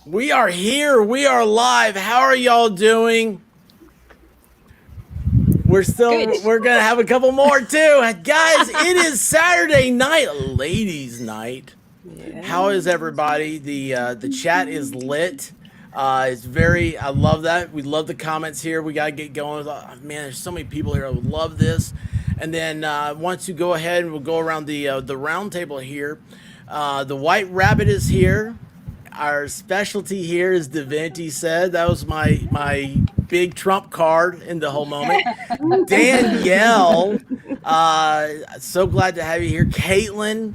We are here. We are live. How are y'all doing? Good. We're gonna have a couple more too, guys. It is Saturday night, ladies' night. Yeah. How is everybody? The chat is lit. It's very. I love that. We love the comments here. We gotta get going. Man, there's so many people here. I would love this. And then once you go ahead, we'll go around the round table here. The White Rabbit is here. Our specialty here, as Divinity said, that was my big trump card in the whole moment. Danielle, so glad to have you here. Caitlin,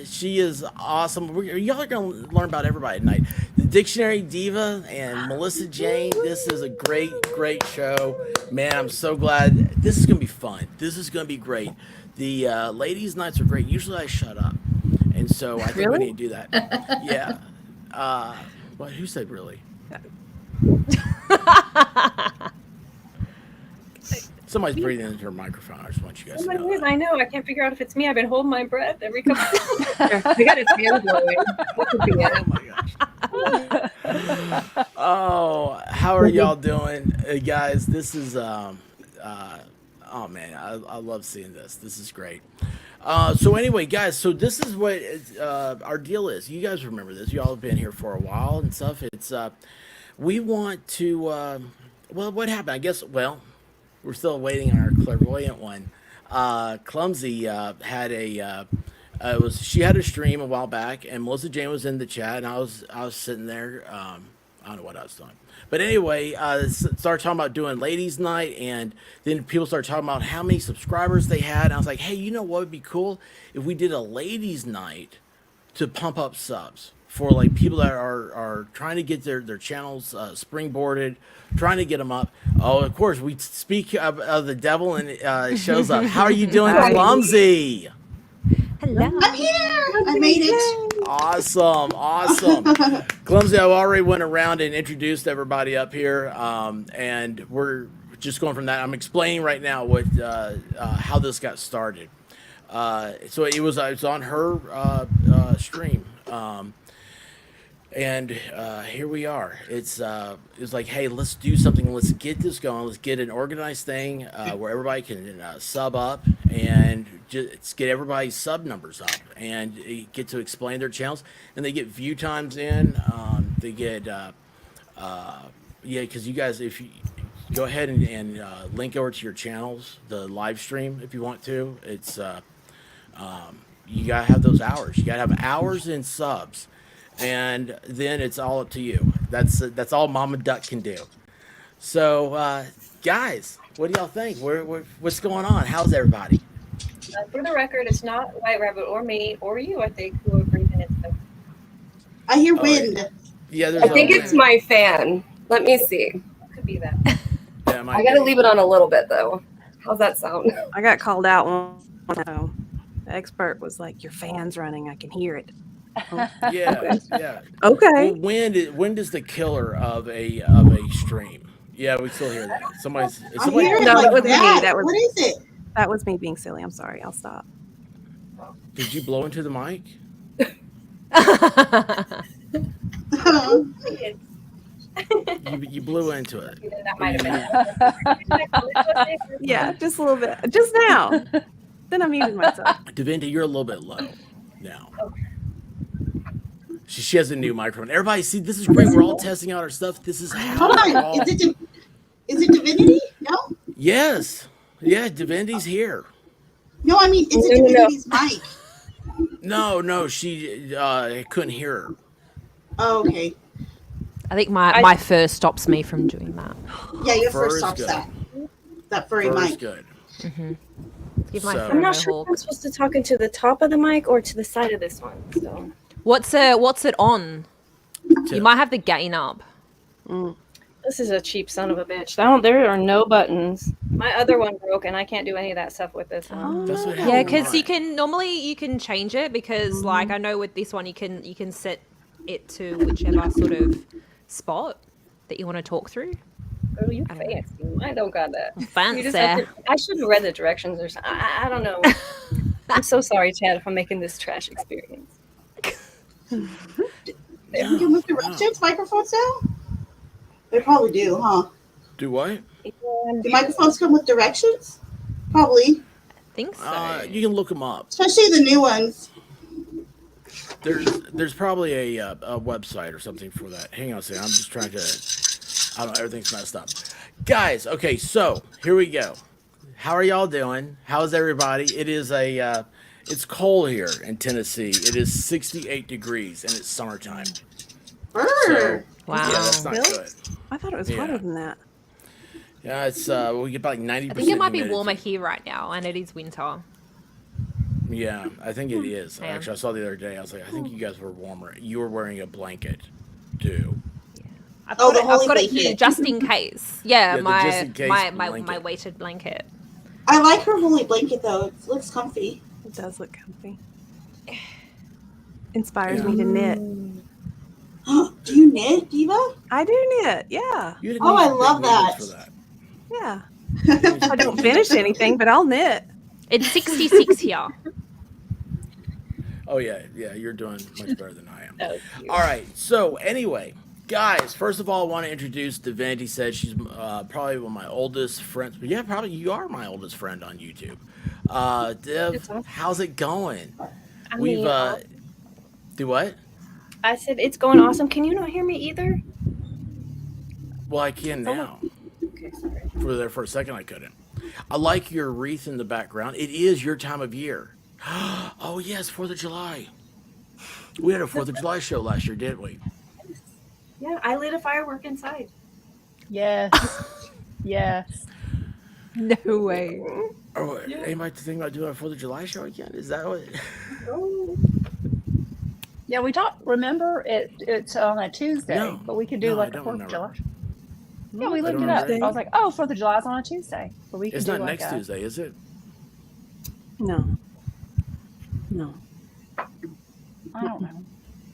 she is awesome. Y'all are going to learn about everybody tonight. The Dictionary Diva and Melissa Jane. This is a great show. Man, I'm so glad. This is going to be fun. This is going to be great. The ladies' nights are great. Usually I shut up. And so I think we need to do that. Yeah. What? Who said really? Somebody's breathing into her microphone. I just want you guys to know that. I know. I can't figure out if it's me. I've been holding my breath every couple of seconds. We got his hand blowing. That could be it. Oh my gosh. Oh, how are y'all doing, guys? This is oh man, I love seeing this. This is great. So anyway, guys, so this is what our deal is. You guys remember this. You all have been here for a while and stuff. It's we want to well, what happened? I guess we're still waiting on our clairvoyant one. Clumsy had a she had a stream a while back, and Melissa Jane was in the chat, and I was sitting there. I don't know what I was doing, but anyway, started talking about doing ladies' night, and then people started talking about how many subscribers they had. And I was like, hey, you know what would be cool if we did a ladies' night to pump up subs for like people that are trying to get their channels springboarded, trying to get them up. Oh, of course, we speak of the devil, and it shows up. How are you doing, Clumsy? Hello. I'm here. I made it. Awesome. Clumsy, I already went around and introduced everybody up here, and we're just going from that. I'm explaining right now what how this got started. So it was on her stream. And here we are. It's like, hey, let's do something. Let's get this going. Let's get an organized thing where everybody can sub up and just get everybody's sub numbers up and get to explain their channels. And they get view times in. They get because you guys, if you go ahead and link over to your channels, the live stream if you want to. It's you gotta have those hours. You gotta have hours in subs. And then it's all up to you. That's all Mama Duck can do. So, guys, what do y'all think? What's going on? How's everybody? For the record, it's not White Rabbit or me or you, I think, who are breathing in stuff. I hear wind. Yeah, there's I think it's my fan. Let me see. Could be that. Yeah, I gotta leave it on a little bit though. How's that sound? I got called out one time. The expert was like, "Your fan's running. I can hear it." Yeah. Okay. Well, wind is the killer of a stream. Yeah, we still hear that. Somebody. Hear it No, like that was me. that. What is it? That was me being silly. I'm sorry. I'll stop. Did you blow into the mic? You blew into it. That might have been. Yeah, just a little bit. Just now. Then I muted myself. Divinity, you're a little bit low now. She has a new microphone. Everybody, see, this is great. We're all testing out our stuff. This is how. Hold on. Is it Divinity? No. Yes. Yeah, Divinity's here. No, I mean, is it Divinity's mic? No, she couldn't hear her. Oh, okay. I think my fur stops me from doing that. Yeah, your Fur first is stops good. that furry Fur's mic. good. Mm-hmm. Give my So- fur I'm no not sure if I'm hawk. supposed to talk into the top of the mic or to the side of this one. So What's it on? You might have the gain up. this is a cheap son of a bitch. There are no buttons. My other one broke, and I can't do any of that stuff with this one. That's what Yeah, happened. because you can change it because like I know with this one you can set it to whichever sort of spot that you want to talk through. Oh, you fancy. I don't got that. Fancy. You just have to, I should have read the directions or something. I don't know. I'm so sorry, Chad, if I'm making this trash experience. They can come with directions, microphones now? They probably do, huh? Do what? Do microphones come with directions? Probably. I think so. You can look them up. Especially the new ones. There's probably a website or something for that. Hang on a second. I'm just trying to. I don't know. Everything's messed up. Guys, okay, so here we go. How are y'all doing? How's everybody? It is it's cold here in Tennessee. It is 68 degrees and it's summertime. Brr. So, Wow. yeah, that's not Really? good. I thought it was Yeah. hotter than that. Yeah, it's we get about like 90%. I think it might be humidity. warmer here right now, and it is winter. Yeah, I think it is. Yeah. Actually, I saw the other day. I was like, I think you guys were warmer. You were wearing a blanket too. I've Oh, got, the it, holy I've got it here blanket. just in case. Yeah, Yeah, the my, just in case my blanket. weighted blanket. I like her woolly blanket though. It looks comfy. It does look comfy. Inspires me to knit. Do you knit, Diva? I do knit. Yeah. You didn't Oh, use I the big love needles that. For that. Yeah. I don't finish anything, but I'll knit. It's 66 here. Oh yeah, you're doing much better than I am. That was cute. All right. So anyway, guys, first of all, I want to introduce Divinity. Said she's probably one of my oldest friends. But yeah, probably you are my oldest friend on YouTube. Div, It's awesome. how's it going? I We've mean, do what? I said it's going awesome. Can you not hear me either? Well, I can now. Okay, sorry. For a second, I couldn't. I like your wreath in the background. It is your time of year. Oh yes, 4th of July. We had a 4th of July show last year, didn't we? Yeah, I lit a firework inside. Yes. Yes. No way. Oh, anybody think about doing a 4th of July show again? Is that what? Oh, Yeah, we talked. Remember, it's on a Tuesday, No. but we could do No, I like a don't 4th of remember. July. Yeah, we I looked don't it up. remember. I was like, oh, 4th of July is on a Tuesday, but we could It's do not like next Tuesday, is it? No. No. I don't know.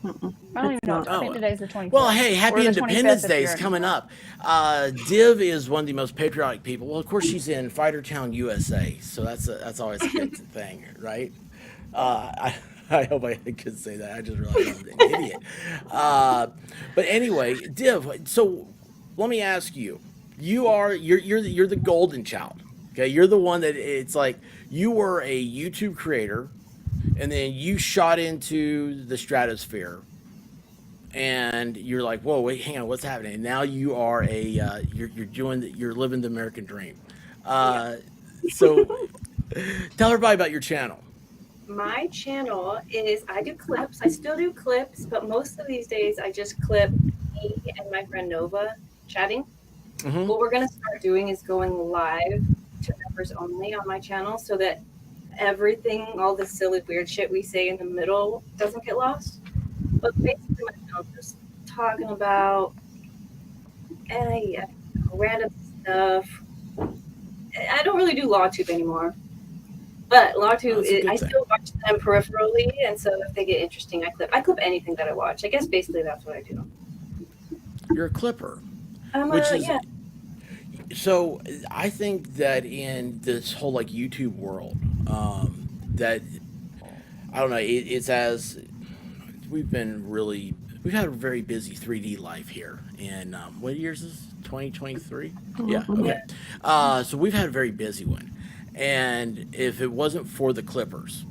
Mm-mm. I don't even It's know. not. I think Oh. today's the 24th. Well, hey, Or happy the Independence 25th if Day you're is in coming America. up. Div is one of the most patriotic people. Well, of course, she's in Fightertown, USA, so that's always a good thing, right? I hope I could say that. I just realized I'm an idiot. But anyway, Div. So let me ask you: you're the golden child. Okay, you're the one that it's like you were a YouTube creator, and then you shot into the stratosphere. And you're like, whoa, wait, hang on, what's happening? Now you are you're living the American dream. So tell everybody about your channel. my channel is I do clips. I still do clips, but most of these days I just clip me and my friend Nova chatting. Mm-hmm. What we're gonna start doing is going live to members only on my channel so that everything, all the silly weird shit we say in the middle doesn't get lost. But basically my channel is just talking about random stuff. I don't really do LawTube anymore. But LawTube, That's a good I thing. still watch them peripherally, and so if they get interesting, I clip. I clip anything that I watch. I guess basically that's what I do. You're a clipper, I'm which is yeah. so. I think that in this whole like YouTube world, that I don't know. It's as we've had a very busy 3D life here. And what year is this? 2023. Yeah. Okay. So we've had a very busy one. And if it wasn't for the clippers,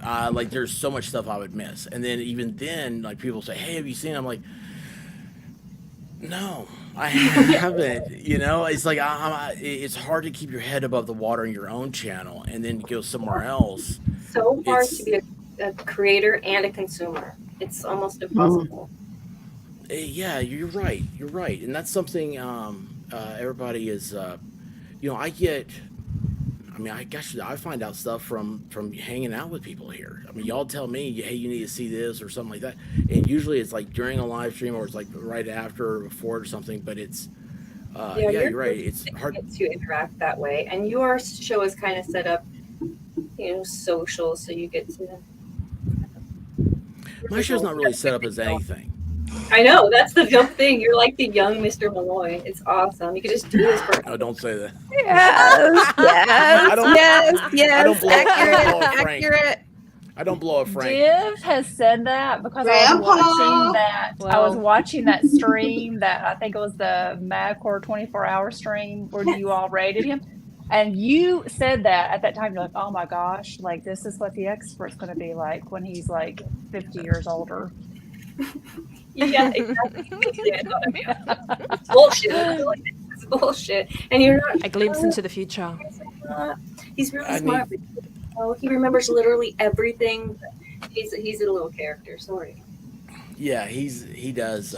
like there's so much stuff I would miss. And then even then, like people say, "Hey, have you seen?" I'm like, "No, I haven't." You know, it's like it's hard to keep your head above the water in your own channel, and then go somewhere else. So hard It's- to be a creator and a consumer. It's almost impossible. Yeah, you're right. You're right, and that's something everybody is. I find out stuff from hanging out with people here. I mean, y'all tell me, hey, you need to see this or something like that, and usually it's like during a live stream or it's like right after or before or something. But it's you're right. It's hard. To interact that way, and your show is kind of set up, social, so you get to. My show's not really set up as anything. I know, that's the dumb thing. You're like the young Mr. Malloy. It's awesome. You could just do this for. Oh, don't say that. Yes, I don't- yes, I yes, don't blow- I don't blow accurate, up Frank. accurate. I don't blow a Frank. Div has said that because Grandpa. I was Well- watching that stream that I think it was the MadCore 24-hour stream where you all rated him. And you said that at that time, you're like, oh my gosh, like this is what the expert's going to be like when he's like 50 years older. Yeah, exactly. Yeah, I thought of you. It's bullshit. I feel like it's bullshit. And you're not. A glimpse into the future. He's really I smart. But, he remembers literally everything. He's a little character. Sorry. Yeah, he does.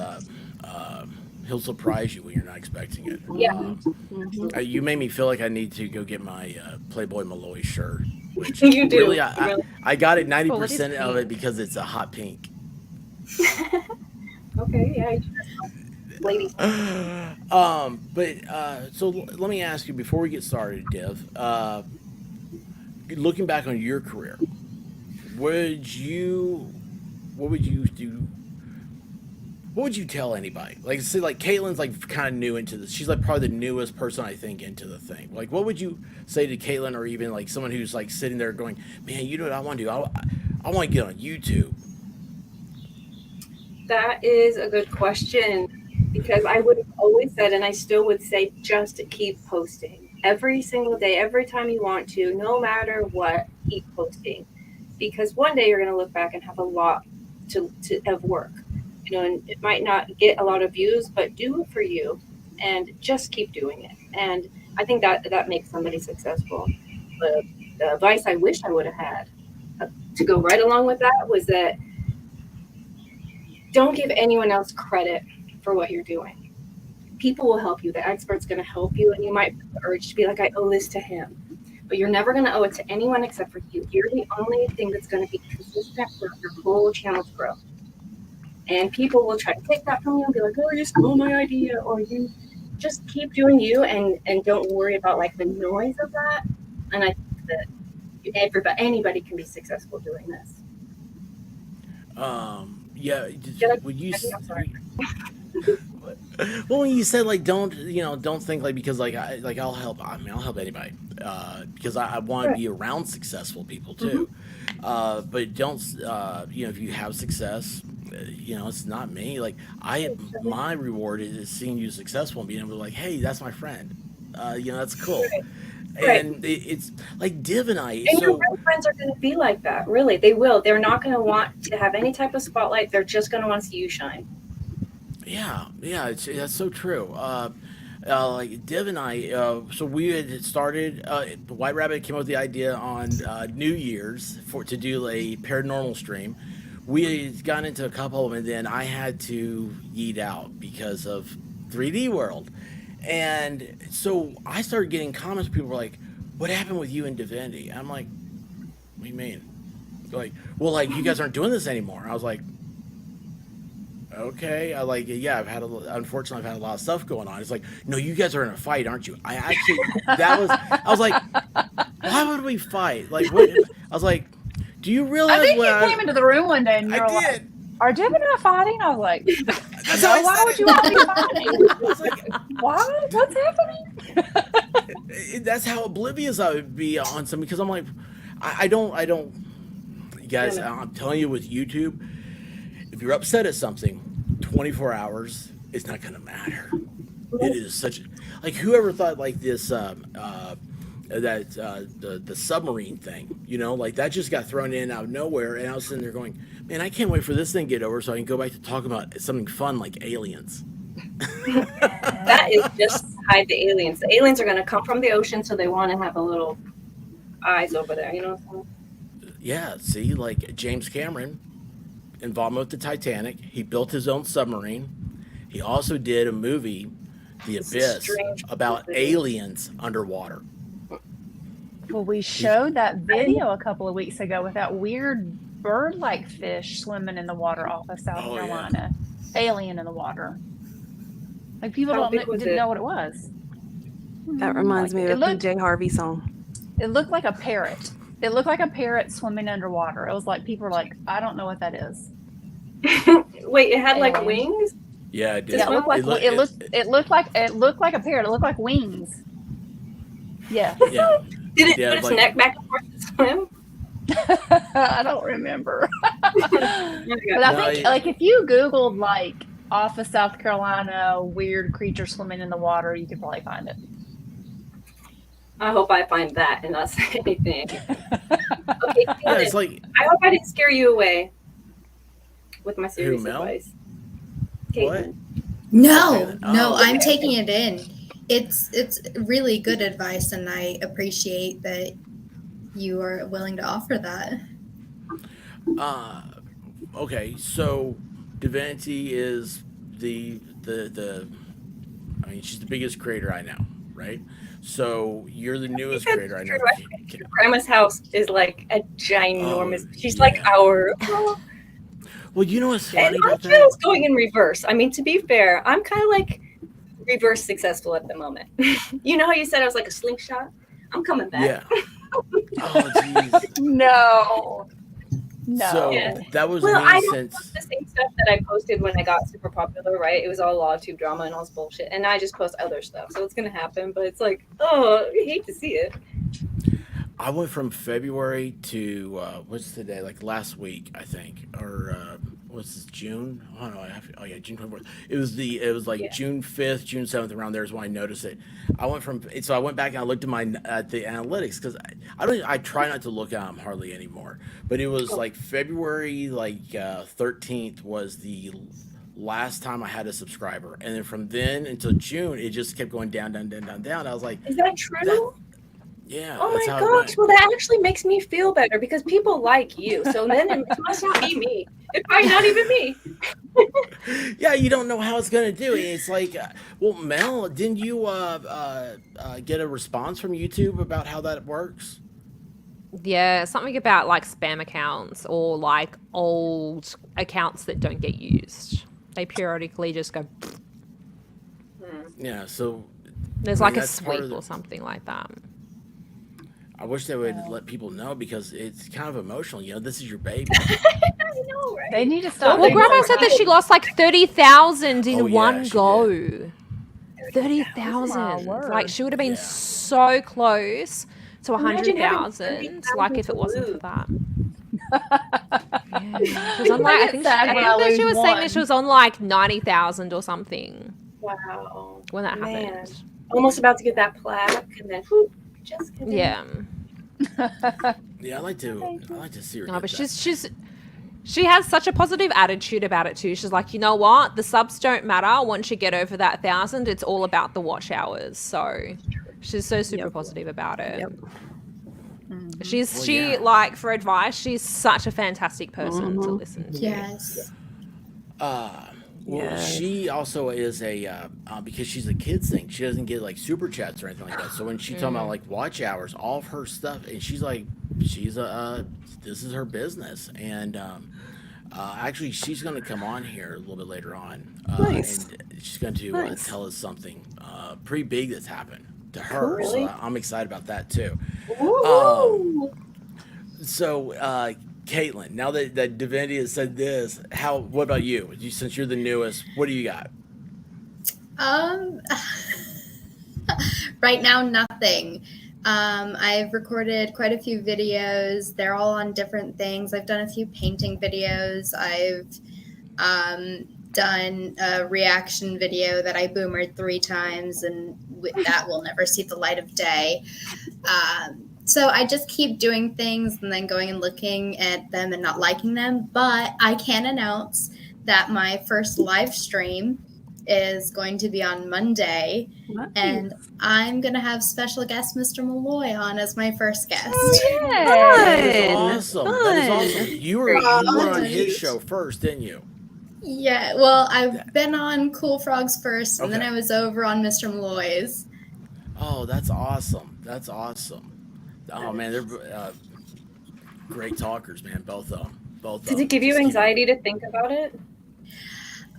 He'll surprise you when you're not expecting it. Yeah. You made me feel like I need to go get my Playboy Malloy shirt. Which You do. Really, Really. I got it 90% Well, it is of it pink. because it's a hot pink. Okay. Yeah. Ladies. So let me ask you before we get started, Div. Looking back on your career, what would you do? What would you tell anybody? Like, say, like Caitlin's like kind of new into this. She's like probably the newest person I think into the thing. Like, what would you say to Caitlin, or even like someone who's like sitting there going, "Man, you know what I want to do? I want to get on YouTube." That is a good question because I would have always said, and I still would say, just keep posting every single day, every time you want to, no matter what, keep posting. Because one day you're going to look back and have a lot of work, and it might not get a lot of views, but do it for you and just keep doing it. And I think that makes somebody successful. But the advice I wish I would have had to go right along with that was that don't give anyone else credit for what you're doing. People will help you. The expert's going to help you, and you might feel the urge to be like, I owe this to him. But you're never going to owe it to anyone except for you. You're the only thing that's going to be consistent for your whole channel's growth. And people will try to take that from you and be like, oh, you stole my idea, or you just keep doing you and don't worry about like the noise of that. And I think that anybody can be successful doing this. Yeah. Would you? I'm sorry. Well, when you said like don't think like because like I'll help. I mean, I'll help anybody because I want to be around successful people too. But don't if you have success, it's not me. Like my reward is seeing you successful and being able to like, hey, that's my friend. That's cool. Right. And it's like Div and I. And your real friends are going to be like that. Really, they will. They're not going to want to have any type of spotlight. They're just going to want to see you shine. Yeah, that's so true. Like Div and I, so we had started. White Rabbit came up with the idea on New Year's to do a paranormal stream. We had gotten into a couple of them, and then I had to yeet out because of 3D World. And so I started getting comments. People were like, "What happened with you and Divinity?" I'm like, "What do you mean?" Like, well, like you guys aren't doing this anymore. I was like, "Okay." Unfortunately, I've had a lot of stuff going on. It's like, no, you guys are in a fight, aren't you? I was like, why would we fight? Like, what? I was like, do you realize? I think you came into the room one day and you were like, are Div and I fighting? I was like, That's how I why said would it. you all be fighting? I was like, Why? What's happening? that's how oblivious I would be on something because I'm like, I don't. You guys, I'm telling you, with YouTube, if you're upset at something, 24 hours, it's not gonna matter. It is such like whoever thought like this the submarine thing, like that just got thrown in out of nowhere, and I was sitting there going, man, I can't wait for this thing to get over so I can go back to talk about something fun like aliens. That is just to hide the aliens. The aliens are going to come from the ocean, so they want to have a little eyes over there. You know what I'm saying? Yeah, see, like James Cameron, involvement with the Titanic. He built his own submarine. He also did a movie, The Abyss, about aliens underwater. Well, we showed that video a couple of weeks ago with that weird bird-like fish swimming in the water off of South Carolina. Alien in the water. Like people didn't know what it was. That reminds me of a PJ Harvey song. It looked like a parrot. It looked like a parrot swimming underwater. It was like people were like, I don't know what that is. Wait, it had like wings? Yeah, it did. Yeah, it looked like it looked like a parrot. It looked like wings. Yeah. Yeah. Did it Yeah, put its like- neck back and forth to swim? I don't remember. But I No, think like if you Googled like off of South Carolina weird creature swimming in the water, you could probably find it. I hope I find that and not say anything. Okay, yeah, it's Caitlin, like I hope I didn't scare you away with my serious Mel? advice. What? Caitlin. No, Oh, no, I'm okay. taking it in. It's really good advice, and I appreciate that you are willing to offer that. Okay, so Divinity is the I mean, she's the biggest creator I know, right? So you're the newest That's creator I know. true. Grandma's house is like a ginormous. Oh, She's like yeah. our. Well, you know what's And funny my about that? channel's going in reverse. I mean, to be fair, I'm kind of like reverse successful at the moment. You know how you said I was like a slingshot? I'm coming back. Yeah. Oh, jeez. No. No. So Yeah. that was Well, me I don't since. post the same stuff that I posted when I got super popular, right? It was all LawTube drama and all this bullshit, and I just post other stuff. So it's gonna happen, but it's like, oh, I hate to see it. I went from February to what's the day? Like last week, I think, or what's this? June? Oh no, oh yeah, June 24th. It was like Yeah. June 5th, June 7th, around there is when I noticed it. I went from so I went back and I looked at the analytics because I try not to look at them hardly anymore. But it was like February 13th was the last time I had a subscriber, and then from then until June, it just kept going down, down, down, down, down. I was like, Is that true? yeah, Oh that's my how it gosh! went. Well, that actually makes me feel better because people like you. So then it must not be me. It's probably not even me. Yeah, you don't know how it's gonna do. It's like, well, Mel, didn't you get a response from YouTube about how that works? Yeah, something about like spam accounts or like old accounts that don't get used. They periodically just go. Yeah, so There's I mean, like a that's part of sweep the- or something like that. I wish they would let people know because it's kind of emotional. You know, this is your baby. I know, right? They need to stop. Well, they Grandma know, said that right? she lost like 30,000 in Oh, yeah, one she go. did. 30,000. word. Like she would have been Yeah. so close to Imagine having 100,000. Like if it wasn't for lose. that. Yeah. She was on like, I think sad when I that she lose was saying that one. she was on like 90,000 or something Wow. when that Man. happened. Almost about to get that plaque, and then whoop, just kidding. Yeah. Yeah, I like to see her. No, get but that. she has such a positive attitude about it too. She's like, you know what? The subs don't matter. Once you get over that 1,000, it's all about the watch hours. So she's so super positive about it. Yep. Well, yeah. Like for advice, she's such a fantastic person to listen to. Yes. Well, Yes. she also is a because she's a kids thing. She doesn't get like super chats or anything like that. So when she's talking about like watch hours, all of her stuff, and she's like, this is her business, and actually she's going to come on here a little bit later on, Nice. and she's going to Nice. tell us something pretty big that's happened to her. Cool. So I'm excited about that too. Woo! So, Caitlin, now that Divinity has said this, what about you? Since you're the newest, what do you got? Right now, nothing. I've recorded quite a few videos. They're all on different things. I've done a few painting videos. I've done a reaction video that I boomered 3 times, and that will never see the light of day. So I just keep doing things and then going and looking at them and not liking them. But I can announce that my first live stream is going to be on Monday, and I'm going to have special guest Mr. Malloy on as my first guest. That is Fun. awesome. That is awesome. You were on his show first, didn't you? Yeah, well, I've been on Cool Frogs first, and then Okay. I was over on Mr. Malloy's. Oh, that's awesome. That's awesome. Oh man, they're great talkers, man. Both of them. Does it give you Just keep- anxiety to think about it?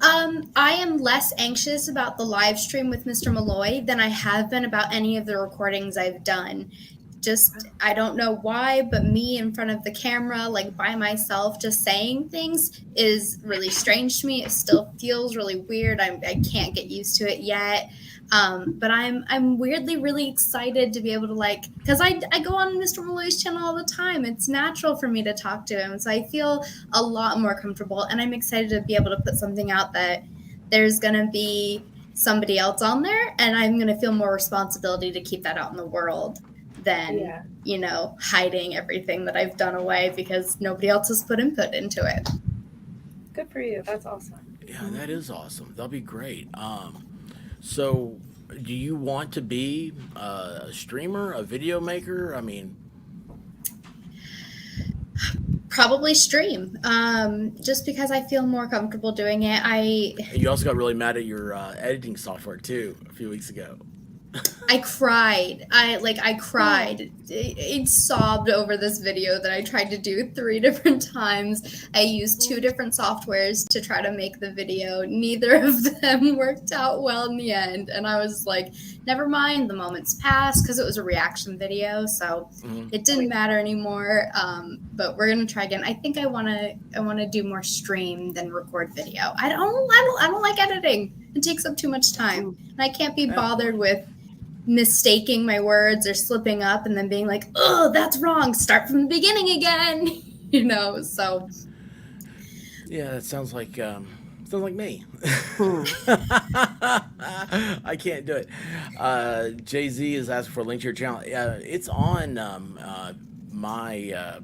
I am less anxious about the live stream with Mr. Malloy than I have been about any of the recordings I've done. Just, I don't know why, but me in front of the camera, like by myself, just saying things is really strange to me. It still feels really weird. I can't get used to it yet. But I'm weirdly really excited to be able to because I go on Mr. Malloy's channel all the time. It's natural for me to talk to him, so I feel a lot more comfortable, and I'm excited to be able to put something out that there's gonna be somebody else on there, and I'm gonna feel more responsibility to keep that out in the world than hiding everything that I've done away because nobody else has put input into it. Good for you. That's awesome. Yeah, that is awesome. That'll be great. So, do you want to be a streamer, a video maker? I mean, probably stream, just because I feel more comfortable doing it. You also got really mad at your editing software too a few weeks ago. I cried. I cried. I sobbed over this video that I tried to do 3 different times. I used 2 different softwares to try to make the video. Neither of them worked out well in the end. And I was like, never mind, the moments passed because it was a reaction video. So it didn't matter anymore. But we're going to try again. I think I want to do more stream than record video. I don't like editing. It takes up too much time. And I can't be bothered with mistaking my words or slipping up and then being like, oh, that's wrong, start from the beginning again. So yeah, that sounds like me. I can't do it. Jay-Z is asking for a link to your channel. It's on my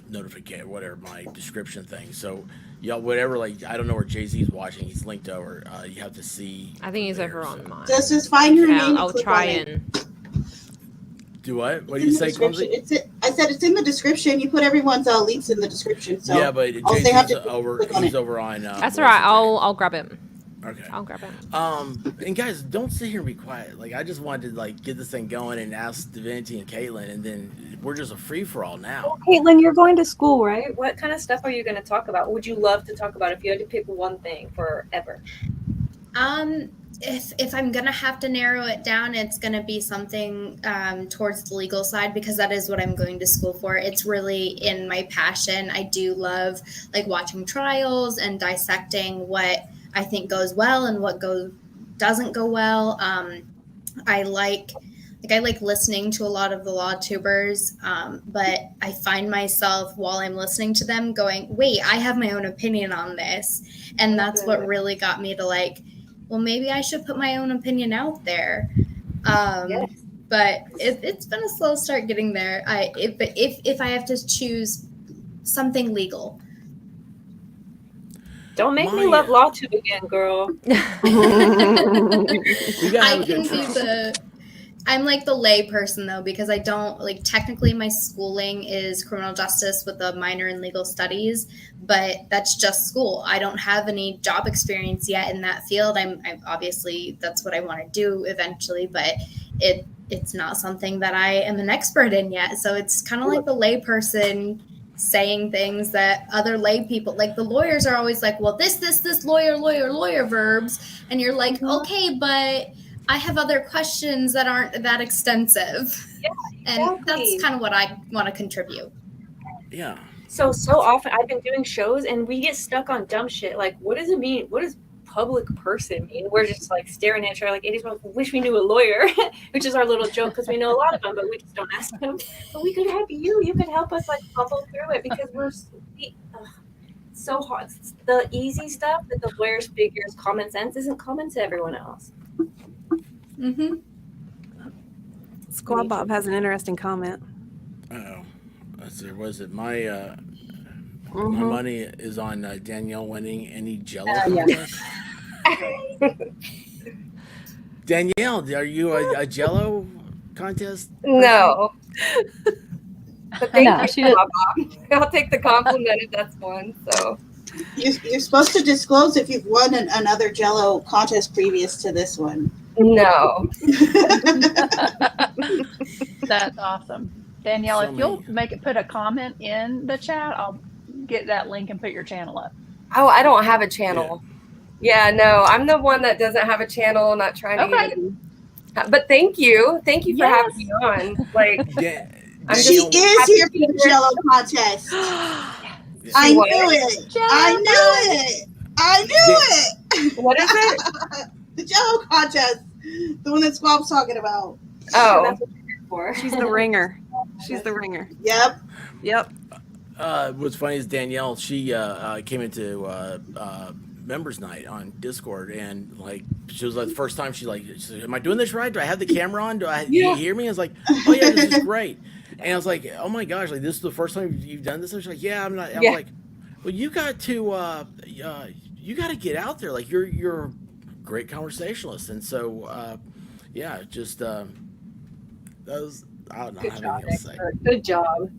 notification, whatever, my description thing. So y'all, whatever, I don't know where Jay-Z's watching. He's linked over. You have to see. I think he's there, over on mine. Just find your name. I'll try and do what? What do you say, Clumsy? I said it's in the description. You put everyone's links in the description. So yeah, but Jay-Z's over. He's over on. That's all right. I'll grab it. Okay. I'll grab it. And guys, don't sit here and be quiet. I just wanted to get this thing going and ask Divinity and Caitlin, and then we're just a free for all now. Caitlin, you're going to school, right? What kind of stuff are you going to talk about? What would you love to talk about if you had to pick one thing forever? If I'm gonna have to narrow it down, it's gonna be something towards the legal side because that is what I'm going to school for. It's really in my passion. I do love watching trials and dissecting what I think goes well and what doesn't go well. I like listening to a lot of the law tubers, but I find myself while I'm listening to them going, wait, I have my own opinion on this. And that's what really got me to well, maybe I should put my own opinion out there. Yes. But it's been a slow start getting there. If I have to choose something legal. Don't make me love LawTube again, girl. I'm the lay person though, because I don't technically my schooling is criminal justice with a minor in legal studies, but that's just school. I don't have any job experience yet in that field. I'm obviously that's what I want to do eventually, but it's not something that I am an expert in yet. So it's kind of like the lay person saying things that other lay people, the lawyers are always well, this lawyer verbs, and you're okay, but I have other questions that aren't that extensive. Yeah, exactly. And that's kind of what I want to contribute. Yeah. So often I've been doing shows and we get stuck on dumb shit. What does it mean? What does public person mean? We're just staring at each other wish we knew a lawyer, which is our little joke because we know a lot of them, but we just don't ask them. But we could help you. You could help us fumble through it because we're so hard. It's the easy stuff that the lawyers figure is common sense isn't common to everyone else. Mm-hmm. Squad Bob has an interesting comment. Oh, let's see. Was it my money is on Danielle winning any Jello? Yeah. Danielle, are you a Jello contest? No. But thank you, No, Bob. I'll take the compliment if that's one. So You're supposed to disclose if you've won another Jello contest previous to this one. no. That's awesome. Danielle, So if you'll put a comment in the chat, I'll get that link and put your channel up. Oh, I don't have a channel. Yeah, no, I'm the one that doesn't have a channel, not trying to Okay. even. But thank you for Yes. having me on. I'm She just is happy here to for be the here. Jello contest. I knew it. I knew it. I knew it. What is it? The Jello contest. The one that Squab's talking about. Oh, That's what you're here for. She's the ringer. She's the ringer. Yep. Yep. What's funny is Danielle. She came into members night on Discord, and like she was like the first time she's like, "Am I doing this right? Do I have the camera on? Do you hear me?" I was like, "Oh yeah, this is great." And I was like, "Oh my gosh, like this is the first time you've done this." And she's like, "Yeah, I'm not." I was like, "Well, you got to get out there. Like you're a great conversationalist." And so just that was, I don't know. good how job, many else to say. expert. Good job.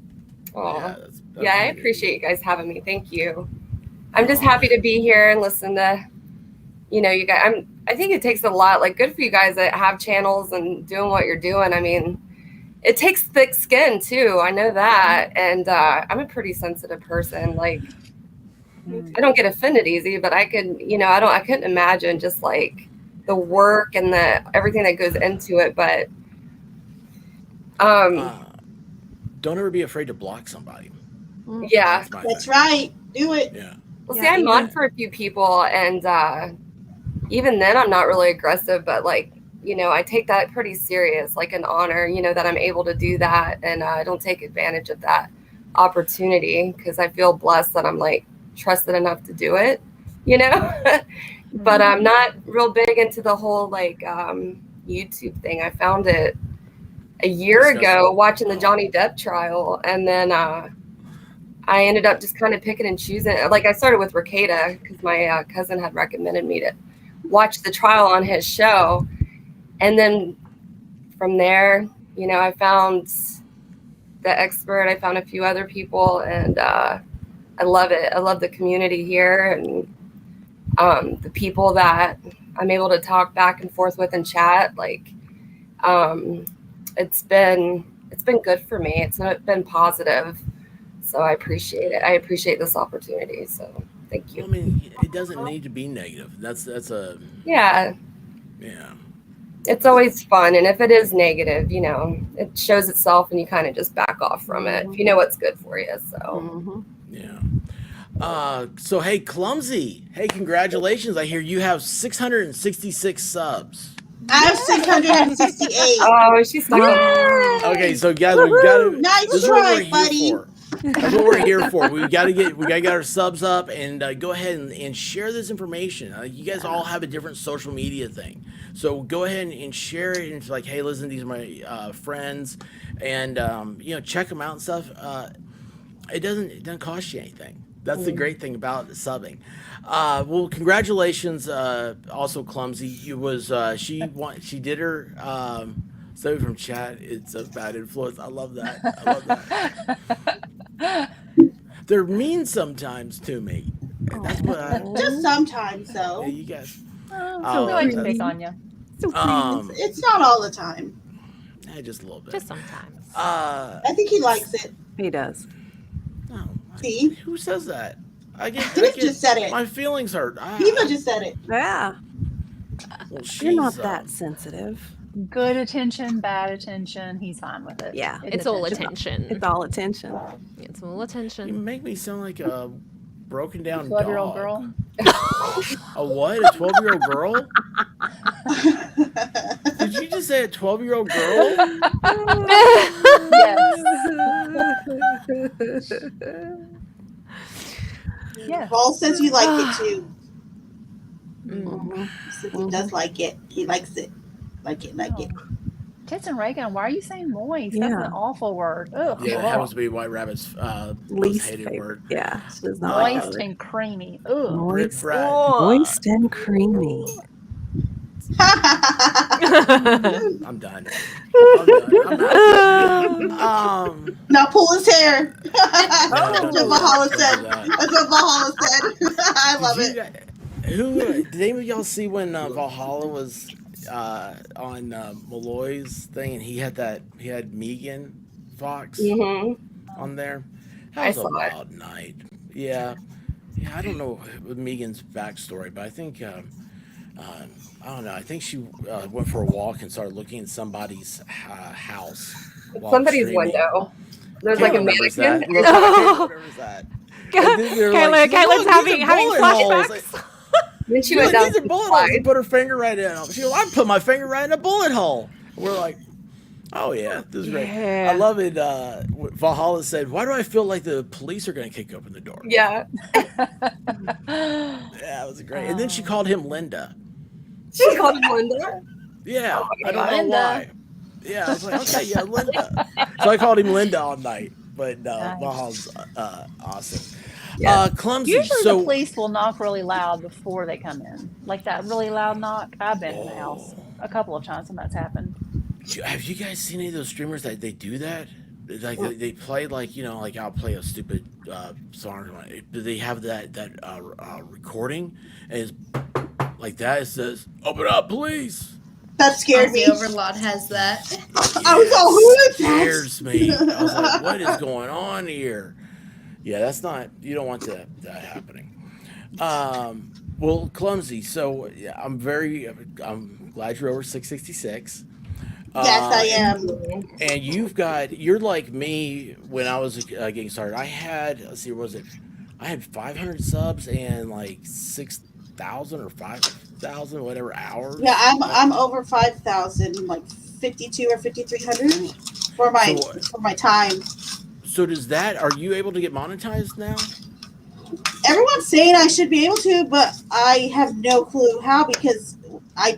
Oh, That's yeah, I amazing. appreciate you guys having me. Thank you. I'm just happy to be here and listen to, you guys. I think it takes a lot. Like, good for you guys that have channels and doing what you're doing. I mean, it takes thick skin too. I know that, and I'm a pretty sensitive person. Like, I don't get offended easy, but I could, I couldn't imagine just like the work and everything that goes into it. But don't ever be afraid to block somebody. yeah. my That's thing. right. Do it. Yeah. Well, Yeah, see, I'm even- on for a few people, and even then, I'm not really aggressive. But like, I take that pretty serious, like an honor. That I'm able to do that, and I don't take advantage of that opportunity because I feel blessed that I'm like trusted enough to do it. But I'm not real big into the whole like YouTube thing. I found it a year ago watching the Johnny Depp trial, and then I ended up just kind of picking and choosing. Like, I started with Ricada because my cousin had recommended me to watch the trial on his show. And then from there, I found the expert. I found a few other people, and I love it. I love the community here and the people that I'm able to talk back and forth with and chat. Like, it's been good for me. It's been positive. So I appreciate it. I appreciate this opportunity. So thank you. Well, I mean, it doesn't need to be negative. That's a Yeah, yeah. it's always fun. And if it is negative, it shows itself and you kind of just back off from it if you know what's good for you. So Mhm. Yeah. So hey, Clumsy. Hey, congratulations! I hear you have 666 subs. I have 668. oh, she's talking. Okay, so guys, we've got to. Nice This is what try, we're here buddy. for. That's what we're here for. We got to get our subs up and go ahead and share this information. You guys all have a different social media thing, so go ahead and share it. And it's like, hey, listen, these are my friends, and check them out and stuff. It doesn't cost you anything. That's the great thing about subbing. Well, congratulations. Also, Clumsy. She did her study from chat. It's a bad influence. I love that. They're mean sometimes to me. That's what Just sometimes, though. yeah, you guys. So we like to pick on you. It's not all the time. Just a little bit. Just sometimes. I think he likes it. He does. No, See? who says that? I get Tiff just said it. my feelings hurt. Eva just said it. Yeah. Well, You're not she's, that sensitive. Good attention, bad attention. He's fine with it. Yeah. It's all attention. It's all attention. It's all You attention. make me sound like a broken down 12-year-old dog. girl. A what? A 12-year-old girl? Did you just say a 12-year-old girl? Yes. Paul says you like it too. Mhm. He says he does like it. He likes it. Like it. Tits and Reagan, why are you saying moist? That's Yeah. an awful word. Ugh. Yeah, it happens to be White Rabbit's most Least hated favorite. word. Yeah. She does not like that Moist word. and creamy. Ugh. Moist. Brad. Moist and creamy. I'm done. I'm out. Now pull his hair. No, That's don't what do Valhalla that. said. Don't do that. That's what Valhalla said. I love Did it. Did any of y'all see when Valhalla was on Malloy's thing and he had Megan Fox on there? That I was a saw it. wild night. Yeah, I don't know Megan's backstory, but I think I don't know. I think she went for a walk and started looking at somebody's house. while Somebody's streaming. window. There's Kayla like a remembers mannequin. Kayla remembers that. And then they were like, Caitlin's "Look, these are having bullet holes." flashbacks. Then she She's went like, down these are some bullet holes. And slides. put her finger right in them. She goes, I put my finger right in a bullet hole. We're like, oh yeah, this is great. I Yeah. love it. Valhalla said, why do I feel like the police are going to kick open the door? Yeah. Yeah, it was great. And then she called him Linda. She called him Linda. Yeah, Oh my I don't God. know Linda. why. Yeah, I was like, okay, yeah, Linda. So I called him Linda all night. But no, Nice. Valhalla's awesome. Yeah. Clumsy. Usually So the police will knock really loud before they come in. Like that really loud knock. I've been in the house a couple of times when that's happened. have you guys seen any of those streamers that they do that? Like they play like like I'll play a stupid song. They have that recording, and it's like that. It says, "Open up, please." That scared me. Aussie Overlord has that. I was all, who is that? Scares me. I was like, what is going on here? Yeah, that's not. You don't want that happening. Well, Clumsy. So yeah, I'm glad you're over 666. Yes, I am. And you're like me when I was getting started. I had, let's see, what was it? I had 500 subs and like 6,000 or 5,000, whatever hours. Yeah, I'm over 5,000, like 52 or 5,300 for my time. So are you able to get monetized now? Everyone's saying I should be able to, but I have no clue how, because I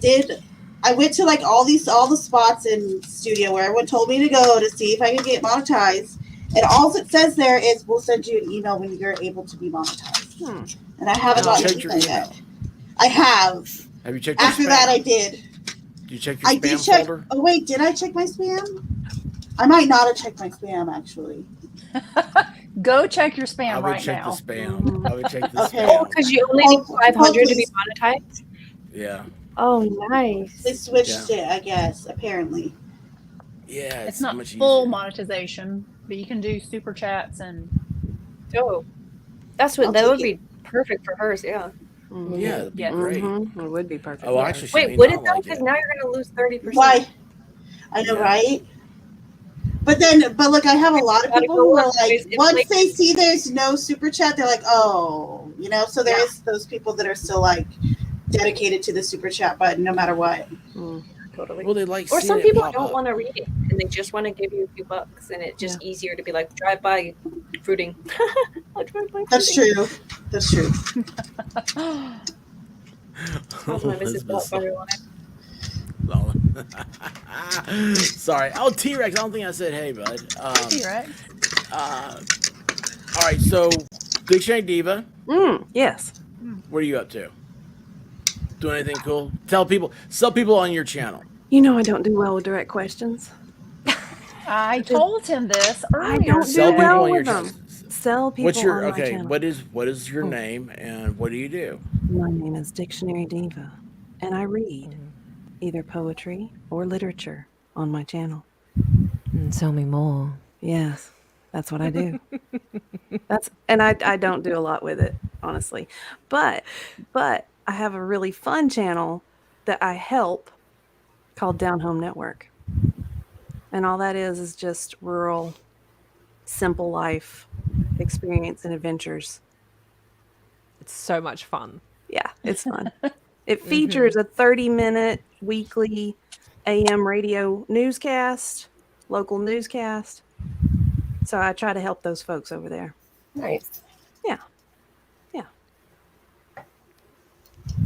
went to like all the spots in studio where everyone told me to go to see if I could get monetized. And all it says there is, we'll send you an email when you're able to be monetized. And I haven't gotten Checked your anything email. yet. I have. Have you checked your After spam? that, I did. Did you check your I spam did check. folder? Oh, wait, did I check my spam? I might not have checked my spam, actually. Go check your I spam would right check now. the spam. I would check the Okay. spam. Oh, because you only need 500 to be please. monetized. Yeah. Oh, nice. They switched it, I guess, apparently. Yeah, It's not much full easier. monetization, but you can do super chats and Oh, that I'll would take be perfect for hers. Yeah. Yeah, that'd be Yes. great. It would be perfect. Oh, actually, she Wait, may would not it though? like Because it. now you're going to lose 30%. Why? I know, Yeah. right? But look, I have a lot of people who are like, once they see there's no super chat, they're like, oh, so there is those people that are still like dedicated to the super chat button no matter what. Totally. Well, they like Or seeing some it people pop don't up. want to read it and they just want to give you a few bucks, and it's just easier to be like, drive by fruiting. I'll drive by That's fruiting. true. That's true. That's my Mrs. Butt butterfly. Sorry. Oh, T-Rex. I don't think I said hey, bud. right. All right. So, Dictionary Diva, Yes. what are you up to? Doing anything cool? Tell people on your channel. You know I don't do well with direct questions. I told him this I earlier. don't Sell do people well on your with them. channel. Sell people What's your on my okay? channel. What is your name and what do you do? My name is Dictionary Diva, and I read either poetry or literature on my channel. Tell me more. Yes, that's what I do. I don't do a lot with it, honestly. But I have a really fun channel that I help called Down Home Network. And all that is just rural, simple life experience and adventures. It's so much fun. Yeah, it's fun. It features a 30-minute weekly AM radio newscast, local newscast. So I try to help those folks over there. Nice. Yeah.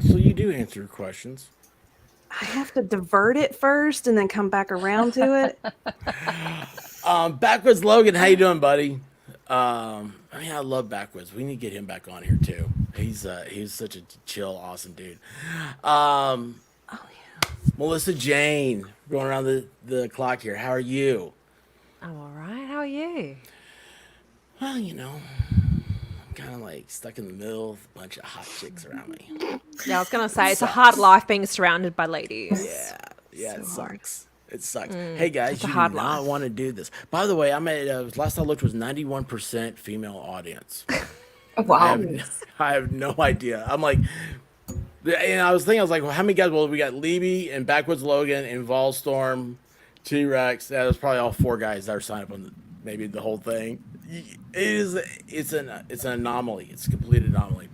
So you do answer questions. I have to divert it first and then come back around to it. Backwoods Logan, how you doing, buddy? I love Backwoods. We need to get him back on here too. He's such a chill, awesome dude. Melissa Jane, going around the clock here. How are you? I'm all right. How are you? Well, I'm kind of like stuck in the middle of a bunch of hot chicks around me. Yeah, I was gonna say it's a hard life being surrounded by ladies. Yeah, it sucks. It sucks. Mm, Hey guys, it's a you hard do not life. want to do this. By the way, I'm at last I looked was 91% female audience. Wow. I have no idea. I'm like, and I was like, well, how many guys? Well, we got Levy and Backwoods Logan and Volstorm, T-Rex. That was probably all 4 guys that are signed up on maybe the whole thing. It's an anomaly. It's a complete anomaly.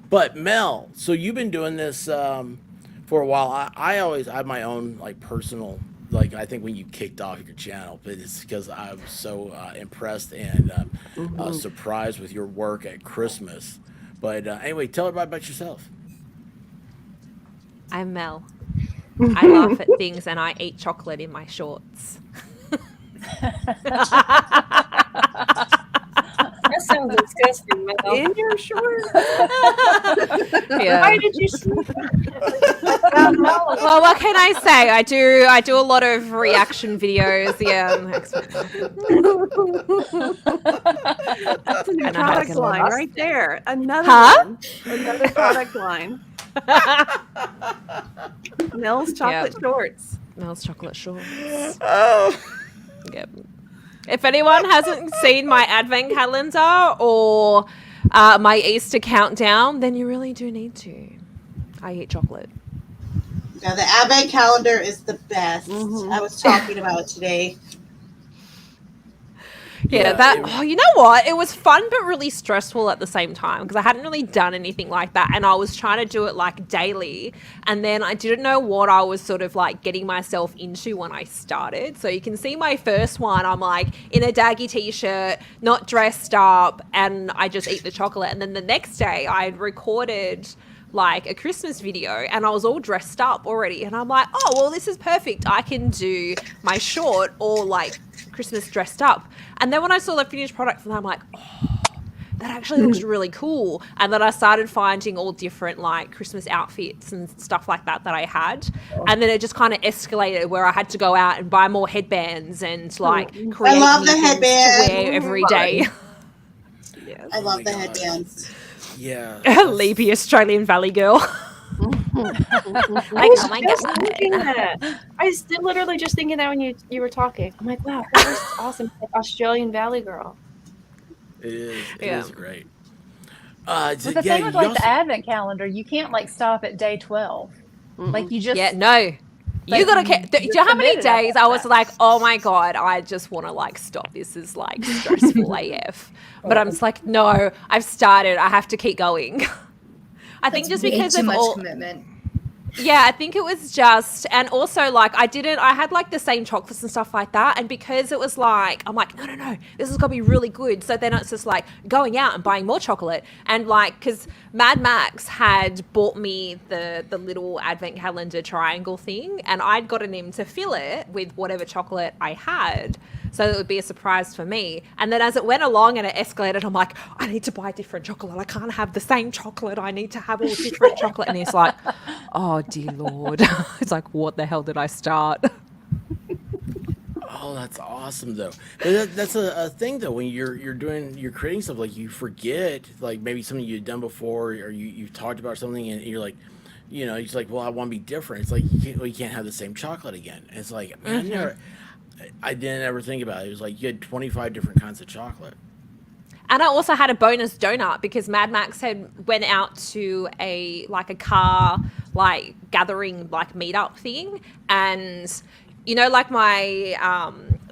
But Mel, so you've been doing this for a while. I always I have my own like personal like I think when you kicked off your channel, but it's because I was so impressed and surprised with your work at Christmas. But anyway, tell everybody about yourself. I'm Mel. I laugh at things and I eat chocolate in my shorts. That sounds disgusting, Mel. In your shorts. Yeah. Why did you sleep? Well, what can I say? I do a lot of reaction videos. Yeah. That's a new And I had product to line laugh. right there. Another Huh? one. Another product line. Mel's chocolate shorts. Mel's chocolate shorts. Oh. Yep. If anyone hasn't seen my advent calendar or my Easter countdown, then you really do need to. I eat chocolate. Now the advent calendar is the best. Mhm. I was talking about it today. Yeah, you know what? It was fun but really stressful at the same time because I hadn't really done anything like that and I was trying to do it like daily and then I didn't know what I was sort of like getting myself into when I started. So you can see my first one, I'm like in a daggy t-shirt, not dressed up, and I just eat the chocolate. And then the next day I had recorded like a Christmas video and I was all dressed up already and I'm like, oh well, this is perfect, I can do my short or like Christmas dressed up. And then when I saw the finished product, I'm like, oh, that actually looks really cool. And then I started finding all different like Christmas outfits and stuff like that I had. And then it just kind of escalated where I had to go out and buy more headbands and like create love new the things headband. to wear every day. Yes. I love my the God. headbands. Yeah. Leapy Australian Valley girl. I was just thinking that. I was literally just thinking that when you were talking. I'm like, wow, that was awesome. Like Australian Valley girl. It is. It Yeah. is great. But the thing with like the advent calendar, you can't like stop at day 12. Like you just Yeah, no. You gotta. Do you know how many committed after days I was that. like, oh my god, I just want to like stop. This is like stressful AF. But I'm just like, no, I've started. I have to keep going. I think That's just way because too of much all. commitment. Yeah, I think it was just, and also like I had like the same chocolates and stuff like that, and because it was like, I'm like, no, this is gonna be really good. So then it's just like going out and buying more chocolate, and like, because Mad Max had bought me the little advent calendar triangle thing, and I'd gotten him to fill it with whatever chocolate I had, so it would be a surprise for me. And then as it went along and it escalated, I'm like, I need to buy different chocolate. I can't have the same chocolate. I need to have all different chocolate. And he's like, oh dear Lord. It's like, what the hell did I start? Oh, that's awesome though. But that's a thing though when you're creating stuff, like you forget like maybe something you've done before or you've talked about something and you're like, you know, it's like, well, I want to be different. It's like you can't have the same chocolate again. And it's like, man, I didn't ever think about it. It was like you had 25 different kinds of chocolate. And I also had a bonus donut because Mad Max had went out to a car like gathering like meetup thing, and you know, like my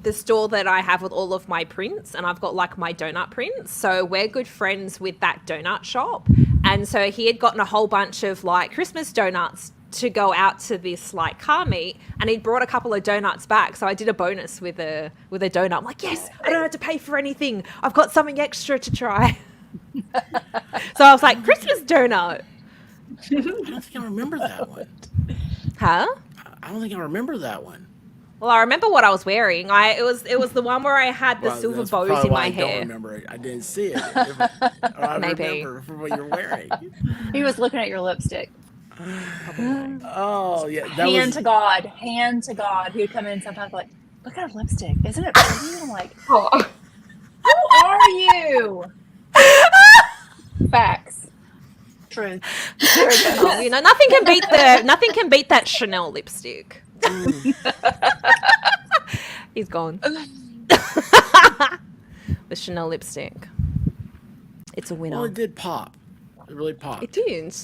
the store that I have with all of my prints, and I've got like my donut prints. So we're good friends with that donut shop, and so he had gotten a whole bunch of like Christmas donuts to go out to this like car meet, and he brought a couple of donuts back. So I did a bonus with a donut. I'm like, yes, I don't have to pay for anything. I've got something extra to try. So I was like, Christmas donut. I don't think I remember that one. Huh? I don't think I remember that one. Well, I remember what I was wearing. It was the one where I had the Well, silver that's bows probably in why my I don't hair. remember it. I didn't see it. I Maybe. remember from what you're wearing. He was looking at your lipstick. Oh yeah, that Hand was to God. He would come in sometimes like, look at her lipstick. Isn't it pretty? And I'm like, Oh, who are you? Facts. Truth. Oh, you know, nothing can beat that Chanel lipstick. He's gone. The Chanel lipstick. It's a winner. well, it did pop. It really popped. It did.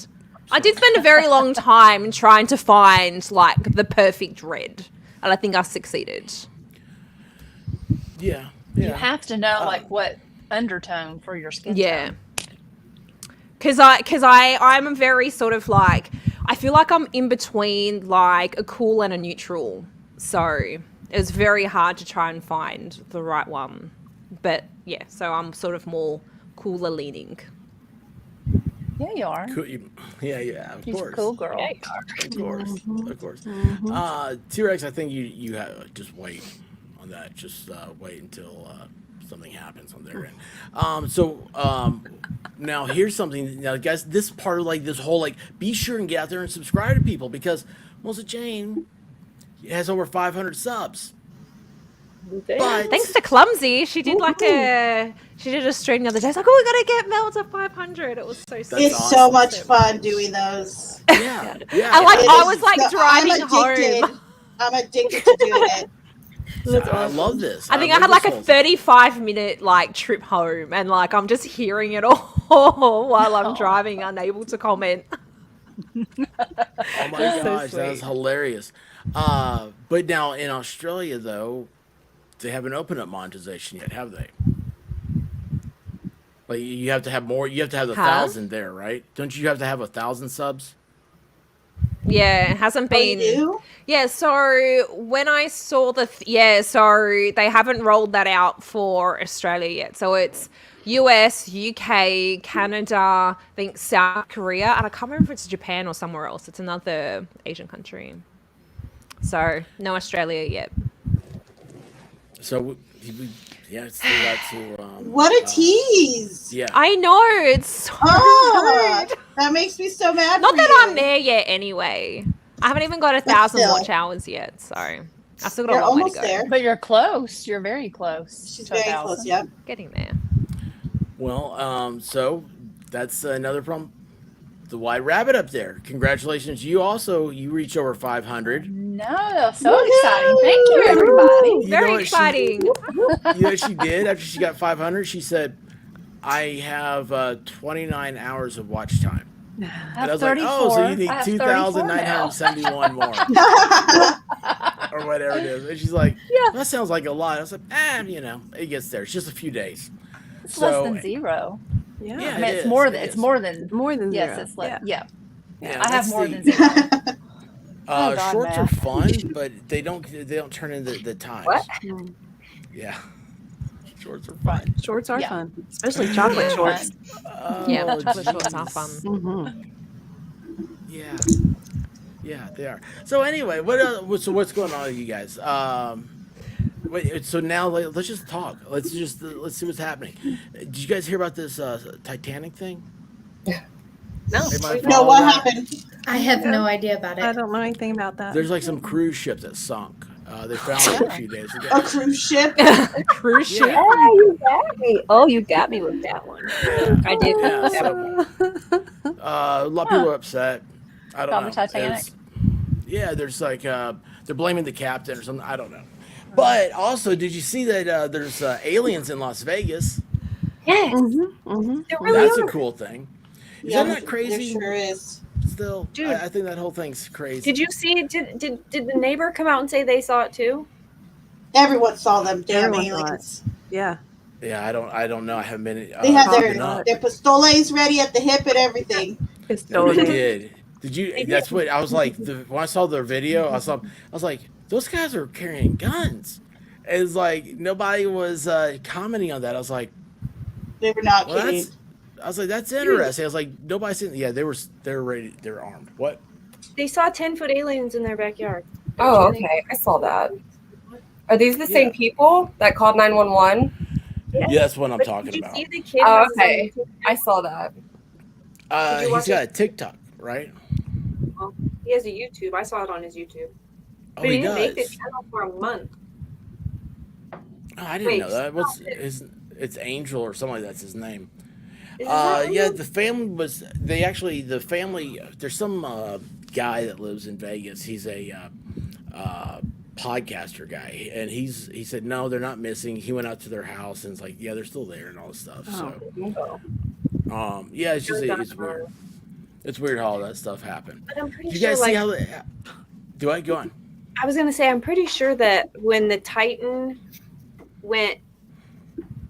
I did spend a very long time trying to find like the perfect red, and I think I succeeded. Yeah. You have to know like what undertone for your skin Yeah. tone. Because I'm very sort of like, I feel like I'm in between like a cool and a neutral. So it's very hard to try and find the right one. But yeah, so I'm sort of more cooler leaning. Yeah, you are. Yeah, of She's a course. cool girl. Of course. Of course. T-Rex, I think you just wait on that. Just wait until something happens on their end. Now here's something. Now, guys, this part of like this whole like, be sure and get out there and subscribe to people because Melissa Jane has over 500 subs. But Thanks to Clumsy, she did a stream the other day. It's like, oh, we gotta get Mel to 500. It was so sweet. It's so much fun doing those. yeah. And like, It I is- was like no, driving addicted. home. I'm addicted to doing it. I love this. I think I had like a 35-minute like trip home, and like I'm just hearing it all while I'm driving, unable to comment. Oh my so gosh, that was sweet. hilarious. But now in Australia, though, they haven't opened up monetization yet, have they? Like you have to have more. You have to have 1,000 there, right? Don't you have to have 1,000 subs? Yeah, it hasn't Oh, you been. do? Yeah, so when I saw so they haven't rolled that out for Australia yet. So it's US, UK, Canada, I think South Korea, and I can't remember if it's Japan or somewhere else. It's another Asian country. So no Australia yet. So it's still got to. What a tease! Yeah. I know, it's so Oh, rude. that makes me so mad. Not for that you. I'm there yet anyway. I haven't even got 1,000 still. watch hours yet, so I still got You're a long way to almost go. there. But you're close. You're very close. She's to very 1,000. close. Yep. Getting there. Well, so that's another problem. The White Rabbit up there. Congratulations! You reached over 500. No, so exciting. Thank you, everybody. You know Very what she- exciting. You know what she did after she got 500? She said, "I have 29 hours of watch time." I And have I was like, 34. "Oh, so you need I have 34 now. 2,971 more, or whatever it is." And she's like, "That sounds like a lot." I was like, it gets there. It's just a few days." It's So- less than zero. Yeah. Yeah. I mean, It it's is, more it than it's is. more than More than yes. zero. It's like yeah. Yeah, I have that's more the- than zero. Oh, God, shorts are Matt. fun, but they don't turn into the times. What? Yeah, shorts are fun. Shorts are Yeah. fun, especially chocolate Yeah. shorts. Yeah, Oh, chocolate shorts are fun. Mm-hmm. Yeah, they are. So anyway, what's going on with you guys? Wait, so now let's just talk. Let's see what's happening. Did you guys hear about this Titanic thing? No. Everybody No, follow what that? happened? I have no idea about I it. don't know anything about that. There's like some cruise ship that sunk. They found it a few days ago. A cruise ship? Cruise ship. Yeah. Oh, you got me. Oh, you got me with that one. I did. Yeah, so, a lot of people are upset. I don't About know. the Titanic? There's like they're blaming the captain or something. I don't know. But also, did you see that there's aliens in Las Vegas? Yes, Mm-hmm. Mm-hmm. there really That's a are. cool thing. Is Yeah, that not There crazy? sure is. Still, Dude. I think that whole thing's crazy. Did you see? Did the neighbor come out and say they saw it too? Everyone saw them damn Everyone saw it. aliens. Yeah. Yeah, I don't know. I haven't been. They had keeping up. their pistoles ready at the hip and everything. It's No, they totally. did. Did you? That's what I was like. When I saw their video, I was like, those guys are carrying guns. It's like nobody was commenting on that. I was like, They were not well, kidding. that's interesting. I was like, nobody's seen. Yeah, they were ready. They're armed. What? They saw 10-foot aliens in their backyard. Oh, okay. I saw that. Are these the Yeah. same people that called 911? Yeah, that's what I'm But talking did you about. see the kid? Oh, has okay. some- I saw that. Did you He's watch got a TikTok, right? He has a YouTube. I saw it on his YouTube. Oh, But he he didn't make the does. channel for a month. Oh, I didn't Wait, know that. stop it. It's Angel or something like that's his name. Is that Yeah, real? the family was. The family. There's some guy that lives in Vegas. He's a podcaster guy, and he said no, they're not missing. He went out to their house and it's like, yeah, they're still there and all this stuff. So, yeah, it's just it's weird. It's weird how all that stuff happened. But I'm pretty Did you sure, guys see like, how? Do I go on? I was gonna say, I'm pretty sure that when the Titan went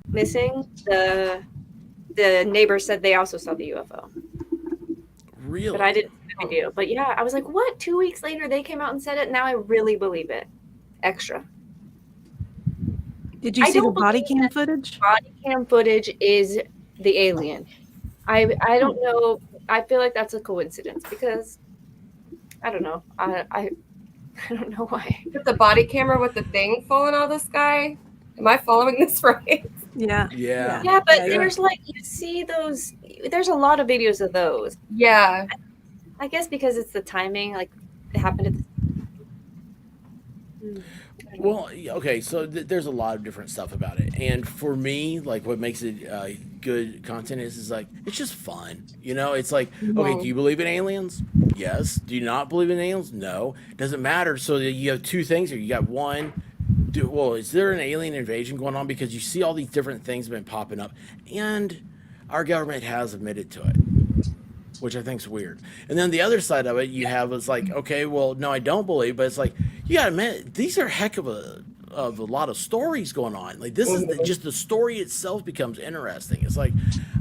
missing, the the neighbor said they also saw the UFO, Really? but I didn't see the video. But yeah, I was like, what? 2 weeks later, they came out and said it. Now I really believe it. Extra. Did you I see the don't body believe cam footage? Body cam footage is the alien. I don't know. I feel like that's a coincidence because I don't know. I don't know why. With the body camera with the thing falling out of the sky. Am I following this right? Yeah. Yeah. Yeah, but Yeah, there's like you see those. There's a lot of videos of those. Yeah. I guess because it's the timing. Like it happened at the. Well, okay, so there's a lot of different stuff about it, and for me, like what makes it good content is like it's just fun. You know, it's like okay, do you believe in aliens? Yes. Do you not believe in aliens? No. Doesn't matter. So you have two things here. You got one. Well, is there an alien invasion going on? Because you see all these different things been popping up, and our government has admitted to it, which I think is weird. And then the other side of it, you have is like, okay, well, no, I don't believe, but it's like you got to admit these are heck of a lot of stories going on. Like this is just the story itself becomes interesting. It's like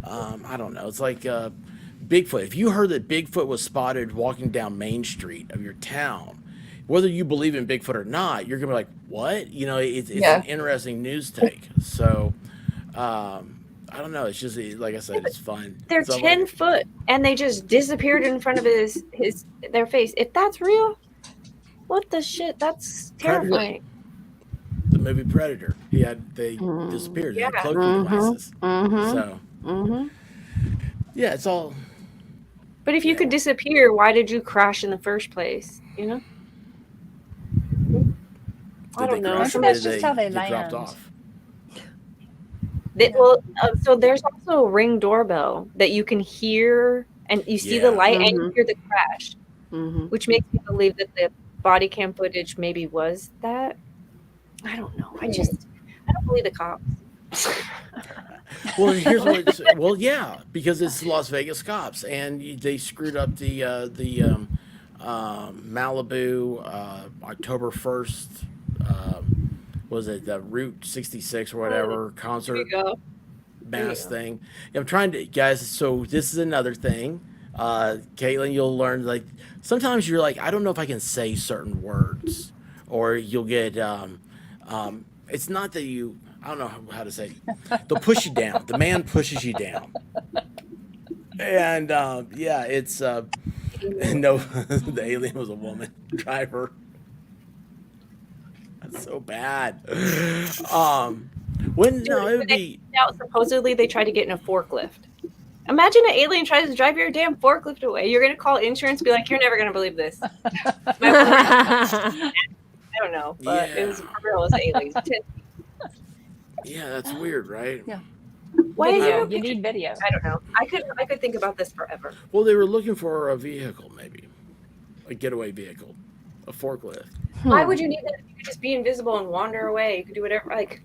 I don't know. It's like Bigfoot. If you heard that Bigfoot was spotted walking down Main Street of your town, whether you believe in Bigfoot or not, you're gonna be like, what? You know, it's an interesting news take. So. I don't know. It's just like I said, it's fun. They're So, 10 foot and they just disappeared in front of their face. If that's real, what the shit? That's terrifying. The movie Predator. They disappeared. They had Yeah. cloaking devices. So Mm-hmm. yeah, it's all. But if you could disappear, why did you crash in the first place? You know? I don't know. I think that's just how they get dropped land. off. So there's also a Ring doorbell that you can hear, and you see the Yeah. light and you hear the crash, Mm-hmm. which makes me believe that the body cam footage maybe was that. I don't know. I don't believe the cops. Well, here's what. Well, yeah, because it's Las Vegas cops, and they screwed up the Malibu October 1st. Was it the Route 66 or whatever concert? There you go. Mass thing. I'm trying to, guys. So this is another thing. Caitlin, you'll learn like sometimes you're like, I don't know if I can say certain words, or you'll get. It's not that you. I don't know how to say. They'll push you down. The man pushes you down. And yeah, it's no. The alien was a woman driver. That's so bad. When no, it would be. Now, supposedly they tried to get in a forklift. Imagine an alien tries to drive your damn forklift away. You're gonna call insurance and be like, "You're never gonna believe this." I don't know, but it was for real. It was aliens. Yeah, that's weird, right? Yeah. Why is Video. it? You need video. I don't know. I could think about this forever. Well, they were looking for a vehicle, maybe a getaway vehicle, a forklift. Why would you need that? You could just be invisible and wander away. You could do whatever. Like,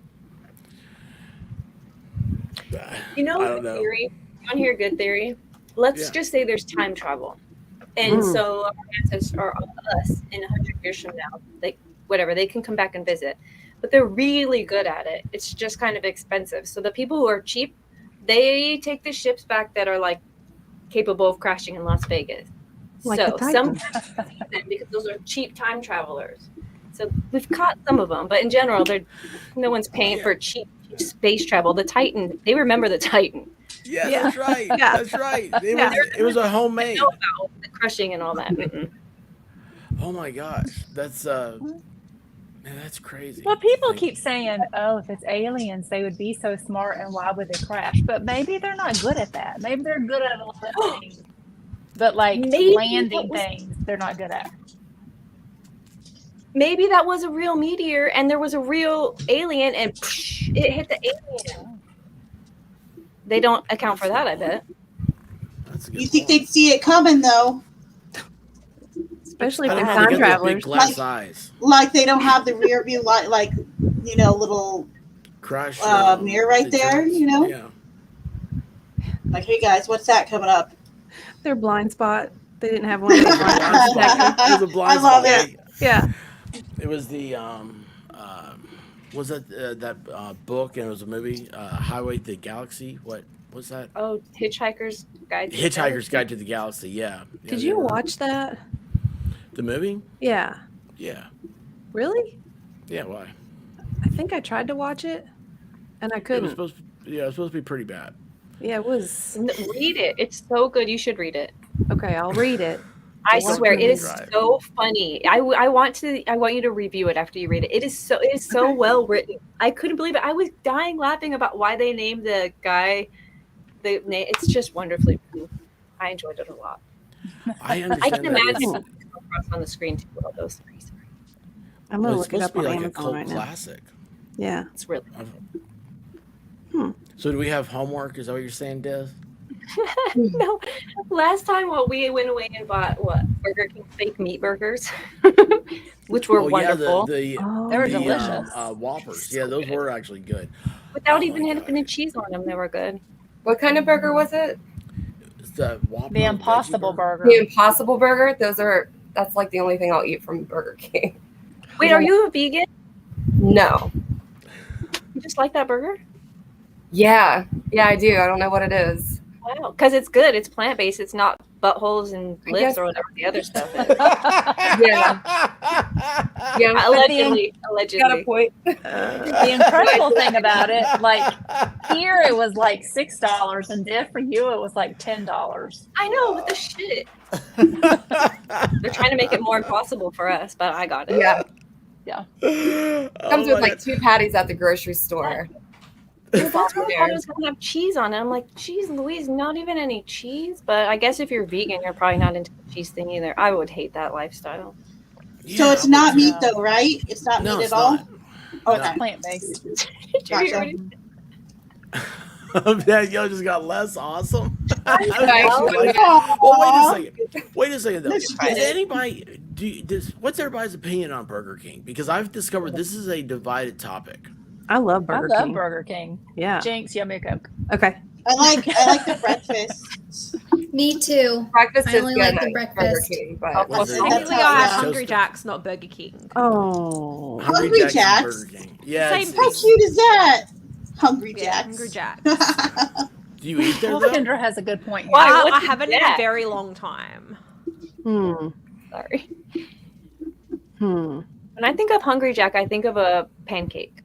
you know, I don't know. theory. You want to hear a good theory? Let's just say there's time travel, and so our ancestors or us in 100 years from now, they can come back and visit, but they're really good at it. It's just kind of expensive. So the people who are cheap, they take the ships back that are like capable of crashing in Las Vegas. Like so the some Titan. because those are cheap time travelers. So we've caught some of them, but in general, no one's paying for cheap space travel. The Titan, they remember the Titan. Yeah, Yeah. that's right. Yeah. That's right. It was a homemade. Know about the crushing and all that. Mm-mm. Oh my gosh, that's man, that's crazy. Well, people Like, keep saying, "Oh, if it's aliens, they would be so smart, and why would they crash?" But maybe they're not good at that. Maybe they're good at a lot of things, but like Maybe landing that was- things, they're not good at. Maybe that was a real meteor and there was a real alien and it hit the alien. They don't account for that, I bet. that's a good You think point. they'd see it coming though? Especially I if don't they're know. They time got those travelers. big glass eyes. Like they don't have the rear view light, like little Crash mirror right there. deterrents. Yeah. Like, hey guys, what's that coming up? Their blind spot. They didn't have one of those blind spots. It was a blind I love spot. it. Yeah. It was the was that book and it was a movie Highway to the Galaxy? What What's that? Oh, Hitchhiker's Guide. To the Hitchhiker's Galaxy. Guide to the Galaxy. Yeah. Did they you were- watch that? the movie? Yeah. Yeah. Really? Yeah. Why? I think I tried to watch it, and I It was couldn't. supposed. Yeah, it was supposed to be pretty bad. Yeah, it was. Read it. It's so good. You should read it. Okay, I'll read it. I Well, swear, I'm it is gonna try it. so funny. I want you to review it after you read it. It is so Okay. well written. I couldn't believe it. I was dying laughing about why they named the guy the name. It's just wonderfully written. I enjoyed it a lot. I I understand can that imagine it's, what comes across on the screen too. All those three. I'm well, gonna it's look it supposed up to on be like a Amazon cult right now. classic. Yeah. It's really So do we have homework? Is that what you're saying, Des? no. Last time, we went away and bought Burger King fake meat burgers, which were Oh wonderful. yeah, Oh, They were the delicious. Whoppers. Yeah, those were actually good. Without Oh even my having God. any cheese on them, they were good. What kind of burger was it? It's the Whopper. The veggie Impossible Burger. The Impossible Burger. That's like the only thing I'll eat from Burger King. Wait, are you a vegan? No. You just like that burger? Yeah, I do. I don't know what it is. Wow, because it's good. It's plant based. It's not buttholes and I lips guess- or whatever the other stuff is. Yeah, Allegedly. got a point. The incredible thing about it, like here it was like $6, and Div for you it was like $10. I know, what the shit. They're trying to make it more impossible for us, but I got it. Yeah, Oh comes with my like 2 patties at the grocery store. That's what I thought it was going to have cheese on it. I'm like, geez, Louise, not even any cheese. But I guess if you're vegan, you're probably not into the cheese thing either. I would hate that lifestyle. So it's not meat Yeah. though, right? It's not No, meat it's at all. not. Okay. Plant based. Did you hear Gotcha. what he That y'all just got less awesome. Well, Wait a second though. Let's Does get it. anybody what's everybody's opinion on Burger King? Because I've discovered this is a divided topic. I love Burger I love King. Burger King. Yeah. Jinx, yummy a Coke. Okay. I like the breakfast. Me too. breakfast I is only good like at the Burger breakfast. King, but Oh, Was it- That's Technically, how- I yeah. have Hungry Jack's, not Burger King. Oh. Hungry Jack's and Jack's? Burger King. Yeah. Same it's- How cute is that? Hungry Yeah, Jacks. Hungry Jack. Do you eat there Well, though? Kendra has a good point here. Why? I What's haven't in a that? very long time. Sorry. Hmm. When I think of Hungry Jack, I think of a pancake.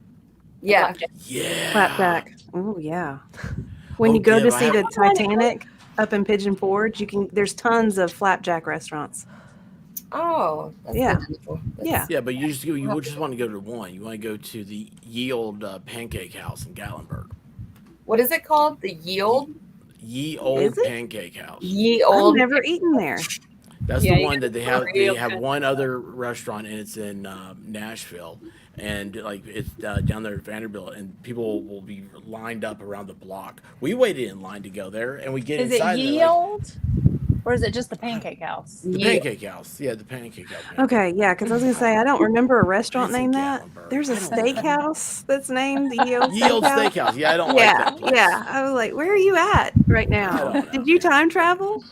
yeah. Blackjack. Yeah. Flapjack. Oh yeah. When Oh, you go Deb, to I see have- the Titanic up in Pigeon Forge, there's tons of flapjack restaurants. Oh, that's Yeah. good info. That's- Yeah. Yeah, but you just want to go to one. You want to go to the Ye Old Pancake House in Gatlinburg. What is it called? The Yield? Ye Old Is it? Pancake House. Ye I've Old. never eaten there. That's Yeah, the you one gotta that they go have. They real have good. one other restaurant, and it's in Nashville, and like it's down there at Vanderbilt, and people will be lined up around the block. We waited in line to go there, and we get Is inside. it and they're like, Yield? Or is it just the Pancake House? the Pancake House. Yeah, the Pancake House. Okay, yeah, because I was gonna say I don't remember a restaurant It's in named that. Gatlinburg. There's a I don't know. steakhouse that's named the Ye Old Ye Old Steakhouse. Steakhouse. Yeah, I don't Yeah, like that place. yeah. I was like, where are you at right I now? don't know, Did you time travel?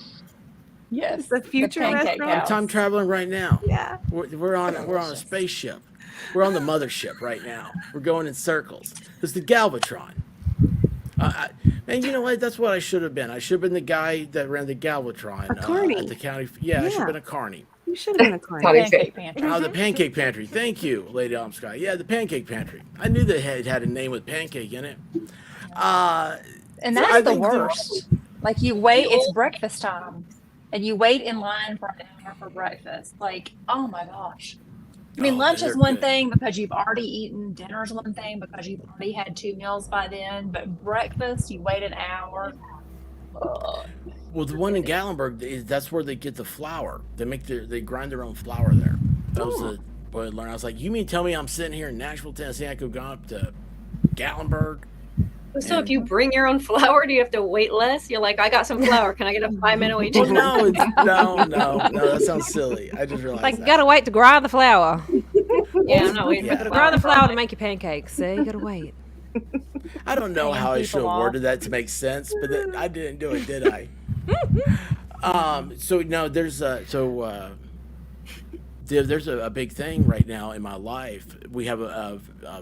Yes. It's the future Pancake restaurant. I'm House. time traveling right now. Yeah. We're on a spaceship. We're on the mothership right now. We're going in circles. It's the Galvatron. And you know what? That's what I should have been. I should have been the guy that ran the Galvatron A carny. at the county. Yeah, I should have Yeah. been a carny. You should have been a client. Sorry. Pancake Pantry. Oh, the Pancake Pantry. Thank you, Lady Elmsky. Yeah, the Pancake Pantry. I knew they had a name with pancake in it. And So that's I the think worst. Like you wait, it's breakfast time, and you wait in line for an hour for breakfast. Like, oh my gosh. I mean, Oh, lunch they're is one good. thing because you've already eaten. Dinner's one thing because you've already had 2 meals by then. But breakfast, you wait an hour. Ugh. Well, the one in Gatlinburg, that's where they get the flour. They grind their own flour there. That was the what I learned. I was like, you mean tell me I'm sitting here in Nashville, Tennessee, I could go up to Gatlinburg? So if you bring your own flour, do you have to wait less? You're like, I got some flour. Can I get a 5-minute wait? Well, no, no, that sounds silly. I just realized Like, that. you gotta wait to grind the flour. Yeah, I'm not waiting Yeah. for the Grind the flour. flour to make your pancakes. See, you gotta wait. I don't know Paying how I people should have off. worded that to make sense, but I didn't do it, did I? So no, there's there's a big thing right now in my life. We have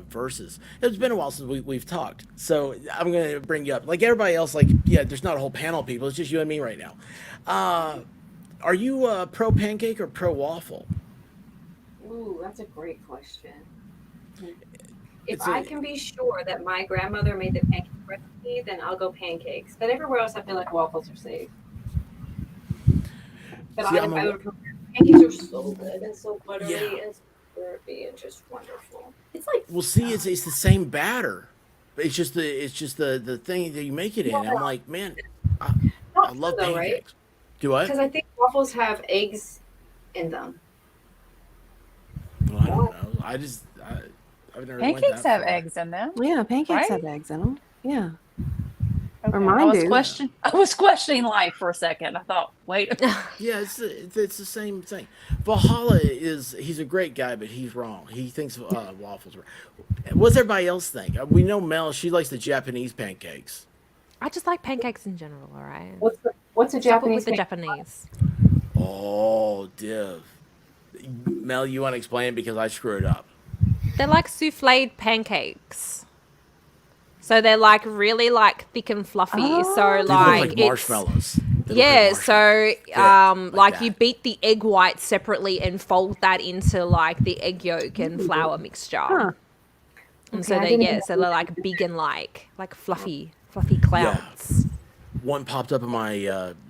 verses. It's been a while since we've talked, so I'm going to bring you up. Like everybody else, like yeah, there's not a whole panel of people. It's just you and me right now. Are you pro pancake or pro waffle? Ooh, that's a great question. If It's I a can be sure that my grandmother made the pancake recipe, then I'll go pancakes. But everywhere else, I feel like waffles are safe. But see. I would prefer pancakes are so good and so buttery Yeah. and so syrupy and just wonderful. It's like Well, see, it's the same batter. It's just the thing that you make it in. I'm like, man, I, I not true love though, right? pancakes. Do what? Because I think waffles have eggs in them. Well, I don't know. I've never went Pancakes that have far. eggs in them. Yeah, pancakes Right? have eggs in them. Yeah. Okay. mine do. I was questioning life for a second. I thought, wait. Yeah, it's the same thing. Valhalla he's a great guy, but he's wrong. He thinks waffles are. What's everybody else think? We know Mel. She likes the Japanese pancakes. I just like pancakes in general. All right. What's a Stop it Japanese with the pancake? Japanese. Oh, div. Mel, you want to explain it because I screwed up. They're like souffled pancakes. So they're like really like thick and fluffy. Oh. So They look like like it's marshmallows. They look like yeah. marshmallows. So Thick, like you that. beat the egg white separately and fold that into like the egg yolk and flour mixture. Huh. And Okay, so I they didn't so know they're like big and like fluffy clouds. One popped up in my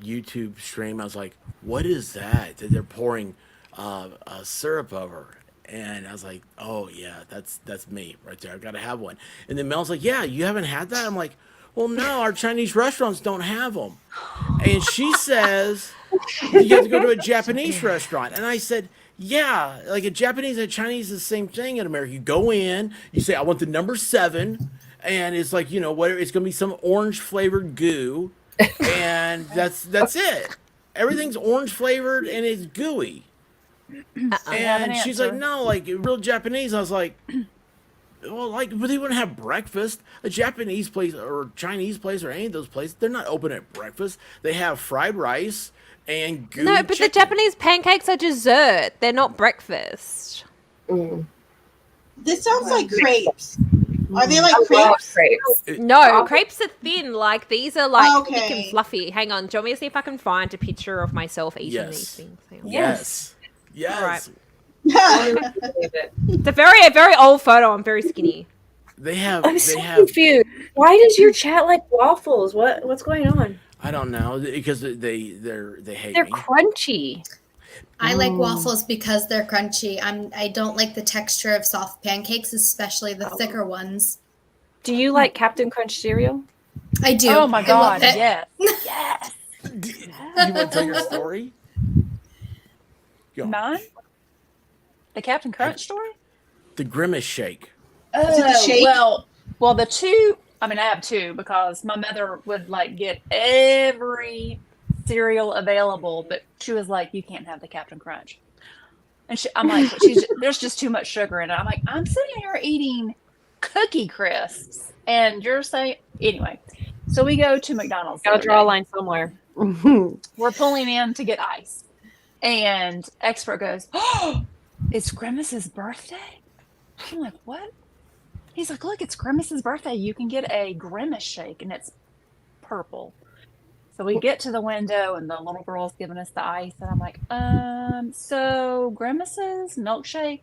YouTube stream. I was like, "What is that?" That they're pouring syrup over, and I was like, "Oh yeah, that's me right there. I gotta have one." And then Mel's like, "Yeah, you haven't had that?" I'm like, "Well, no, our Chinese restaurants don't have them." And she says, "You have to go to a Japanese restaurant." And I said, "Yeah, like a Japanese and a Chinese is the same thing in America. You go in, you say, I want the number 7. And it's like, whatever, it's gonna be some orange flavored goo, and that's it. Everything's orange flavored and it's gooey. I have an And she's like, answer. no, like real Japanese. I was like, well, like, but they wouldn't have breakfast. A Japanese place or Chinese place or any of those places, they're not open at breakfast. They have fried rice and gooey No, but chicken. the Japanese pancakes are dessert. They're not breakfast. This sounds like crepes. Are they like I love crepes? crepes. No, crepes are thin. Like these are like thick and Okay. fluffy. Hang on, do you want me to see if I can find a picture of myself eating Yes. these things? Hang on. Yes. Yes. All right. Yeah. It's a very old photo. I'm very skinny. They have. I'm They so have. confused. Why does your chat like waffles? What's going on? I don't know because they hate They're me. crunchy. I like waffles because they're crunchy. I don't like the texture of soft pancakes, especially the thicker ones. Do you like Captain Crunch cereal? I do. Oh my I god, love it. yes. Yes. You want to tell your story? Go. Mine? The Captain Crunch story? The Grimace Shake. Is it the shake? Well, the two. I mean, I have two because my mother would like get every cereal available, but she was like, "You can't have the Captain Crunch." And I'm like, "There's just too much sugar in it." I'm like, "I'm sitting here eating Cookie Crisps, and you're saying anyway." So we go to McDonald's. the Gotta other draw a day. line somewhere. We're pulling in to get ice, and Expert goes, "Oh, it's Grimace's birthday." I'm like, "What?" He's like, "Look, it's Grimace's birthday. You can get a Grimace shake, and it's purple." So we get to the window, and the little girl's giving us the ice, and I'm like, so Grimace's milkshake,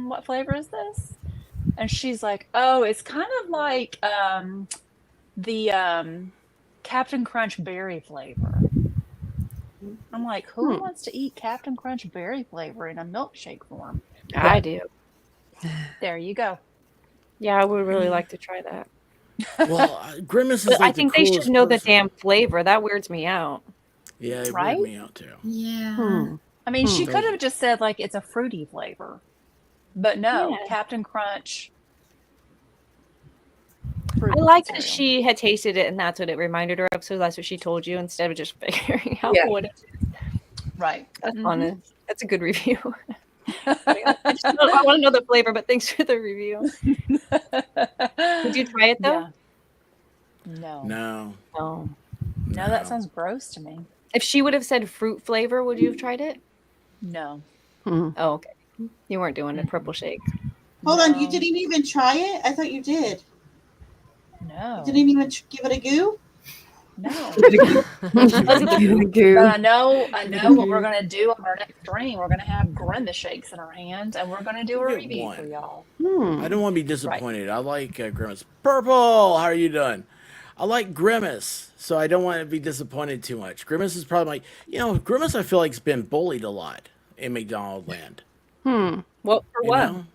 what flavor is this?" And she's like, "Oh, it's kind of like the Captain Crunch berry flavor." I'm like, who wants to eat Captain Crunch berry flavor in a milkshake form? I do. There you go. Yeah, I would really like to try that. Well, Grimace is But like I think the they coolest should know the person. damn flavor. That weirds me out. Yeah, it Right? weirded me out too. Yeah. I mean, she Hmm. could have just said like it's a fruity flavor, but no, Yeah. Captain Crunch. I fruity like that cereal. she had tasted it and that's what it reminded her of. So that's what she told you instead of just figuring out Yeah. what it is. Right. That's Mhm. honest. That's a good review. I want to know the flavor, but thanks for the review. Did you try it though? Yeah. No. No. No. No, that sounds gross to me. If she would have said fruit flavor, would you have tried it? No. Hmm. Oh, okay. You weren't doing a purple shake. Hold on, you No. didn't even try it? I thought you did. No. You didn't even give it a goo? No. Goo. But I know what we're gonna do on our next stream. We're gonna have Grimace shakes in our hands, and we're gonna do a Get review one. for y'all. I don't want to be disappointed. I like Grimace. Purple, how are you doing? I like Grimace, so I don't want to be disappointed too much. Grimace is probably Grimace I feel like has been bullied a lot in McDonald land. What for You what? know?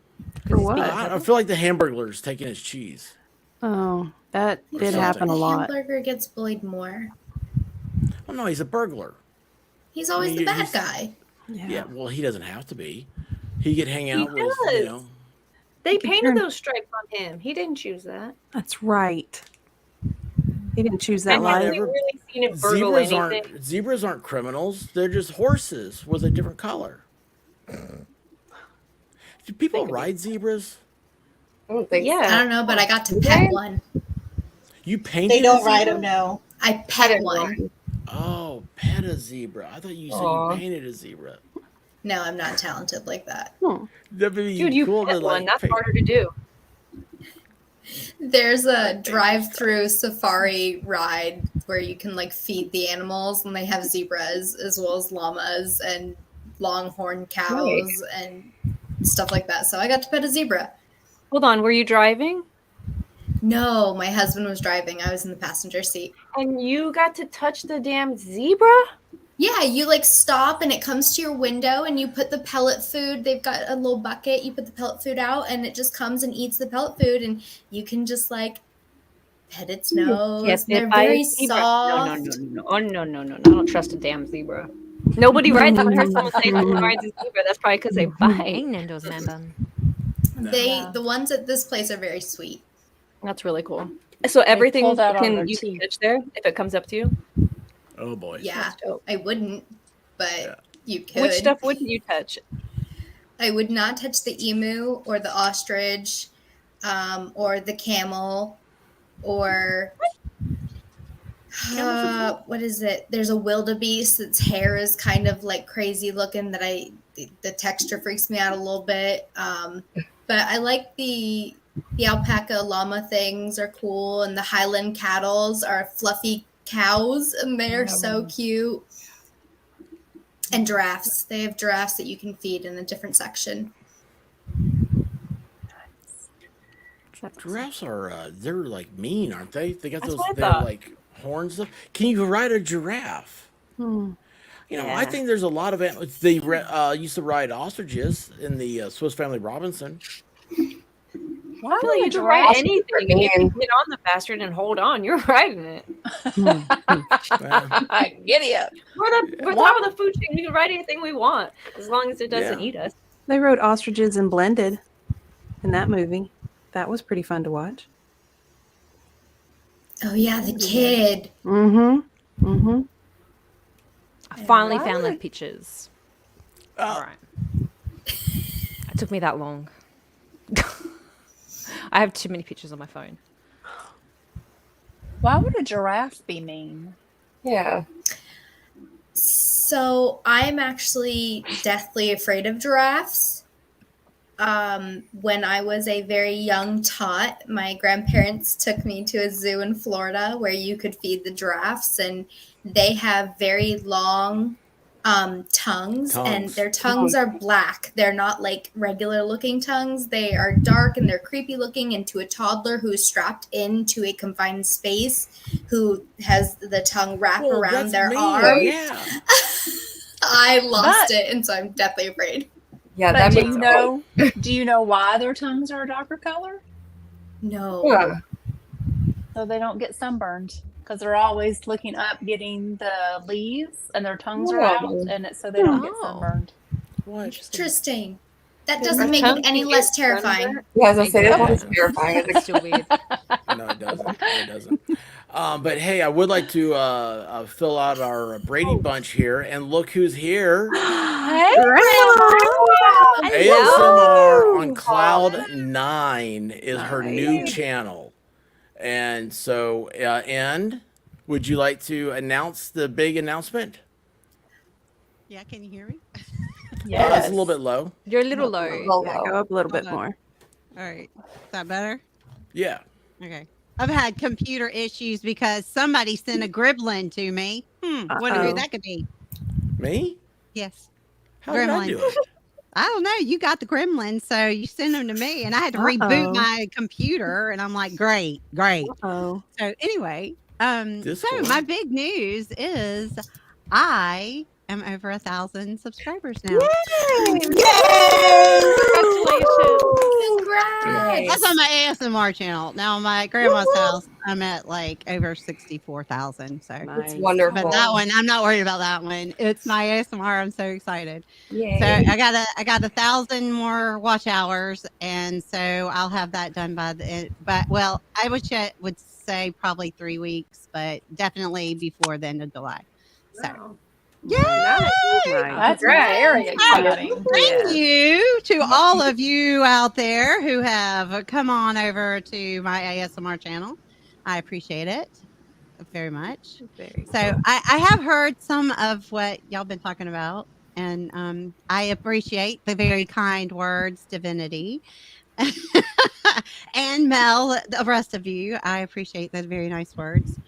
For what? I feel like the Hamburglar's taking his cheese. Oh, that Or did something. happen a The lot. hamburger gets bullied more. Oh no, he's a burglar. He's always I mean, the bad he's- guy. Yeah, well, he doesn't have to be. He could hang out with, does. They painted those stripes on him. He didn't choose that. That's right. He didn't choose that And life. have you really seen him burgle anything? Zebras aren't criminals. They're just horses with a different color. Do people ride zebras? I don't think I Yeah. don't know, but I got to pet one. You painted They don't a ride zebra? them, no. I pet one. Oh, pet a zebra. I thought you said Aw. you painted a zebra. No, I'm not talented like that. That'd be Dude, you cool pet to one. That's paint- harder to do. There's a drive-through safari ride where you can like feed the animals, and they have zebras as well as llamas and longhorn cows and stuff like that. So I got to pet a zebra. Hold on. Were you driving? No, my husband was driving. I was in the passenger seat. And you got to touch the damn zebra? Yeah, you like stop and it comes to your window and you put the pellet food. They've got a little bucket. You put the pellet food out and it just comes and eats the pellet food, and you can just like pet its nose. Yes, They're if I very zebra. soft. No. Oh, no. I don't trust a damn zebra. Nobody rides. I heard someone say no one rides a zebra. That's probably because they bite. Nando's man. The ones at this place are very sweet. That's really cool. So everything pulled out on you their can teeth. touch there if it comes up to you. Oh boy. Yeah, That's dope. I wouldn't, but Yeah. you could. Which stuff wouldn't you touch? I would not touch the emu or the ostrich, or the camel, or what is it? There's a wildebeest that's hair is kind of like crazy looking. The texture freaks me out a little bit. But I like the alpaca llama things are cool, and the Highland cattles are fluffy cows, and they're so cute. And giraffes. They have giraffes that you can feed in a different section. Giraffes are they're like mean, aren't they? They got That's those what I they're thought. like horns. Can you ride a giraffe? I Yeah. think there's a lot of animals. They used to ride ostriches in the Swiss Family Robinson. Why I feel would like a you can ride giraffe? anything. are And if you mean. get on the bastard and hold on, you're riding it. Well, Giddy up. We're top of the food chain. We can ride anything we want as long as it doesn't Yeah. eat us. They rode ostriches and blended in that movie. That was pretty fun to watch. Oh yeah, the kid. Mm-hmm. I finally why found would- the pictures. All right. It took me that long. I have too many pictures on my phone. Why would a giraffe be mean? Yeah. So I'm actually deathly afraid of giraffes. When I was a very young tot, my grandparents took me to a zoo in Florida where you could feed the giraffes, and they have very long tongues, and Tongues. their tongues are black. They're not like regular looking tongues. They are dark and they're creepy looking, and to a toddler who's strapped into a confined space who has the tongue wrap Well, around that's their mean. arm, Yeah. I lost But- it, and so I'm deathly afraid. Yeah, But that do makes you know? Do you know why their tongues are a darker color? No. Yeah. So they don't get sunburned, because they're always looking up, getting the leaves, and their tongues are out, and so they don't get Oh. sunburned. What? Interesting. That Our doesn't make it tongues any can less get terrifying. sunburned. Yeah, as I say, that's Okay. not terrifying. It's It's still weird. No, it doesn't. It doesn't. But hey, I would like to fill out our Brady bunch here, and look who's here. ASMR on Cloud 9 is her new channel. And so, and would you like to announce the big announcement? Yeah, can you hear me? That's a little bit low. You're a little A low. little Yeah, low. go up a little bit Hold on. more. All right. Is that better? Yeah. Okay. I've had computer issues because somebody sent a gremlin to me. Wonder who Uh-oh. that could be. Me? Yes. How did I Gremlin. do it? I don't know. You got the gremlin, so you sent them to me, and I had to reboot Uh-oh. my computer, and I'm like, great. Oh, So anyway, so Discord. my big news is I am over 1,000 subscribers now. Congrats. That's on my ASMR channel. Now on my grandma's house, I'm at like over 64,000. So nice. It's wonderful. but that one, I'm not worried about that one. It's my ASMR. I'm so excited. Yay. So I got 1,000 more watch hours, and so I'll have that done by the end. But well, I would say probably 3 weeks, but definitely before the end of July. So Nice. That's Right. very exciting. thank you to all of you out there who have come on over to my ASMR channel. I appreciate it very much. Very So cool. I have heard some of what y'all been talking about, and I appreciate the very kind words, Divinity, and Mel, the rest of you. I appreciate those very nice words.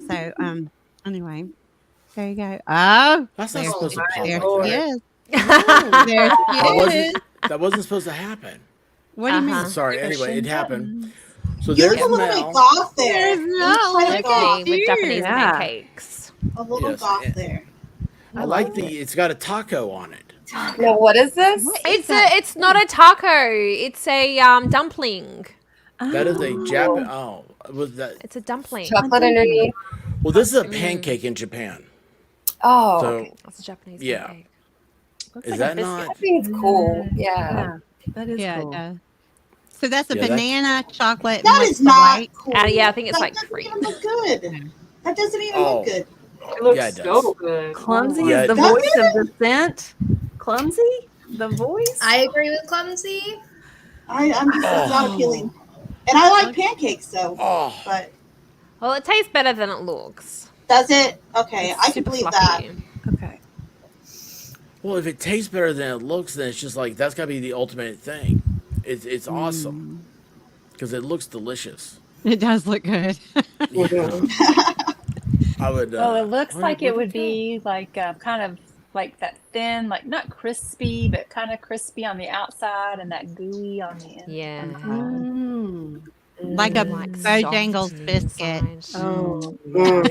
So anyway, there you go. Oh, That's not there, supposed to pop there like she that. is. There she is. That wasn't supposed to happen. What do you Uh-huh. mean? Sorry. Anyway, it happened. So You there's look a little Mel. bit goth there. There's You Mel. look kind Look of at goth. Me with you. Japanese Yeah. pancakes. A little Yes, goth and- there. I like the. It's got a taco on it. No, what is this? What is It's that? it's not a taco. It's a dumpling. That is a Japan. Oh, was that? It's a dumpling. Chocolate underneath. Well, this is a pancake in Japan. Oh, So It's a Japanese Yeah. pancake. Looks is like a that biscuit. not? that seems cool. Yeah. Yeah, that is Yeah, cool. it does. So that's a Yeah, that's- banana chocolate. That mocha is not white. cool. Yeah, I think it's That like doesn't cream. even look good. That doesn't even Oh. look good. It looks Yeah, it so does. good. Clumsy Yeah, is the does voice of the scent. Clumsy, the voice. I agree with Clumsy. I'm just it's not appealing. And I like pancakes though. Oh, But Well, it tastes better than it looks. does it? Okay, It's I can super believe fluffy. that. Okay. well, if it tastes better than it looks, then it's just like that's gotta be the ultimate thing. It's awesome because it looks delicious. It does look good. I would. Well, it looks where- like where'd it would go? be like kind of like that thin, like not crispy, but kind of crispy on the outside and that gooey on the inside. Yeah. Mm. Like a Like Bojangles soft on the biscuit. inside. Oh, Mm.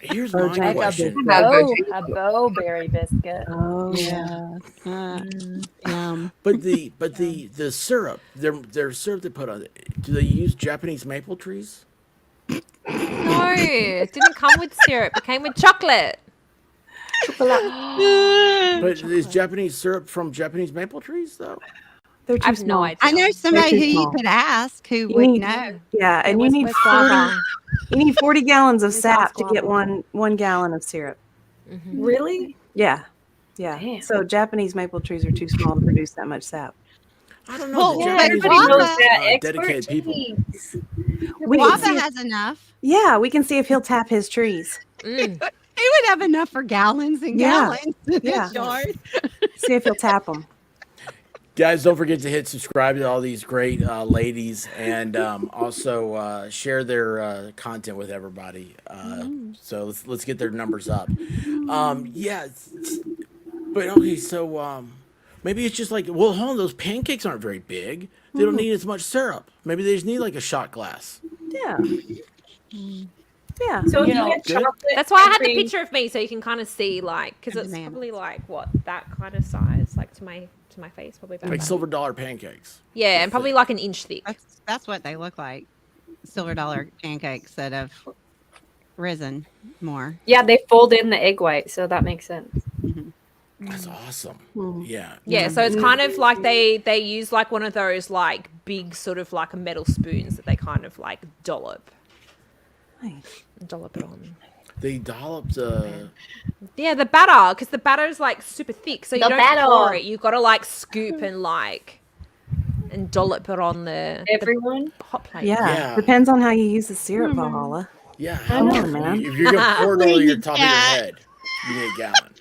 Here's my Bojangles. Like question. a bowberry biscuit. oh Yeah. Yum. But the syrup, their syrup they put on it. Do they use Japanese maple trees? No, it didn't come with syrup. It came with chocolate. But is Japanese syrup from Japanese maple trees though? They're too I have small. no idea. I know somebody too who you small. could ask who You would need- know. Yeah, and you Where's- need where's 40, Guava? you need 40 gallons of Where's sap to Guava? get one gallon of syrup. Really? Yeah. Yeah. Damn. So Japanese maple trees are too small to produce that much sap. I don't know. Well, the yeah, Japanese everybody are knows that dedicated people. expertise. We can Guava see, has enough. yeah, we can see if he'll tap his trees. Mm. He would have enough for gallons and Yeah. gallons in Yeah. his yard. See if he'll tap them. Guys, don't forget to hit subscribe to all these great ladies, and also share their content with everybody. So let's get their numbers up. Yeah, but okay, so maybe it's just like, well, hold on, those pancakes aren't very big. They don't need as much syrup. Maybe they just need like a shot glass. Yeah. Yeah. So if You you know, had good. chocolate, That's why I had the cream- picture of me so you can kind of see like because And it's bananas. probably like what that kind of size like to my face probably about Like that. silver dollar pancakes. Yeah, and probably like an inch thick. That's what they look like. Silver dollar pancakes that have risen more. Yeah, they fold in the egg white, so that makes sense. That's awesome. Hmm. Yeah. Yeah, so it's kind of like they use like one of those like big sort of like metal spoons that they kind of like dollop it on. They dolloped Yeah, the batter because the batter is like super thick, so you The don't batter. pour it. You got to like scoop and like and dollop it on the Everyone? hot plate. Yeah. Yeah. Depends on how you use the syrup, Valhalla. yeah. Come on, man. If you're gonna pour it over your Please, top of your Cat. head, you need a gallon.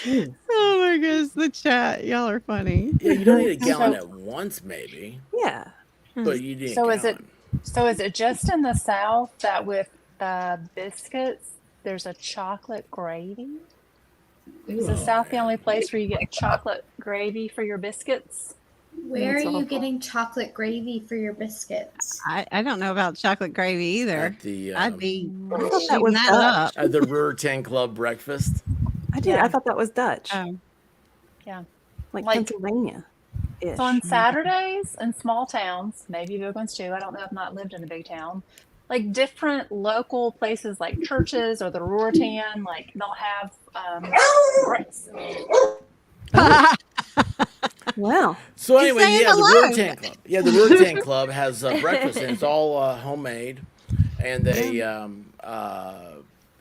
Oh my goodness, the chat. Y'all are funny. Yeah, you don't need a gallon at once, maybe, Yeah. but you need So a is it gallon. so is it just in the South that with the biscuits there's a chocolate gravy? Is the Oh, South the man. only place where you get chocolate gravy for your biscuits? Where are That's you awful. getting chocolate gravy for your biscuits? I don't know about chocolate gravy either. At the I'd be I thought that shooting was that Dutch. up. at the Ruritan Club breakfast. I did. I Yeah. thought that was Dutch, Yeah. like Like- Pennsylvania. So on Saturdays in small towns, maybe big ones too, I don't know, I've not lived in a big town, like different local places like churches or the Ruritan, like they'll have breakfast. Wow. So He's anyway, saying yeah, the hello. Ruritan Club. Yeah, the Ruritan Club has breakfast, and it's all homemade, and they,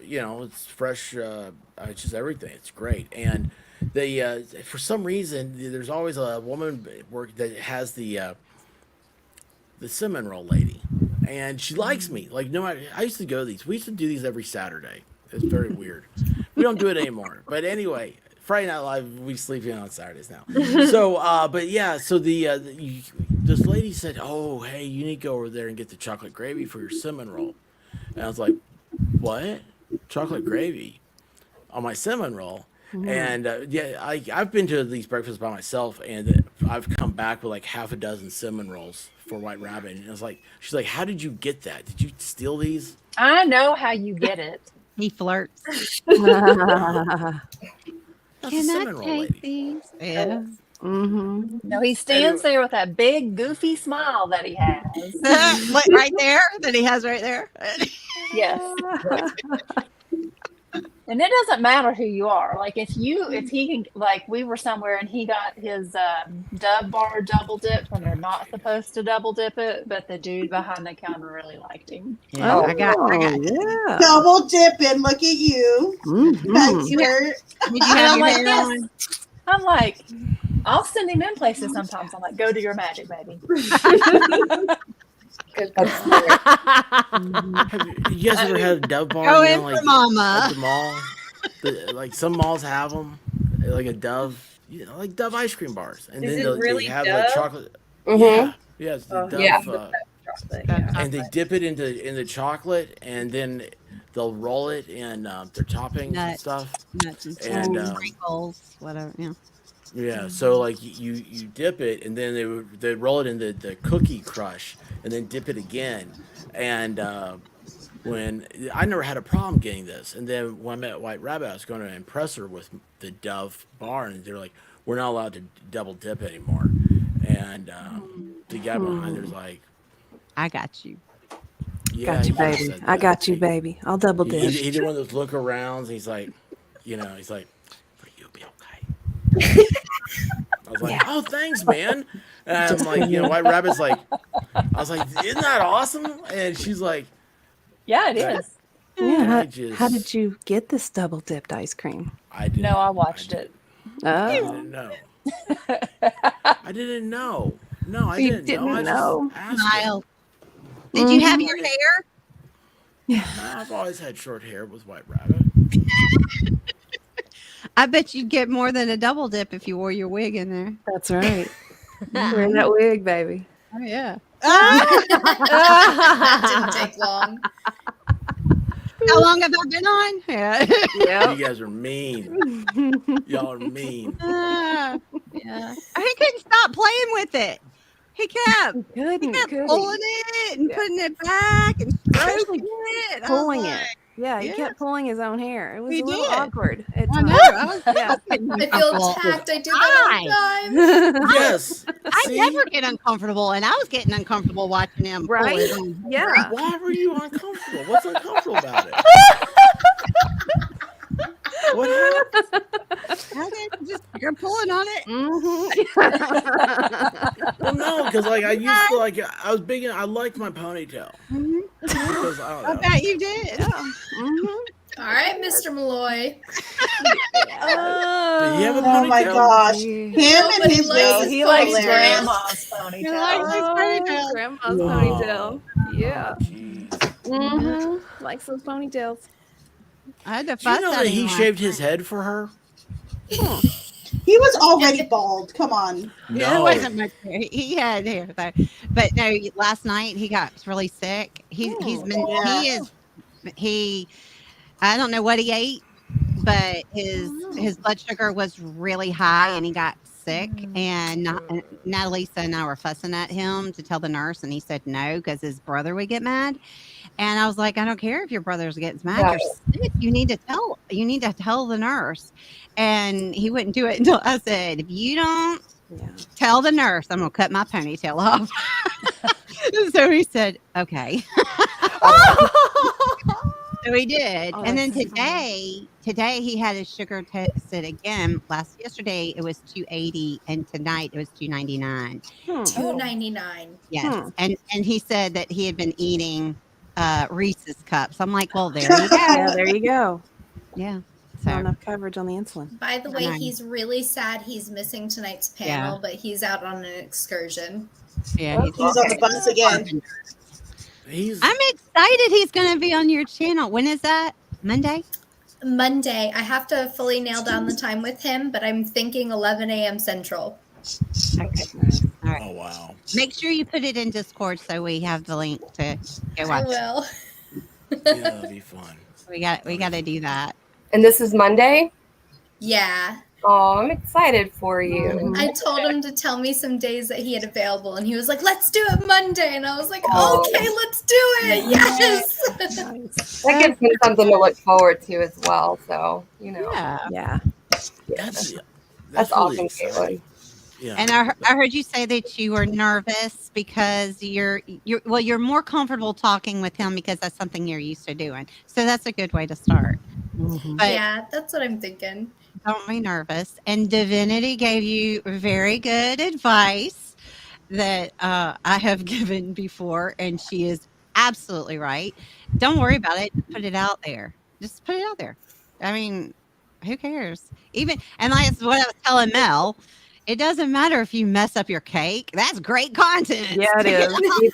it's fresh. It's just everything. It's great, and they, for some reason, there's always a woman that has the cinnamon roll lady, and she likes me. Like, no, I used to go to these. We used to do these every Saturday. It's very weird. We don't do it anymore. But anyway, Friday Night Live, we sleep in on Saturdays now. So, but yeah, so this lady said, "Oh, hey, you need to go over there and get the chocolate gravy for your cinnamon roll." And I was like, "What? Chocolate gravy on my cinnamon roll?" And I've been to these breakfasts by myself, and I've come back with like half a dozen cinnamon rolls for White Rabbit. And I was like, she's like, "How did you get that? Did you steal these?" I know how you get it. He flirts. That's a Can I cinnamon roll lady. take these? Yeah. Mm-hmm. No, he stands there with that big goofy smile that he has. What, right there? That he has right there? Yes. And it doesn't matter who you are. Like if he can, like we were somewhere and he got his Dove bar double dipped when they're not supposed to double dip it, but the dude behind the counter really liked him. Oh, I got yeah. Double dipping. Look at you. Mhm. That's your. Did you And have I'm your like, hair yes. on? I'm like, I'll send him in places sometimes. I'm like, go do your magic, baby. Good spirit. Have you guys ever had a Dove bar? Go you in know, for like mama. at the mall? Like some malls have them, like a Dove, like Dove ice cream bars, and Is then it they really have Dove? like chocolate. Mhm. Yeah, it's the Oh, Dove, yeah. Chocolate, Dove yeah. and they dip it in the chocolate, and then they'll roll it in their toppings and Nuts. stuff. Nuts and And, sprinkles, whatever. Yeah. Yeah, so like you dip it, and then they roll it in the cookie crush, and then dip it again, and when I never had a problem getting this, and then when I met White Rabbit, I was going to impress her with the Dove bar, and they're like, "We're not allowed to double dip anymore," and the guy behind there's like, I got you. "Yeah, Got he you, could've baby. said I that." got you, baby. I'll double He dip. did one of those look arounds, and he's like, he's like, "For you, be okay." I was like, "Oh, thanks, man." And I'm like, White Rabbit's like, I was like, "Isn't that awesome?" And she's like, Yeah, it That- is. Yeah. I How did you get this double dipped ice cream? I didn't. No, I watched it. I Oh, didn't know. I didn't know. No, I You didn't know. didn't I know. just asked him. Smile. Did you have your hair? I've always had short hair with White Rabbit. I bet you'd get more than a double dip if you wore your wig in there. that's right. Wearing that wig, baby. Oh yeah. That didn't take long. How long have I been on? Yeah. Yeah. You guys are mean. Y'all are mean. Yeah. He couldn't stop playing with it. He kept Couldn't. pulling it and putting it back and stroking it. I was Pulling like, it. Yeah, he yeah. kept pulling his own hair. It was He a little did. awkward at I times. know. I was getting I feel uncomfortable. attacked. I do that all the time. Yes. I See? never get uncomfortable, and I was getting uncomfortable watching him. pull Right? his own hair. Yeah. Why were you uncomfortable? What's uncomfortable about it? What happened? Okay, just you're pulling on it. Well, no, because like I used to like I was big. I liked my ponytail because I I don't know. bet you did. All right, Mr. Malloy. Did he have a Oh my ponytail? gosh. Him and Nobody his likes wig his is He likes hilarious. grandma's He likes his ponytail. ponytail. Grandma's Whoa. ponytail. Yeah. Jeez. Likes those ponytails. I had to Do you fuss know at that him he last shaved his night. head for her? He was already bald. Come on. There No. wasn't much hair. He had hair though, but no. Last night he got really sick. He's been Yeah. he. I don't know what he ate, but his blood sugar was really high, and he got sick. And Natalie and I were fussing at him to tell the nurse, and he said no because his brother would get mad. And I was like, I don't care if your brother gets mad. You're sick. You need to tell. You need to tell the nurse. And he wouldn't do it until I said, if you don't tell the nurse, I'm gonna cut my ponytail off. So he said, okay. So he did. Oh, And then that's today he had his sugar tested again. Yesterday it was 280, and tonight it was 299. $2.99. Yes. And he said that he had been eating Reese's cups. I'm like, well, there you go. Yeah, there you go. Yeah. Not So enough coverage on the insulin. By the way, Nice. he's really sad he's missing tonight's panel, but he's out on an excursion. yeah, He's on the bus again. He's I'm excited he's going to be on your channel. When is that? Monday? Monday. I have to fully nail down the time with him, but I'm thinking 11 a.m. Central. Okay. All right. oh wow. Make sure you put it in Discord so we have the link to go I watch. will. Yeah, that'll be fun. We got to do that. And this is Monday? Yeah. Oh, I'm excited for you. I told him to tell me some days that he had available, and he was like, let's do it Monday. And I was like, Oh. okay, let's do it. Yes. That gives me something to look forward to as well. So, you know, Yeah. Yeah. That's that's really awesome, exciting. Caitlin. Yeah. And I heard you say that you were nervous because you're more comfortable talking with him because that's something you're used to doing. So that's a good way to start. But Yeah, that's what I'm thinking. don't be nervous. And Divinity gave you very good advice that I have given before, and she is absolutely right. Don't worry about it. Just put it out there. Just put it out there. I mean, who cares? Even and that's what I was telling Mel. It doesn't matter if you mess up your cake. That's great content. Yeah, it is.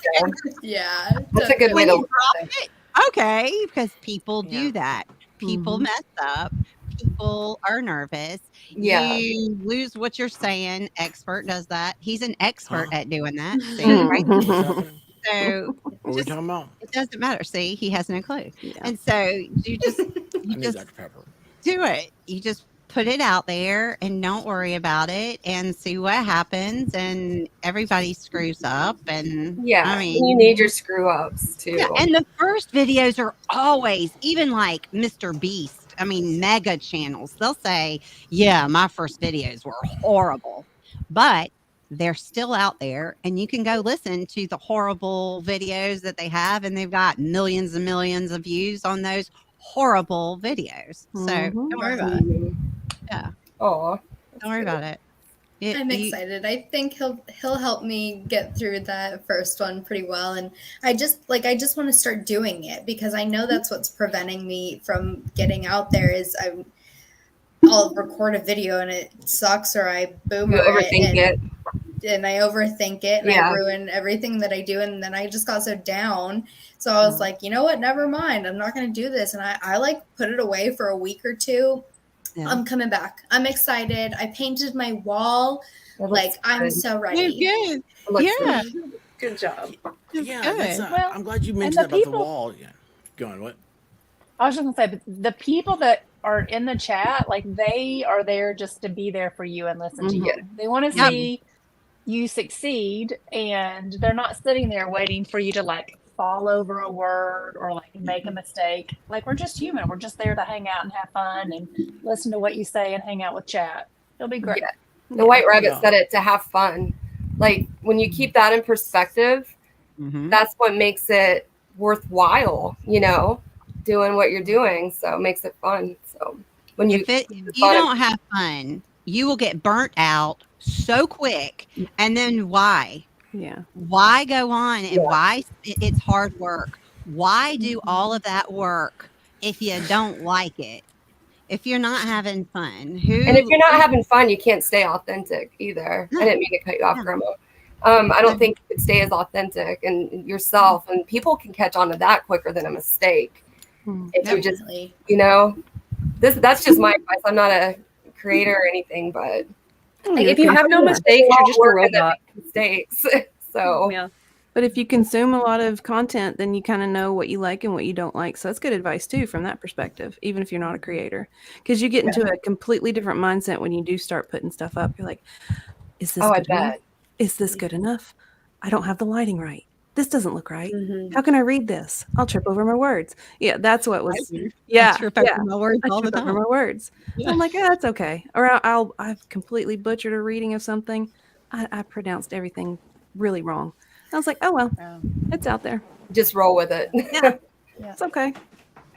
Yeah. That's a good way to look at it. Okay, because people do Yeah. that. People mess up. People are nervous. Yeah. You lose what you're saying. Expert does that. He's an expert at doing that. See, Mhm. right? What's happening? So What are we just, talking about? it doesn't matter. See, he has no clue. Yeah. And so you just I need just Dr. Pepper. do it. You just put it out there and don't worry about it and see what happens. And everybody screws up. And Yeah. I mean, you need your screw ups too. yeah, and the first videos are always, even like Mr. Beast, I mean, mega channels, they'll say, yeah, my first videos were horrible, but they're still out there and you can go listen to the horrible videos that they have, and they've got millions and millions of views on those horrible videos. So don't worry about it. Yeah. Oh, Don't worry about it. I'm excited. I think he'll help me get through that first one pretty well, and I just want to start doing it because I know that's what's preventing me from getting out there. Is I'll record a video and it sucks, or I boomer you overthink it. and I overthink it and Yeah. I ruin everything that I do, and then I just got so down. So I was like, you know what? Never mind. I'm not going to do this, and I like put it away for a week or two. Yeah. I'm coming back. I'm excited. I painted my wall. It looks Like, I'm good. so You're ready. good. It looks Yeah. good. Good job. Yeah, good. that's Well, I'm glad you mentioned the that about the people- wall. Yeah. Go on, what? I was just gonna say, but the people that are in the chat, like they are there just to be there for you and listen to you. They want to Yep. see you succeed, and they're not sitting there waiting for you to like fall over a word or like make a mistake. Like, we're just human. We're just there to hang out and have fun and listen to what you say and hang out with chat. It'll be great. Yeah. The White Rabbit Yeah. said it to have fun. Like when you keep that in perspective, Mhm. that's what makes it worthwhile, you know, doing what you're doing. So it makes it fun. So when you If you don't have fun, you will get burnt out so quick. And then why? Yeah. Why go on and Yeah. why it's hard work? Why do all of that work if you don't like it? If you're not having fun, and if you're not having fun, you can't stay authentic either. No. I didn't mean to cut you off, No. Grandma. I don't think you could stay as authentic and yourself, and people can catch on to that quicker than a mistake. If you just, Definitely. you know, that's just my advice. I'm not a creator or anything, but Like, if you have no mistakes, we're you're all just a working to robot. make mistakes. So Yeah. But if you consume a lot of content, then you kind of know what you like and what you don't like. So that's good advice too from that perspective, even if you're not a creator. Because you get into a completely different mindset when you do start putting stuff up. You're like, is this I good enough? bet. Is this good enough? I don't have the lighting right. This doesn't look right. Mm-hmm. How can I read this? I'll trip over my words. Yeah, that's what was. I Yeah, trip over yeah. my words I all the trip over time. my words. Yeah. I'm like, yeah, that's okay. Or I've completely butchered a reading of something. I pronounced everything really wrong. I was like, oh well, it's out there. Just roll with it. Yeah. It's okay.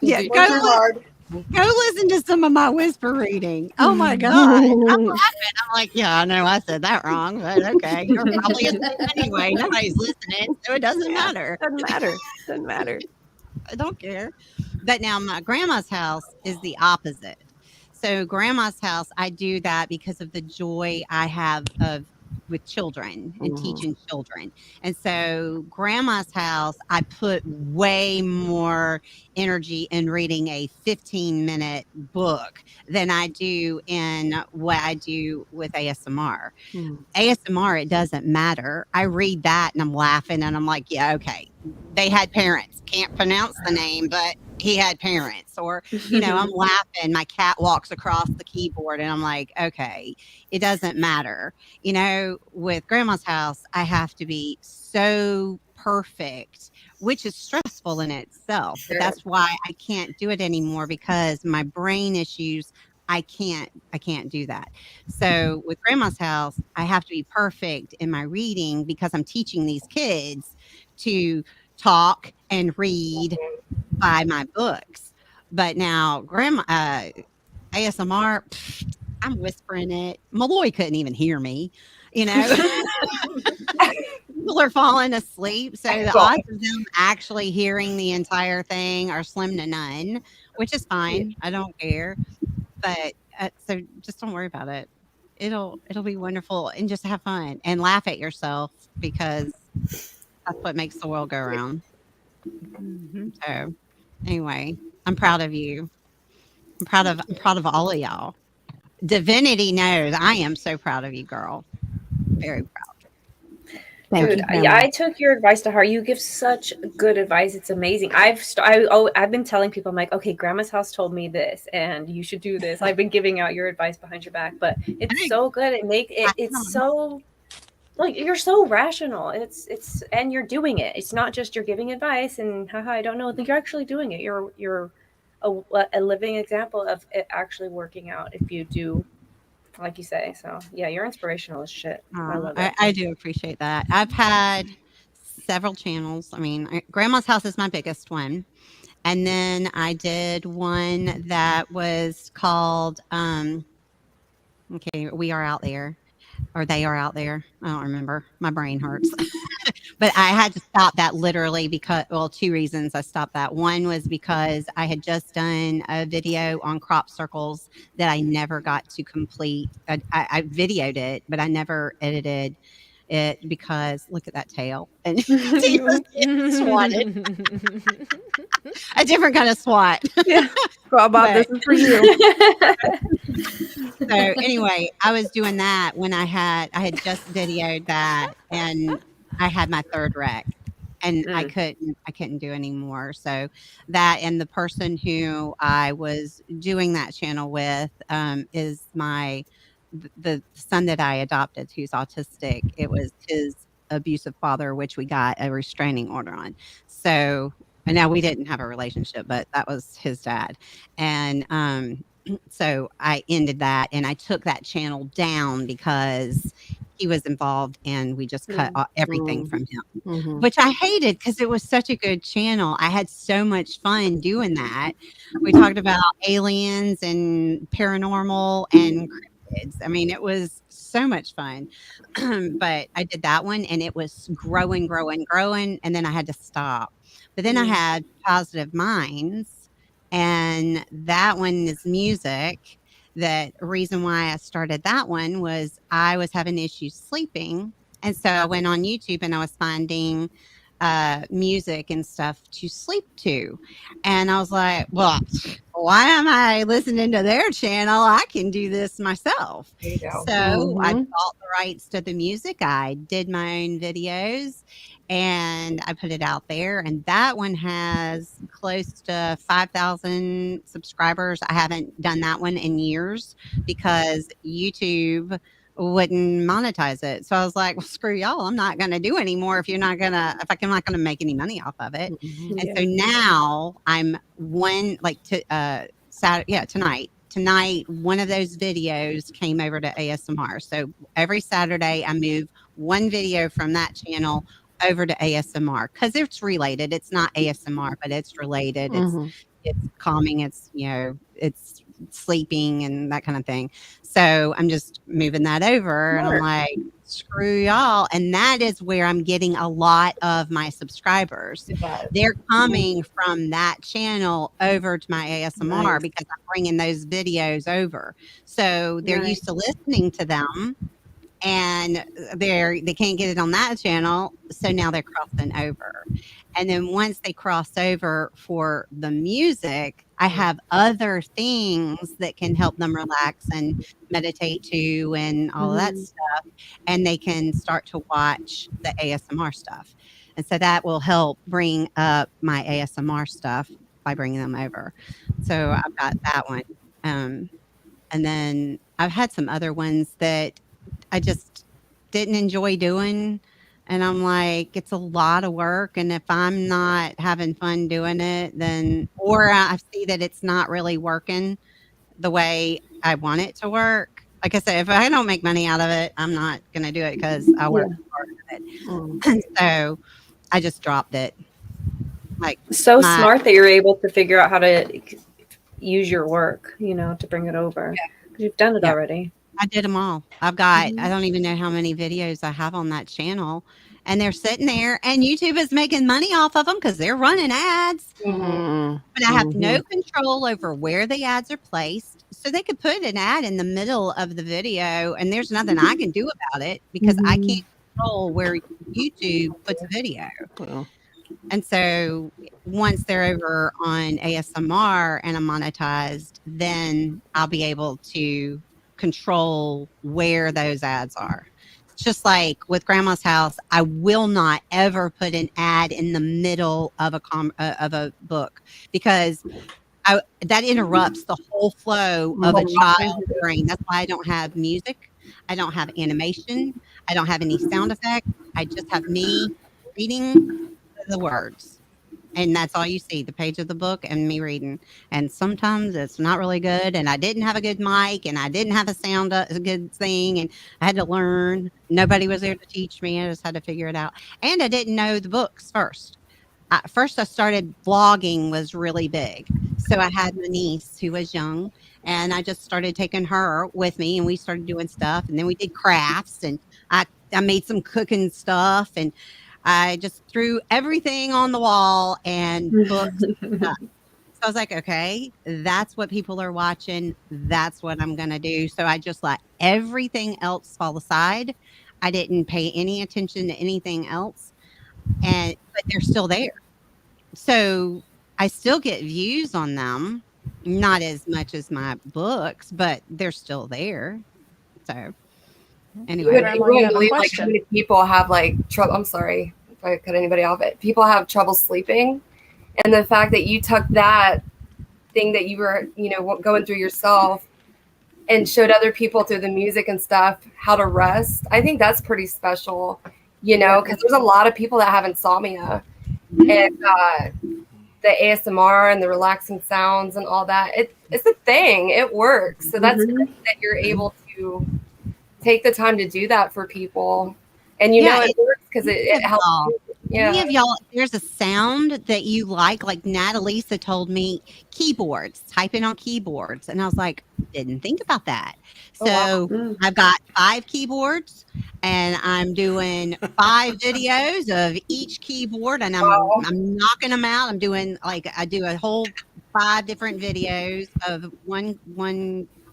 Yeah, Do- go, Work hard. go listen to some of my whisper reading. Oh my God. I'm laughing. I'm like, yeah, I know I said that wrong, but okay. You're probably asleep anyway. Nobody's listening, so it doesn't matter. Doesn't matter. Doesn't matter. I don't care. But now my grandma's house is the opposite. So grandma's house, I do that because of the joy I have of with children and teaching children. And so grandma's house, I put way more energy in reading a 15-minute book than I do in what I do with ASMR. ASMR, it doesn't matter. I read that and I'm laughing and I'm like, yeah, okay. They had parents. Can't pronounce the name, but he had parents. Or, I'm laughing. My cat walks across the keyboard and I'm like, okay, it doesn't matter. With grandma's house, I have to be so perfect, which is stressful in itself. But Sure. that's why I can't do it anymore because my brain issues, I can't do that. So with grandma's house, I have to be perfect in my reading because I'm teaching these kids to talk and read by my books. But now ASMR, I'm whispering it. Malloy couldn't even hear me, People are falling asleep, so the odds of them actually hearing the entire thing are slim to none, which is fine. I don't care. But so just don't worry about it. It'll be wonderful and just have fun and laugh at yourself because that's what makes the world go around. So anyway, I'm proud of you. I'm proud of all of y'all. Divinity knows I am so proud of you, girl. Very proud. Thank Dude, you, yeah, Grandma. I took your advice to heart. You give such good advice. It's amazing. I've been telling people, I'm like, okay, Grandma's house told me this, and you should do this. I've been giving out your advice behind your back, but it's so good. It's so like you're so rational. And you're doing it. It's not just you're giving advice and haha, I don't know. You're actually doing it. You're a living example of it actually working out if you do like you say. So yeah, you're inspirational as shit. I love it. I do appreciate that. I've had several channels. I mean, Grandma's house is my biggest one. And then I did one that was called okay, We Are Out There. Or They Are Out There. I don't remember. My brain hurts. But I had to stop that literally because, well, two reasons I stopped that. One was because I had just done a video on crop circles that I never got to complete. I videoed it, but I never edited it because look at that tail. And Tifa's getting swatted. A different kind of swat. Yeah. Bob, this is for you. So anyway, I was doing that when I had just videoed that and I had my third wreck and I couldn't do anymore. So that and the person who I was doing that channel with is the son that I adopted who's autistic. It was his abusive father, which we got a restraining order on. So and now we didn't have a relationship, but that was his dad. And so I ended that and I took that channel down because he was involved and we just cut everything from him, which I hated because it was such a good channel. I had so much fun doing that. We talked about aliens and paranormal and cryptids. I mean, it was so much fun. But I did that one and it was growing, and then I had to stop. But then I had Positive Minds, and that one is music. The reason why I started that one was I was having issues sleeping. And so I went on YouTube and I was finding music and stuff to sleep to. And I was like, well, why am I listening to their channel? I can do this myself. There you go. So I Mhm. bought the rights to the music. I did my own videos and I put it out there. And that one has close to 5,000 subscribers. I haven't done that one in years because YouTube wouldn't monetize it. So I was like, well, screw y'all. I'm not going to do anymore if I'm not going to make any money off of it. Mhm. And Yeah. so now I'm tonight. Tonight, one of those videos came over to ASMR. So every Saturday, I move one video from that channel over to ASMR because it's related. It's not ASMR, but it's related. Mhm. It's calming. It's sleeping and that kind of thing. So I'm just moving that over, and I'm Smart. like, screw y'all. And that is where I'm getting a lot of my subscribers. But They're coming from that channel over to my ASMR Nice. because I'm bringing those videos over. So they're Nice. used to listening to them and they can't get it on that channel, so now they're crossing over. And then once they cross over for the music, I have other things that can help them relax and meditate to and all of that Mhm. stuff, and they can start to watch the ASMR stuff. And so that will help bring up my ASMR stuff by bringing them over. So I've got that one. Um, and then I've had some other ones that I just didn't enjoy doing. And I'm like, it's a lot of work. And if I'm not having fun doing it, then, or I see that it's not really working the way I want it to work. Like I said, if I don't make money out of it, I'm not going to do it because I Yeah. work hard at it. Mm. And so I just dropped it. Like So my, smart that you're able to figure out how to use your work, to bring it over. 'Cause you've done it yeah. already. I did them all. I Mhm. don't even know how many videos I have on that channel, and they're sitting there, and YouTube is making money off of them because 'cause they're running ads, Mhm. but I have no Mhm. control over where the ads are placed. So they could put an ad in the middle of the video, and there's nothing I can do about it because I can't Mhm. control where YouTube puts a video. Well, And so once they're over on ASMR and I'm monetized, then I'll be able to control where those ads are. It's just like with Grandma's House, I will not ever put an ad in the middle of a book because that interrupts the whole flow of a mhm. child's brain. That's why I don't have music. I don't have animation. I don't have any sound effects. I just have me reading the words. And that's all you see, the page of the book and me reading. And sometimes it's not really good. And I didn't have a good mic and I didn't have a good thing. And I had to learn. Nobody was there to teach me. I just had to figure it out. And I didn't know the books first. First, I started vlogging was really big. So I had my niece who was young, and I just started taking her with me, and we started doing stuff. And then we did crafts, and I made some cooking stuff, and I just threw everything on the wall and books. So I was like, okay, that's what people are watching. That's what I'm going to do. So I just let everything else fall aside. I didn't pay any attention to anything else. But they're still there. So I still get views on them, not as much as my books, but they're still there. So you anyway, you Grandma, you wouldn't have a believe like how question. many people have like trouble. I'm sorry if I cut anybody off. It people have trouble sleeping, and the fact that you took that thing that you were going through yourself and showed other people through the music and stuff how to rest. I think that's pretty special, Yeah. because there's a lot of people that have insomnia and Mhm. the ASMR and the relaxing sounds and all that. It's a thing. It works. So that's Mhm. great that you're able to take the time to do that for people, and Yeah, it works because any it of helps. y'all any Yeah. of y'all, if there's a sound that you like Natalisa told me, keyboards, typing on keyboards. And I was like, didn't think about that. Oh wow. So Mm. I've got 5 keyboards and I'm doing 5 videos of each keyboard and Wow. I'm knocking them out. I'm doing like I do a whole 5 different videos of one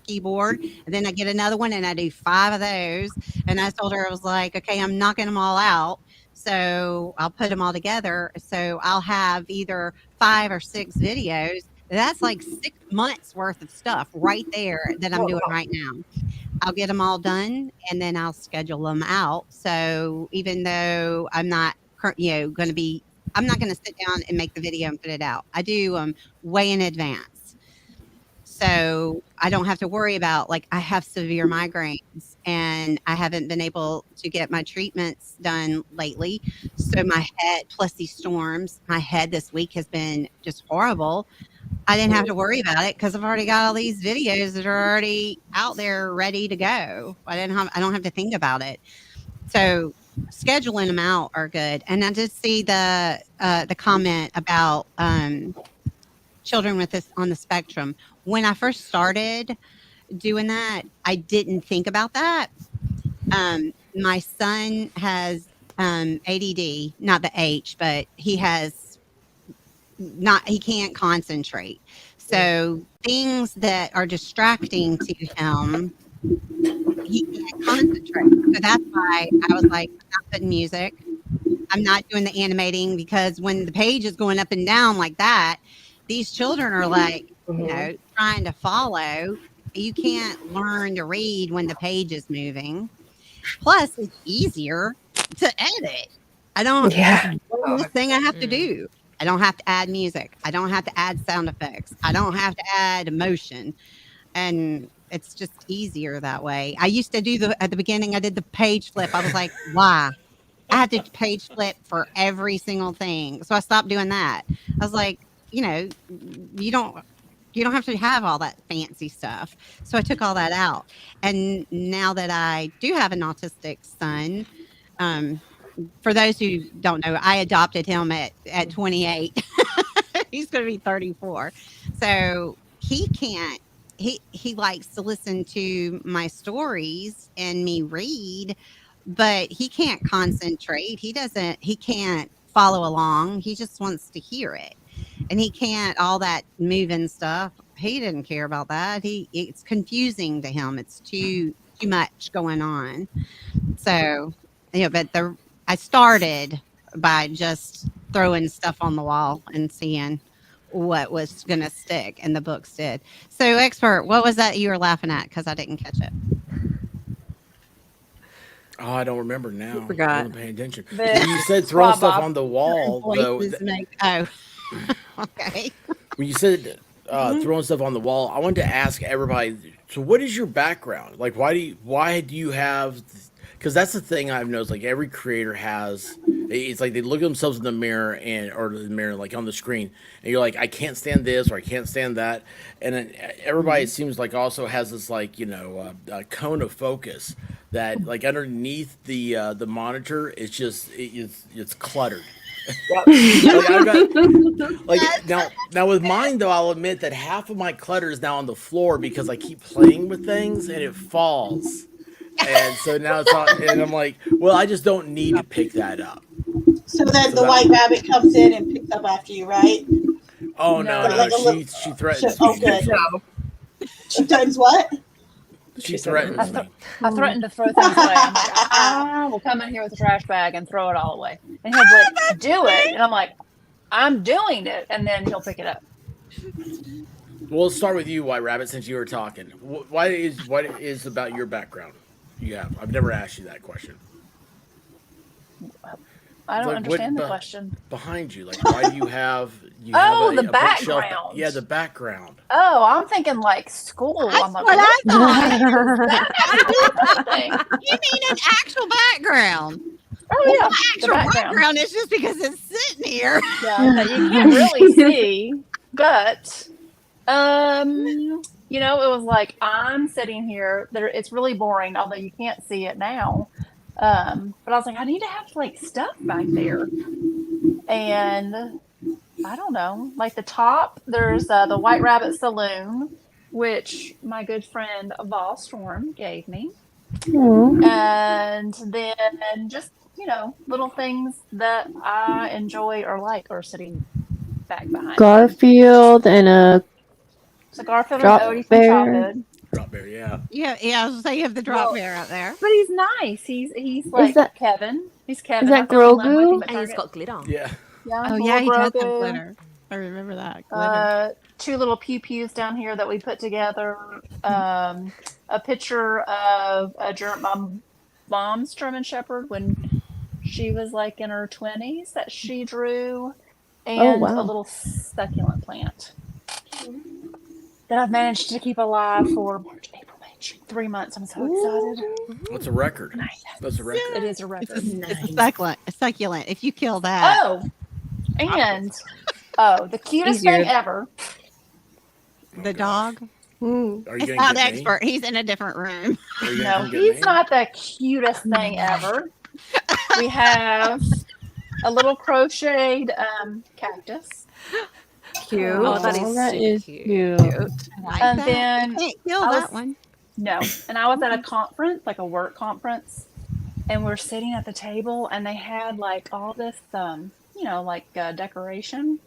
keyboard and then I get another one and I do 5 of those. And I told her, I was like, okay, I'm knocking them all out. So I'll put them all together. So I'll have either 5 or 6 videos That's like 6 months worth of stuff right there that I'm doing right now. I'll get them all done and then I'll schedule them out. So even though I'm not, going to be, I'm not going to sit down and make the video and put it out. I do way in advance. So I don't have to worry about, like, I have severe migraines and I haven't been able to get my treatments done lately. So my head, plus these storms, my head this week has been just horrible. I didn't have to worry about it because I've already got all these videos that are already out there ready to go. I don't have to think about it. So scheduling them out are good. And I did see the comment about children with this on the spectrum. When I first started doing that, I didn't think about that. My son has ADD, not the H, but he can't concentrate. So things that are distracting to him, he can't concentrate. So that's why I was like, I'm not putting music. I'm not doing the animating because when the page is going up and down like that, these children are like, trying to follow. You can't learn to read when the page is moving. Plus, it's easier to edit. It's one less thing I have to do. I don't have to add music. I don't have to add sound effects. I don't have to add emotion. And it's just easier that way. I used to do at the beginning, I did the page flip. I was like, why? I had to page flip for every single thing. So I stopped doing that. I was like, you don't have to have all that fancy stuff. So I took all that out. And now that I do have an autistic son, for those who don't know, I adopted him at 28. He's going to be 34. So he can't, he likes to listen to my stories and me read, but he can't concentrate. He can't follow along. He just wants to hear it. And he can't all that moving stuff. He didn't care about that. It's confusing to him. It's too much going on. So, but I started by just throwing stuff on the wall and seeing what was going to stick, and the books did. So, Expert, what was that you were laughing at? Because I didn't catch it. Oh, I don't remember now. I forgot. wasn't paying attention. When you said throwing stuff on the wall, though. Okay. When you said throwing stuff on the wall, I wanted to ask everybody. So, what is your background? Like, why do you have? Because that's the thing I've noticed. Like, every creator has. It's like they look at themselves in the mirror like on the screen, and you're like, I can't stand this or I can't stand that, and then everybody seems like also has this like cone of focus that like underneath the monitor it's cluttered. Like I've got, like now with mine though, I'll admit that half of my clutter is now on the floor because I keep playing with things and it falls, and so now it's on, and I'm like, well, I just don't need to pick that up. So then the white rabbit comes in and picks up after you, right? Oh no, she threatens me. Oh, good. She threatens what? She threatens me. I threatened to throw things away. I'm like, I will come in here with a trash bag and throw it all away. And he'll be like, do it. And I'm like, I'm doing it. And then he'll pick it up. Well, let's start with you, White Rabbit, since you were talking. What is about your background? I've never asked you that question. I don't understand the question. Behind you, like, why do you have? The background. Yeah, the background. Oh, I'm thinking like school. That's I'm what I thought. You mean an actual background? Oh yeah, actual background is just because it's sitting here. Yeah, that you can't really see, but it was like I'm sitting here. It's really boring, although you can't see it now. But I was like, I need to have like stuff back there, and I don't know, like the top. There's the White Rabbit Saloon, which my good friend Vol Storm gave me, and then just little things that I enjoy or like are sitting back behind. Garfield and a Garfield drop and Odie from childhood. Drop bear, yeah. Yeah. I was gonna say you have the drop bear out there, but he's nice. He's like Kevin. He's Kevin. Is that Grogu? And he's got glitter. Yeah. Yeah. Oh yeah, he does have glitter. I remember that. Glitter. 2 little pew pews down here that we put together. A picture of my mom's German Shepherd when she was like in her 20s that she drew, and a wow. little succulent plant that I've managed to keep alive for March, April, May, June, 3 months. I'm so excited. What's a record? That's a record. It is a record. It's a succulent. A succulent. If you kill that, Oh, and the cutest Easier. thing ever. the dog. Are you It's gonna not get me? expert. He's in a different room. Are you gonna No, come get he's me? not the cutest thing ever. We have a little crocheted cactus. Cute. Oh, that is that super is cute. cute. I like And that. then You can't kill I was- that one. No, and I was at a conference, like a work conference, and we're sitting at the table, and they had like all this, decoration,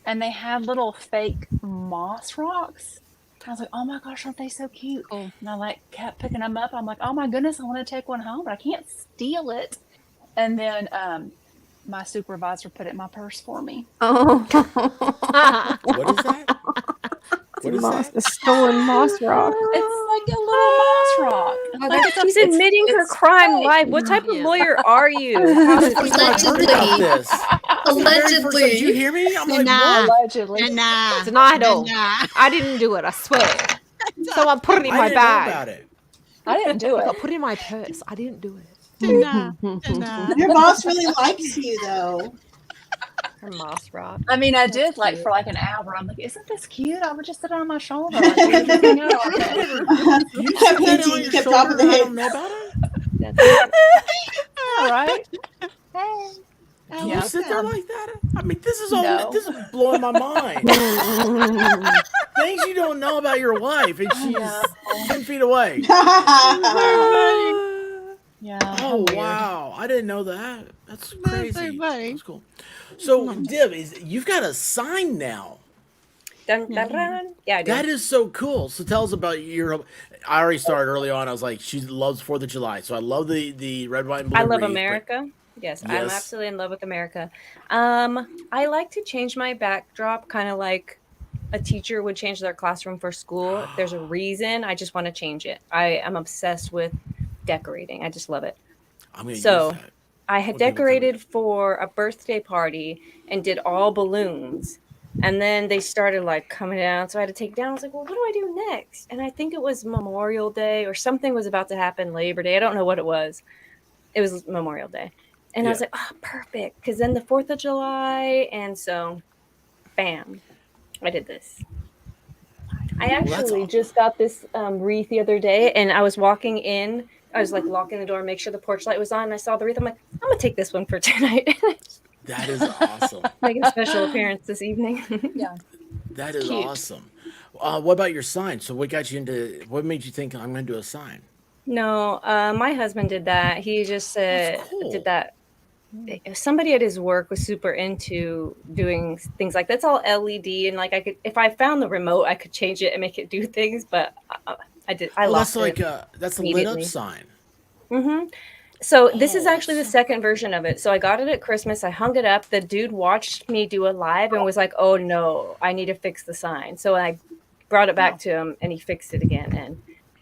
and they had little fake moss rocks. I was like, oh my gosh, aren't they so cute? Cool. And I like kept picking them up. I'm like, oh my goodness, I want to take one home, but I can't steal it. And then my supervisor put it in my purse for me. Oh, What is that? What is moss, that? a stolen moss rock. It's like a little moss rock. It's like it's a- She's it's- admitting her it's crime fake. live. What type of Yeah. lawyer are you? How did That's why I heard about this. That's the very first time. Did you Allegedly. hear me? I'm like, Deny. what? Allegedly. Deny. Denied all. Deny. I didn't do it. I swear. Someone put it in I my didn't know bag. about it. I didn't do I it. got put it in my purse. I didn't do it. Deny. Deny. Your boss really likes you, though. Her moss rock. I mean, I did like for like an hour. I'm like, isn't this cute? I would just sit it on my shoulder. Like, hang out on it. You kept said that hinting, on you your kept shoulder dropping the and I hint. don't know about it? All right. I You like sit there that. like that? I mean, this is all. No. This is blowing my mind. Things you don't know about your wife, and she's 10 feet away. Yeah. Oh weird. wow! I didn't know that. That's so crazy. funny. That's cool. So, Div, you've got a sign now. Dun, dun, dun. Yeah, I do. That is so cool. So tell us about your. I already started early on. I was like, she loves 4th of July. So I love the red, white, and blue. I love wreath, but- America. Yes, I'm Yes. absolutely in love with America. I like to change my backdrop, kind of like a teacher would change their classroom for school. If there's a reason, I just want to change it. I am obsessed with decorating. I just love it. I'm gonna So, use that. I had What do you decorated for a birthday party and did all balloons. And then they started like coming down. So I had to take it down. I was like, well, what do I do next? And I think it was Memorial Day or something was about to happen, Labor Day. I don't know what it was. It was Memorial Day. And I was Yeah. like, oh, perfect. Because then the 4th of July. And so, bam, I did this. I that's actually awesome. just got this wreath the other day. And I was walking in. I was like locking the door, make sure the porch light was on. And I saw the wreath. I'm like, I'm going to take this one for tonight. That is awesome. Making a special appearance this evening. Yeah. That is Cute. awesome. What about your sign? So what got you into? What made you think I'm going to do a sign? No, my husband did that. He just That's cool. did that. Somebody at his work was super into doing things like that's all LED, and like I could, if I found the remote, I could change it and make it do things. But I did. I Oh, lost that's like it. that's a lit up immediately. sign. Mm-hmm. So this is Oh, actually the second version of it. So I got it at Christmas. I hung it up. The dude watched me do a live and was like, "Oh no, I need to fix the sign." So I brought it back to him, and he fixed it again. And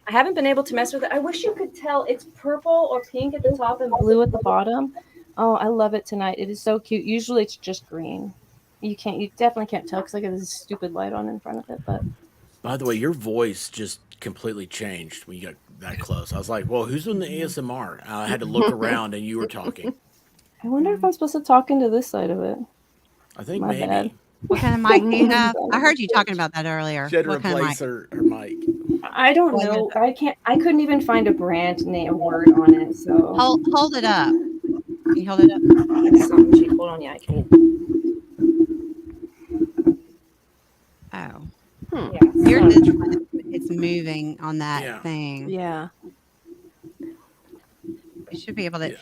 I haven't been able to mess with it. I wish you could tell. It's purple or pink at the top and blue at the bottom. Oh, I love it tonight. It is so cute. Usually it's just green. You definitely can't tell because I got this stupid light on in front of it. But By the way, your voice just completely changed when you got that close. I was like, "Well, who's doing the ASMR?" I had to look around, and you were talking. I wonder if I'm supposed to talk into this side of it. I think My maybe bad. What kind of mic do you have? I heard you talking about that earlier. she had to What kind of mic? replace her mic. I don't know. I couldn't even find a brand name word on it. So Hold it up. Can you hold it up? it's something cheap. Hold on, yeah, I can. Oh, Yeah. yours is it's moving on that Yeah. thing. Yeah. You should be able to. Yeah.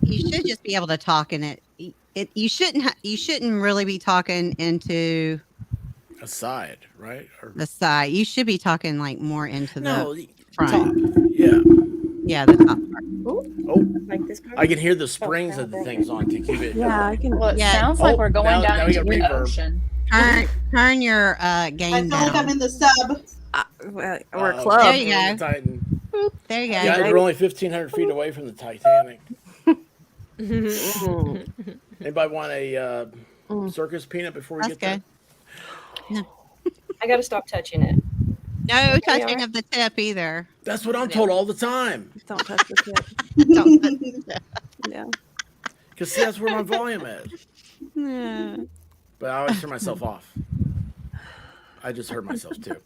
You should just be able to talk in it. You shouldn't. You shouldn't really be talking into Aside, right? Or, the side. You should be talking like more into no, the top. front. Yeah. Yeah, the top part. Oh, Like this part? I can hear the springs of the things on to keep it. Yeah, I can. Well, it Yeah. sounds like Oh, we're going now down we into got the reverb. ocean. Turn your I game feel like I'm down. in the sub. Well, we're a Uh-oh. club. There you We're in go. the Titan. There you go. Guys, we're only 1,500 feet away from the Titanic. Mm. Anybody want a Mm. circus peanut before we That's get there? good. I got to stop touching it. No Okay, all touching right. of the tip either. That's what I'm told all the time. Don't touch the tip. Don't touch the tip. Yeah. Because see, that's where my volume is. Yeah. But I always turn myself off. I just heard myself too.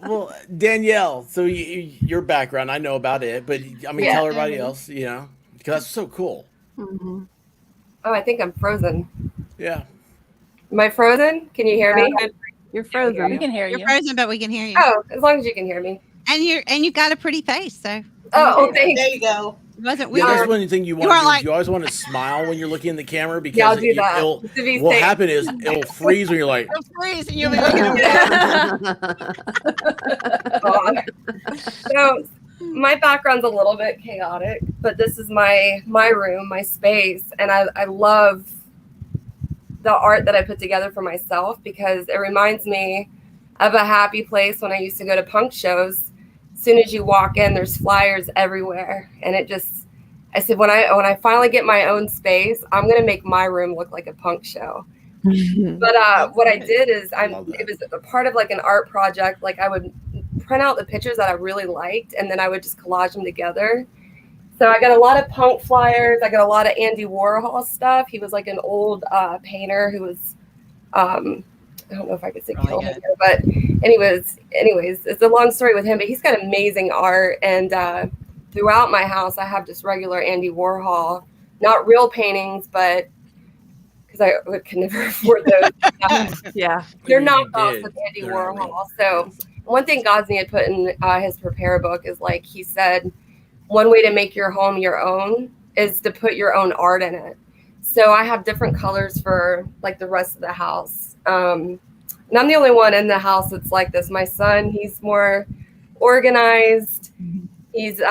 Well, Danielle, so your background, I know about it, but I mean, Yeah. tell everybody else, because that's so cool. Mm-hmm. Oh, I think I'm frozen. Yeah. Am I frozen? Can you hear me? You're frozen. We can hear You're you. frozen, but we can hear you. Oh, as long as you can hear me. And you've got a pretty face, so Oh, thanks. There you go. it wasn't Yeah, weird. that's one thing you want to weren't do. like- You always want to smile when you're looking in the camera because Yeah, I'll do that. it'll, To be what'll safe. happen is it'll freeze when you're like, You'll freeze and you'll be looking away. God. So my background's a little bit chaotic, but this is my room, my space, and I love the art that I put together for myself because it reminds me of a happy place when I used to go to punk shows. As soon as you walk in, there's flyers everywhere, and I said when I finally get my own space, I'm gonna make my room look like a punk show. But what I did is it was a part of like an art project. Like I would print out the pictures that I really liked, and then I would just collage them together. So I got a lot of punk flyers. I got a lot of Andy Warhol stuff. He was like an old painter who was, I don't know if I could say Really kill good. him here, but anyways, it's a long story with him, but he's got amazing art. And throughout my house, I have just regular Andy Warhol, not real paintings, but because I could never afford those. Yeah. They're You knockoffs did. of Andy They're not Warhol. real. So one thing Gosney had put in his prepare book is like he said, one way to make your home your own is to put your own art in it. So I have different colors for like the rest of the house. And I'm the only one in the house that's like this. My son, he's more organized. He's,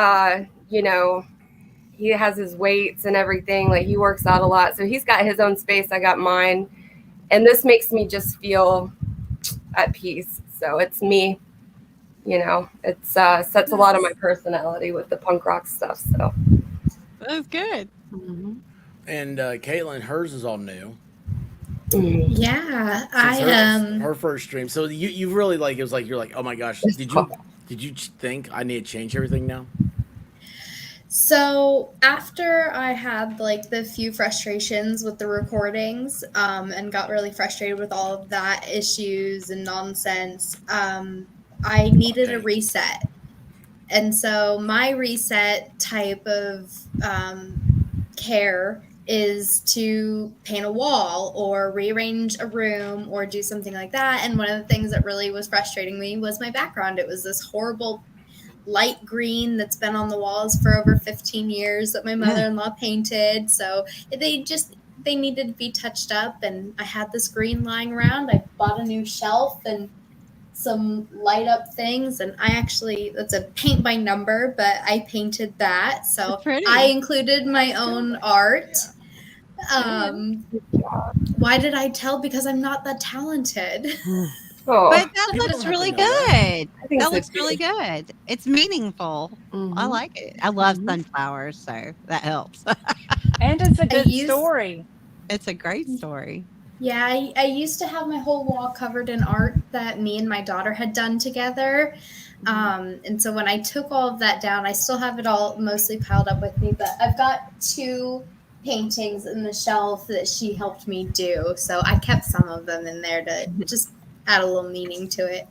he has his weights and everything. Like he works out a lot. So he's got his own space. I got mine. And this makes me just feel at peace. So it's me, it sets a lot of my personality with the punk rock stuff. So That's good. Mm-hmm. And Caitlin, hers is all new. Yeah, Since her first stream. So you really like it was like you're like, oh my gosh, did you think I need to change everything now? So after I had like the few frustrations with the recordings, and got really frustrated with all of that issues and nonsense, I needed a reset. And so my reset type of care is to paint a wall or rearrange a room or do something like that. And one of the things that really was frustrating me was my background. It was this horrible light green that's been on the walls for over 15 years that my mother-in-law painted. So they needed to be touched up, and I had this green lying around. I bought a new shelf and some light up things, and that's a paint by number, but I painted that. So I included my own art. Why did I tell? Because I'm not that talented. But that looks really good. think That so, looks too. really good. It's meaningful. Mm-hmm. I like it. I love sunflowers, so that helps. And it's a good used- story. It's a great story. Yeah, I used to have my whole wall covered in art that me and my daughter had done together. And so when I took all of that down, I still have it all mostly piled up with me, but I've got 2 paintings in the shelf that she helped me do. So I kept some of them in there to just add a little meaning to it.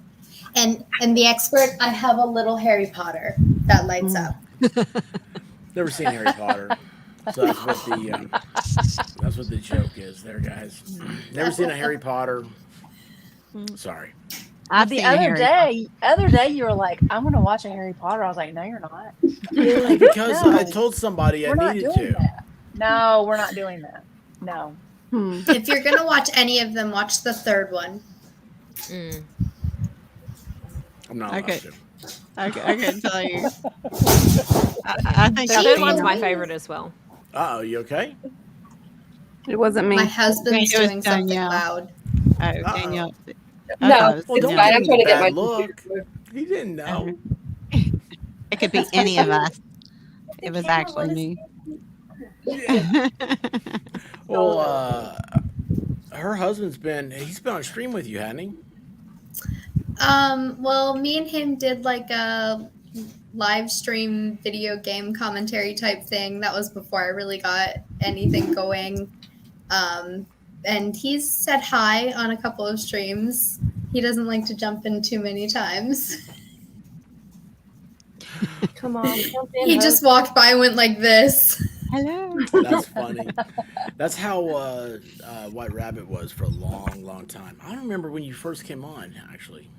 And the expert, I have a little Harry Potter that lights up. Never seen Harry Potter. So that's what the joke is there, guys. Never seen a Harry Potter. Sorry. The other day you were like, I'm gonna watch a Harry Potter. I was like, no, you're not. Because No. I told somebody I We're not needed doing to. that. No, we're not doing that. No. If you're going to watch any of them, watch the 3rd one. I'm not allowed Okay. to. I couldn't tell you. I think The I've third seen one's them. my favorite as well. Uh-oh, you okay? It wasn't me. My husband's It was doing something Danielle. loud. Oh, Uh-oh. Danielle. I No, thought it was Well, it's don't fine. give I'm him trying the to get my bad look. He didn't know. It could be any of us. It was actually me. Yeah. Well, her husband's he's been on stream with you, hasn't he? Well, me and him did like a live stream video game commentary type thing. That was before I really got anything going. And he's said hi on a couple of streams. He doesn't like to jump in too many times. Come on, jump in, He just walked by and went like this. Hello. That's funny. That's how White Rabbit was for a long, long time. I don't remember when you first came on, actually.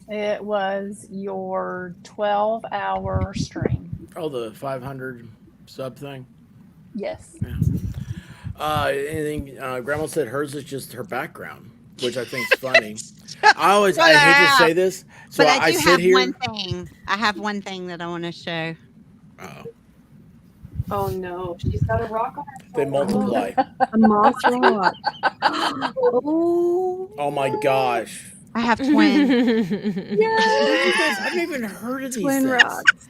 It was your 12-hour stream. Oh, the 500 sub thing? Yes. Yeah. Anything, Grandma said hers is just her background, which I think is funny. I hate to say this, so But I do sit have here. one thing. I have one thing that I want to show. Uh-oh. Oh no, she's got a rock on her They multiply. A moss rock. Oh, Oh my gosh. I have twins. I've never even heard of these twin things. rocks.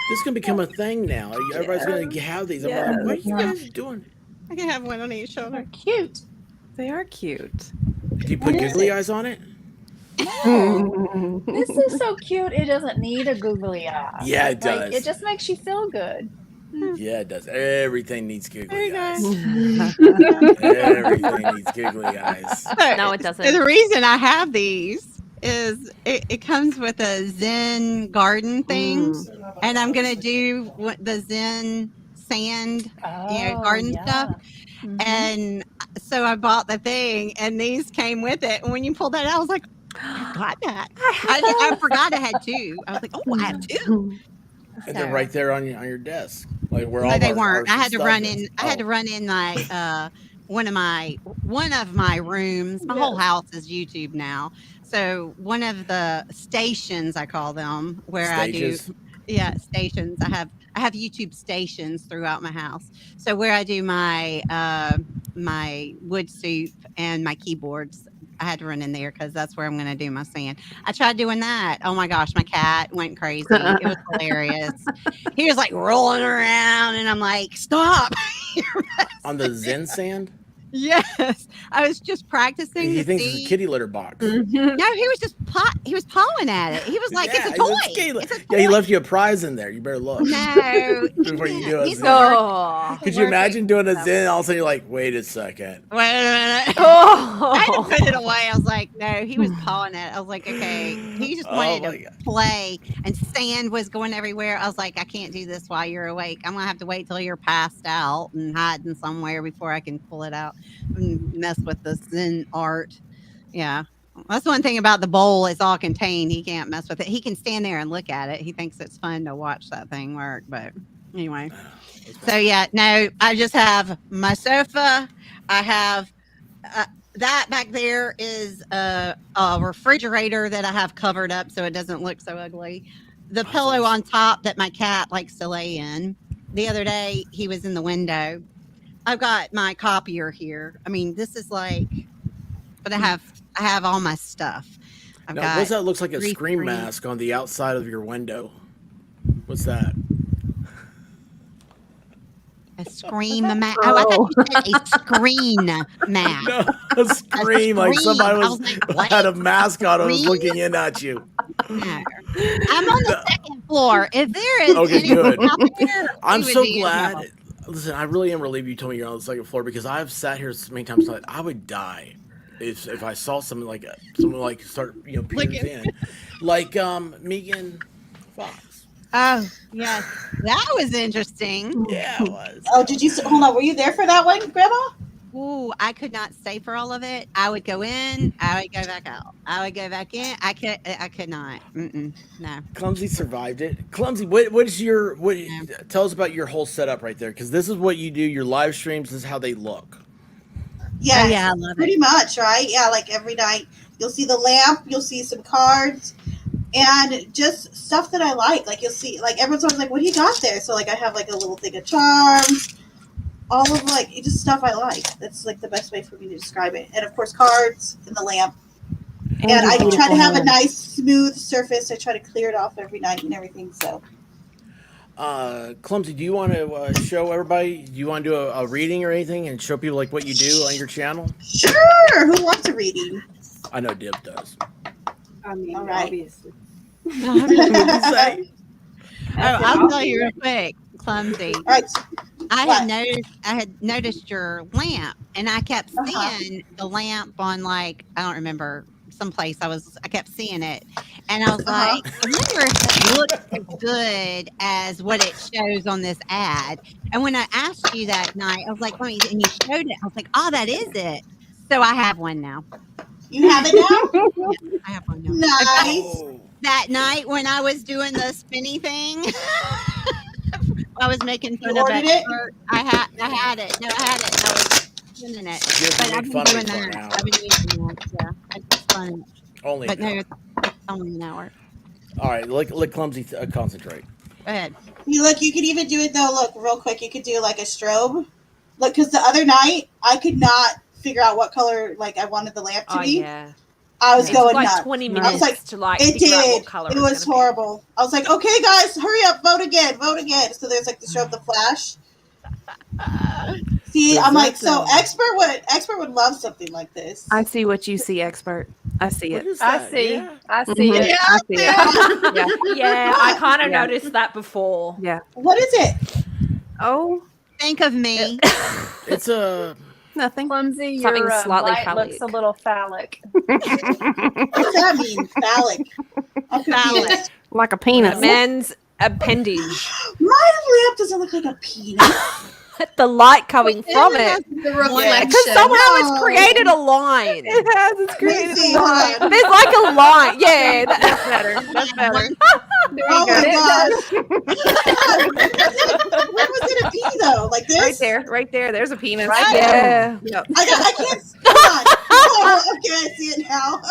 This can become a thing now. Everybody's going to have these. I'm like, what are you guys doing? I can have one on each They're shoulder. cute. They are cute. Do you put googly eyes on it? No. This is so cute. It doesn't need a googly eye. Yeah, it does. Like, it just makes you feel good. Yeah, it does. Everything needs googly There eyes. you Everything needs googly eyes. No, it So doesn't. the reason I have these is it comes with a Zen garden thing, and I'm gonna do the Zen sand, garden stuff. Mhm. And so I bought the thing, and these came with it. And when you pulled that out, I was like, I got that. I forgot I had two. I was like, oh, I have two. And they're right there on your desk, like where No, all they our weren't. I had to stuff run is. in. I had to run in my one of my rooms. My whole house is YouTube now. So one of the stations, I call them, where Stages. I do stations. I have YouTube stations throughout my house. So where I do my my wood soup and my keyboards, I had to run in there because that's where I'm going to do my sand. I tried doing that. Oh my gosh, my cat went crazy. It was hilarious. He was like rolling around, and I'm like, stop. On the Zen sand? Yes, I was just practicing. He to thinks see. it's a kitty litter box. No, he was just he was pawing at it. He was like, Yeah, it's a toy. kitty It's a Yeah, he toy. left you a prize in there. You better look. No, Before you do it. he's Oh. Could you imagine doing a Zen and all of a sudden you're like, wait a second. Wait a minute. Oh. I had to put it away. I was like, no, he was pawing at it. I was like, okay. He just Oh wanted my to God. play, and sand was going everywhere. I was like, I can't do this while you're awake. I'm gonna have to wait till you're passed out and hiding somewhere before I can pull it out and mess with the Zen art. Yeah. That's one thing about the bowl. It's all contained. He can't mess with it. He can stand there and look at it. He thinks it's fun to watch that thing work. But anyway. So yeah, no, I just have my sofa. I have that back there is a refrigerator that I have covered up so it doesn't look so ugly. The pillow on top that my cat likes to lay in. The other day he was in the window. I've got my copier here. I mean, this is like, but I have all my stuff. I've Now, got what's that? Looks like a three scream screens. mask on the outside of your window. What's that? A scream mask. Oh, I thought you said a screen mask. No, a scream like somebody I was like, what? had a mask on and was Scream? looking in at you. No. I'm on the second floor. If there is Okay, anyone good. out there, I'm it would so be in glad. trouble. Listen, I really am relieved you told me you're on the second floor because I've sat here so many times that I would die if I saw someone like start peering Looking. in, like Megan Fox. Oh, yes. That was interesting. Yeah, it was. Oh, did you hold on? Were you there for that one, Grandma? Ooh, I could not stay for all of it. I would go in, I would go back out. I would go back in. I could not. No. Clumsy survived it. Clumsy, what is your tell us about your whole setup right there because this is what you do. Your live streams this is how they look. Yes, Oh, yeah, I love it. pretty much, right? Yeah, like every night you'll see the lamp, you'll see some cards, and just stuff that I like. Like you'll see, like everyone's always like, "What do you got there?" So like I have like a little thing of charms, all of like just stuff I like. That's like the best way for me to describe it. And of course, cards and the lamp. And your I try to beautiful have a hair. nice smooth surface. I try to clear it off every night and everything. So Clumsy, do you want to show everybody? Do you want to do a reading or anything and show people like what you do on your channel? sure, who wants a reading? I know Div does. I mean, All right. obviously. What'd you say? Oh, I'll tell you real quick, Clumsy. All right. I What? had noticed your lamp, and I kept Uh-huh. seeing the lamp on like I don't remember someplace. I kept seeing it, and I was Uh-huh. like, I wonder if it looks as good as what it shows on this ad. And when I asked you that night, I was like, let me, and you showed it. I was like, oh, that is it. So I have one now. You have it now? Yeah, I have one now. Nice. Oh, That night when I was doing the spinny thing, I was making You fun of ordered it? expert. I had it. No, I had it. And I was spinning it. you have But to I've make been fun of doing me for an that. hour. I've been using that. Yeah, I just spun it. Only But an no, hour. it's only an hour. All right, let Clumsy concentrate. Go ahead. You look. You could even do it though. Look, real quick. You could do like a strobe. Look, because the other night I could not figure out what color like I wanted the lamp to Oh be. yeah. I was It took going like nuts. 20 I minutes was like, to like it figure out did. what color It it was gonna horrible. I was like, okay, guys, hurry up, vote again, vote again. So there's like the show of the flash. See, Does I'm like, that, so expert would love something like this. I see what you see, expert. I see What it. is I that? see. Yeah. I see Mhm. it. I see it. Yeah. be. Yeah, I kind of Yeah. noticed that before. Yeah. What is it? Oh, Think of me. It's a nothing. Clumsy, Something your slightly light looks a phallic. little phallic. What's that mean? Phallic. I'm Phallic. confused. Like a A penis. man's appendage. My lamp doesn't look like a penis. The light coming from it. The reflection. Because somehow it's No. created a line. It has. It's Let created me a see. line. Hold on. There's like a line. Yeah. That's better. That's better. Oh my It gosh. Where was it a P though? Like this? Right there. Right there. There's a penis. Right there. Yeah. Yep. I can't. Hold on. Oh, okay, I see it now.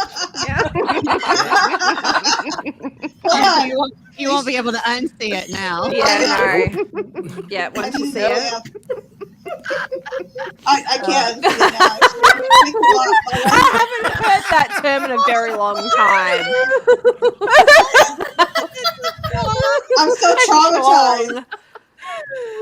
Hold on. You won't be able to unsee it now. Yeah, no. Yeah, I once you need see to it. lamp. I can't see it now. It's a lot. I haven't heard that term in a very long time. I'm so traumatized.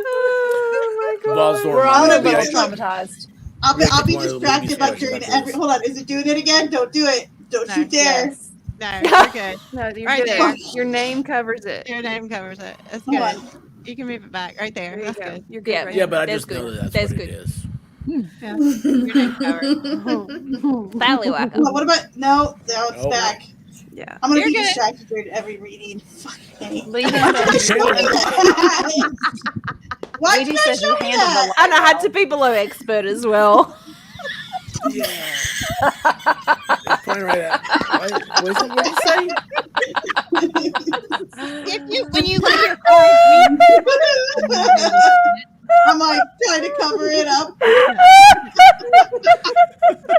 Oh my Balls god. We're all I'm a gonna be little just like, traumatized. I'll Yeah, be one of the distracted ladies by questions doing like every. this. Hold on, is it doing it again? Don't do it. Don't No, you dare. Yes. No, you're good. No, you're Right good. there. Your name covers it. Your name covers it. That's Hold good. on. You can move it back right there. There you That's go. good. You're good. Yeah, right Yeah, but I That's just know good. that that's That's what good. it is. Yeah. Your name's covered. Ballywhacker. What about no? No, it's Oh. back. Yeah. I'm gonna You're be good. distracted during every reading. Fuck me. Lee says Why Lady did I says show you me handled the that? And I had to be below expert as well. Yeah. It's pointing right at. What did you say? When you leave your card, I'm like trying to cover it up.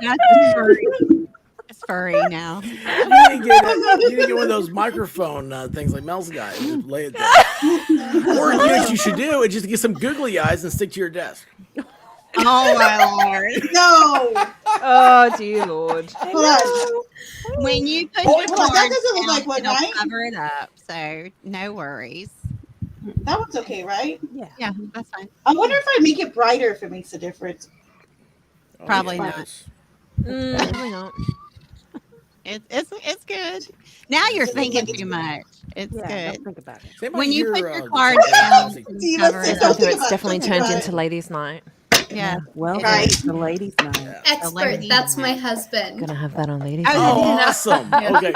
that's furry. It's furry now. You need to get one of those microphone things like Mel's got. And just lay it there. Or you know what you should do is just get some googly eyes and stick to your desk. Oh my lord! No. Oh, dear Lord. Hold on. When you put Oh, your hold on, that card doesn't look down, like one, it'll right? cover it up. So no worries. That one's okay, right? Yeah, that's fine. I wonder if I make it brighter if it makes a difference. Oh, Probably yeah, it not. does. Probably not. It's good. Now you're Does it look thinking like it's too much. It's Yeah. good. Don't think about it. They might When you hear, put your the card fucking down, music. you cover it Don't up. think It's about- definitely don't think turned about into it. ladies' night. Yeah. Well, Right. the ladies' night. Yeah. Expert. lady. That's my husband. Gonna have that on ladies' Oh, night. Oh, Yeah. awesome. Okay.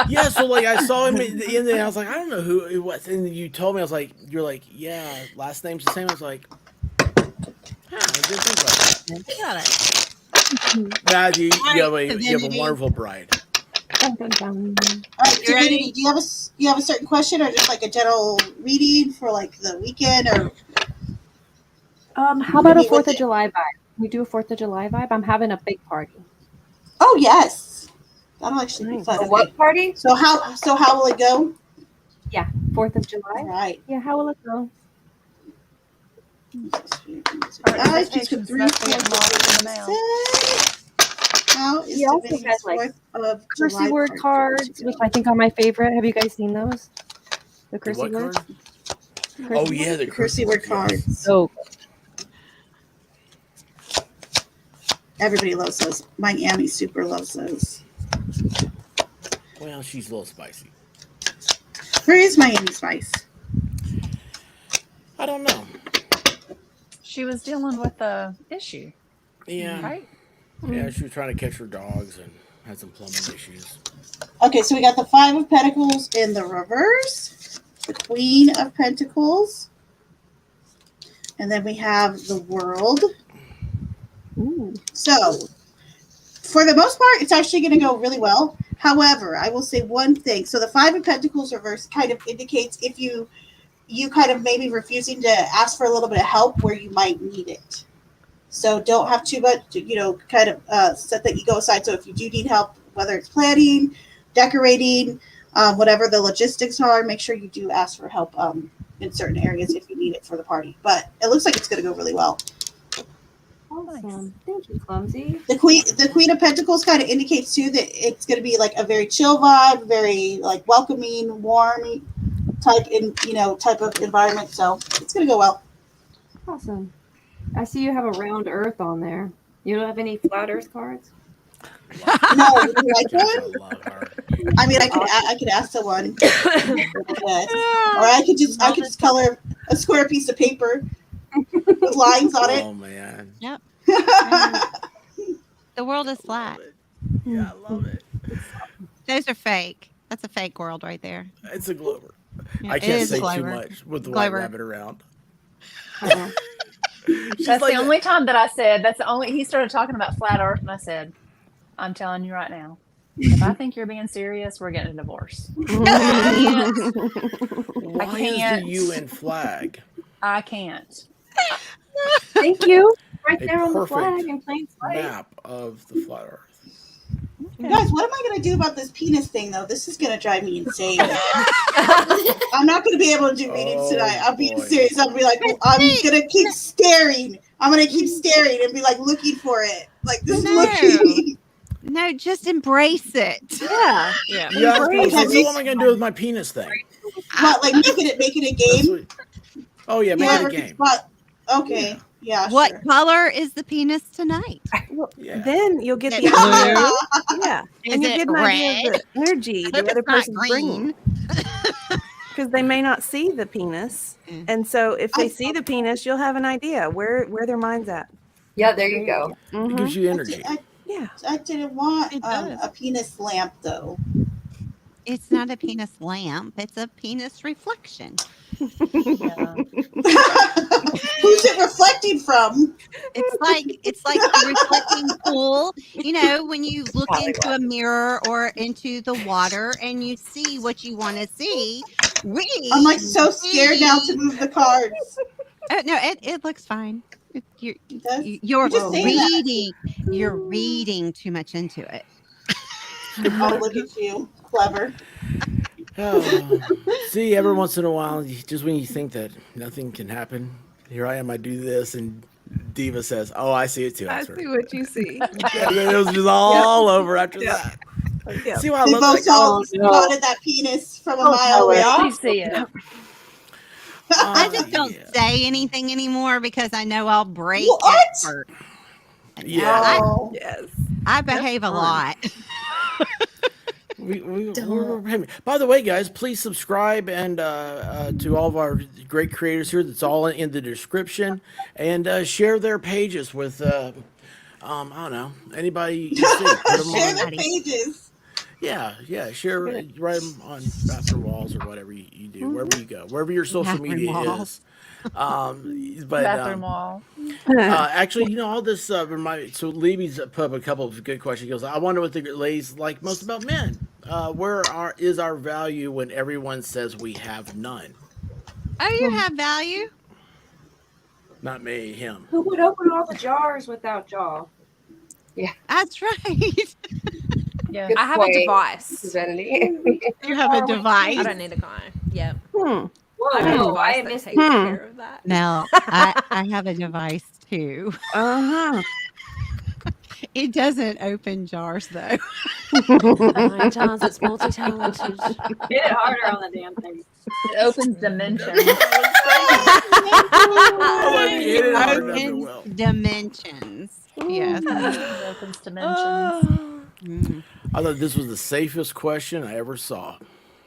Yeah, so like I saw him at the end and I was like, I don't know who it was. And then you told me, I was like, you're like, yeah, last name's the same. I was like, huh, I didn't think about that. Got it. Nah, you have a Divinity. wonderful bride. All right, You ready? Divinity, do you have a certain question or just like a general reading for like the weekend or? How about a Meet with 4th of it. July vibe? Can we do a 4th of July vibe? I'm having a big party. Oh yes, that'll actually be Nice. fun. A what party? So how will it go? Yeah, 4th of All July. right. Yeah, how will it go? Our Guys, just expectations three must be modeled in the mail. How is He also Divinity's has like 4th of cursey July word party cards, going to which go? I think are my favorite. Have you guys seen those? The The cursey what words. card? Oh Cursey yeah, words? the The Cursey word yes. cards. So Everybody loves those. Miami super loves those. Well, she's a little spicy. Where is Miami Spice? I don't know. She was dealing with a issue, Yeah, right? yeah, she was trying to catch her dogs and had some plumbing issues. Okay, so we got the Five of Pentacles in the reverse, the Queen of Pentacles, and then we have the World. ooh. So, for the most part, it's actually going to go really well. However, I will say one thing. So, the Five of Pentacles reverse kind of indicates if you kind of maybe refusing to ask for a little bit of help where you might need it. So don't have too much, kind of set that ego aside. So if you do need help, whether it's planning, decorating, whatever the logistics are, make sure you do ask for help in certain areas if you need it for the party. But it looks like it's going to go really well. Awesome. Thank you, Clumsy. The Queen of Pentacles kind of indicates too that it's going to be like a very chill vibe, very like welcoming, warm type of environment. So it's going to go well. Awesome. I see you have a round earth on there. You don't have any flat earth cards? No, would you like Yes, I one? love her. I mean, I could ask someone, yes. Or I could just color a square piece of paper with lines on it. Oh man. Yep. The world is flat. Love it. Yeah, I love it. Those are fake. That's a fake world right there. It's a Glover. Yeah, I it can't is say too Glover. much with the Glover. white rabbit around. Uh-oh. She's That's like the only time that I said, that's the only, he started talking about flat earth and I said, I'm telling you right now, if I think you're being serious, we're getting a divorce. Why is can't. the UN flag I can't. Thank you. Right a there on the perfect flag in plain sight. map of the flat Earth? Guys, what am I going to do about this penis thing, though? This is going to drive me insane. I'm not going to be able to do readings tonight. I'm being boy. serious. I'll be like, I'm going to keep staring. I'm going to keep staring and be like looking for it. Like, this is looking. No, just embrace it. Yeah. Yeah. Yeah, I was gonna say, Embrace. so what am I gonna do with my penis thing? What, like making it a That's game? what- oh yeah, make it a game. What? Okay. Yeah, What sure. color is the penis tonight? Well, Yeah. then you'll get Is the it idea. blue? Yeah, Is and you'll it get an idea of red? the energy Hope the other it's not person's bringing. Because they may not see the penis, Mm. and so if they see the penis, you'll have an idea where their mind's at. Yeah, there you go. It Mhm. gives you energy. Yeah. I didn't want It does. a penis lamp, though. It's not a penis lamp. It's a penis reflection. Yeah. Who's it reflecting from? It's like a reflecting pool. You know, when you look Probably into a mirror or into the water and you see what you want to see. I'm like so scared now to move the cards. No, it looks fine. You're Does- you're just saying that. reading. You're reading too much into it. Oh, look at you. Clever. Oh. See, every once in a while, just when you think that nothing can happen, here I am. I do this, and Diva says, "Oh, I see it too." I see what you see. It was just all over after Yeah. that. Yeah. See why I We love both that color? spotted that penis from a Oh, mile no, away. I see it. I just Oh, don't yeah. say anything anymore because I know I'll break What? it first. Yeah. Oh. Yes. I behave a fun. lot. We're by the way, guys, please subscribe and to all of our great creators here. That's all in the description, and share their pages with I don't know, anybody you see. Put 'em Share on. their pages. Yeah, share, write them on bathroom walls or whatever you do, wherever you go, wherever your social Bathroom media walls. is. But Bathroom wall. actually, all this remind. So, Levy's put up a couple of good questions. He goes, "I wonder what the ladies like most about men. Where is our value when everyone says we have none? Oh, you have value. Not me, him. Who would open all the jars without y'all? That's right. Yeah. Good I have point. a device. Divinity. You have a device. I don't need a guy. Yep. I have a Whoa, I device that missed takes Hmm. care of that. Now, I have a device too. Uh-huh. It doesn't open jars though. Mine does. It's multi-talented. Hit it harder on the damn thing. It opens dimensions. Oh, if you hit it hard enough, it Opens will. dimensions. Yes. It opens dimensions. Oh. Mm. I thought this was the safest question I ever saw.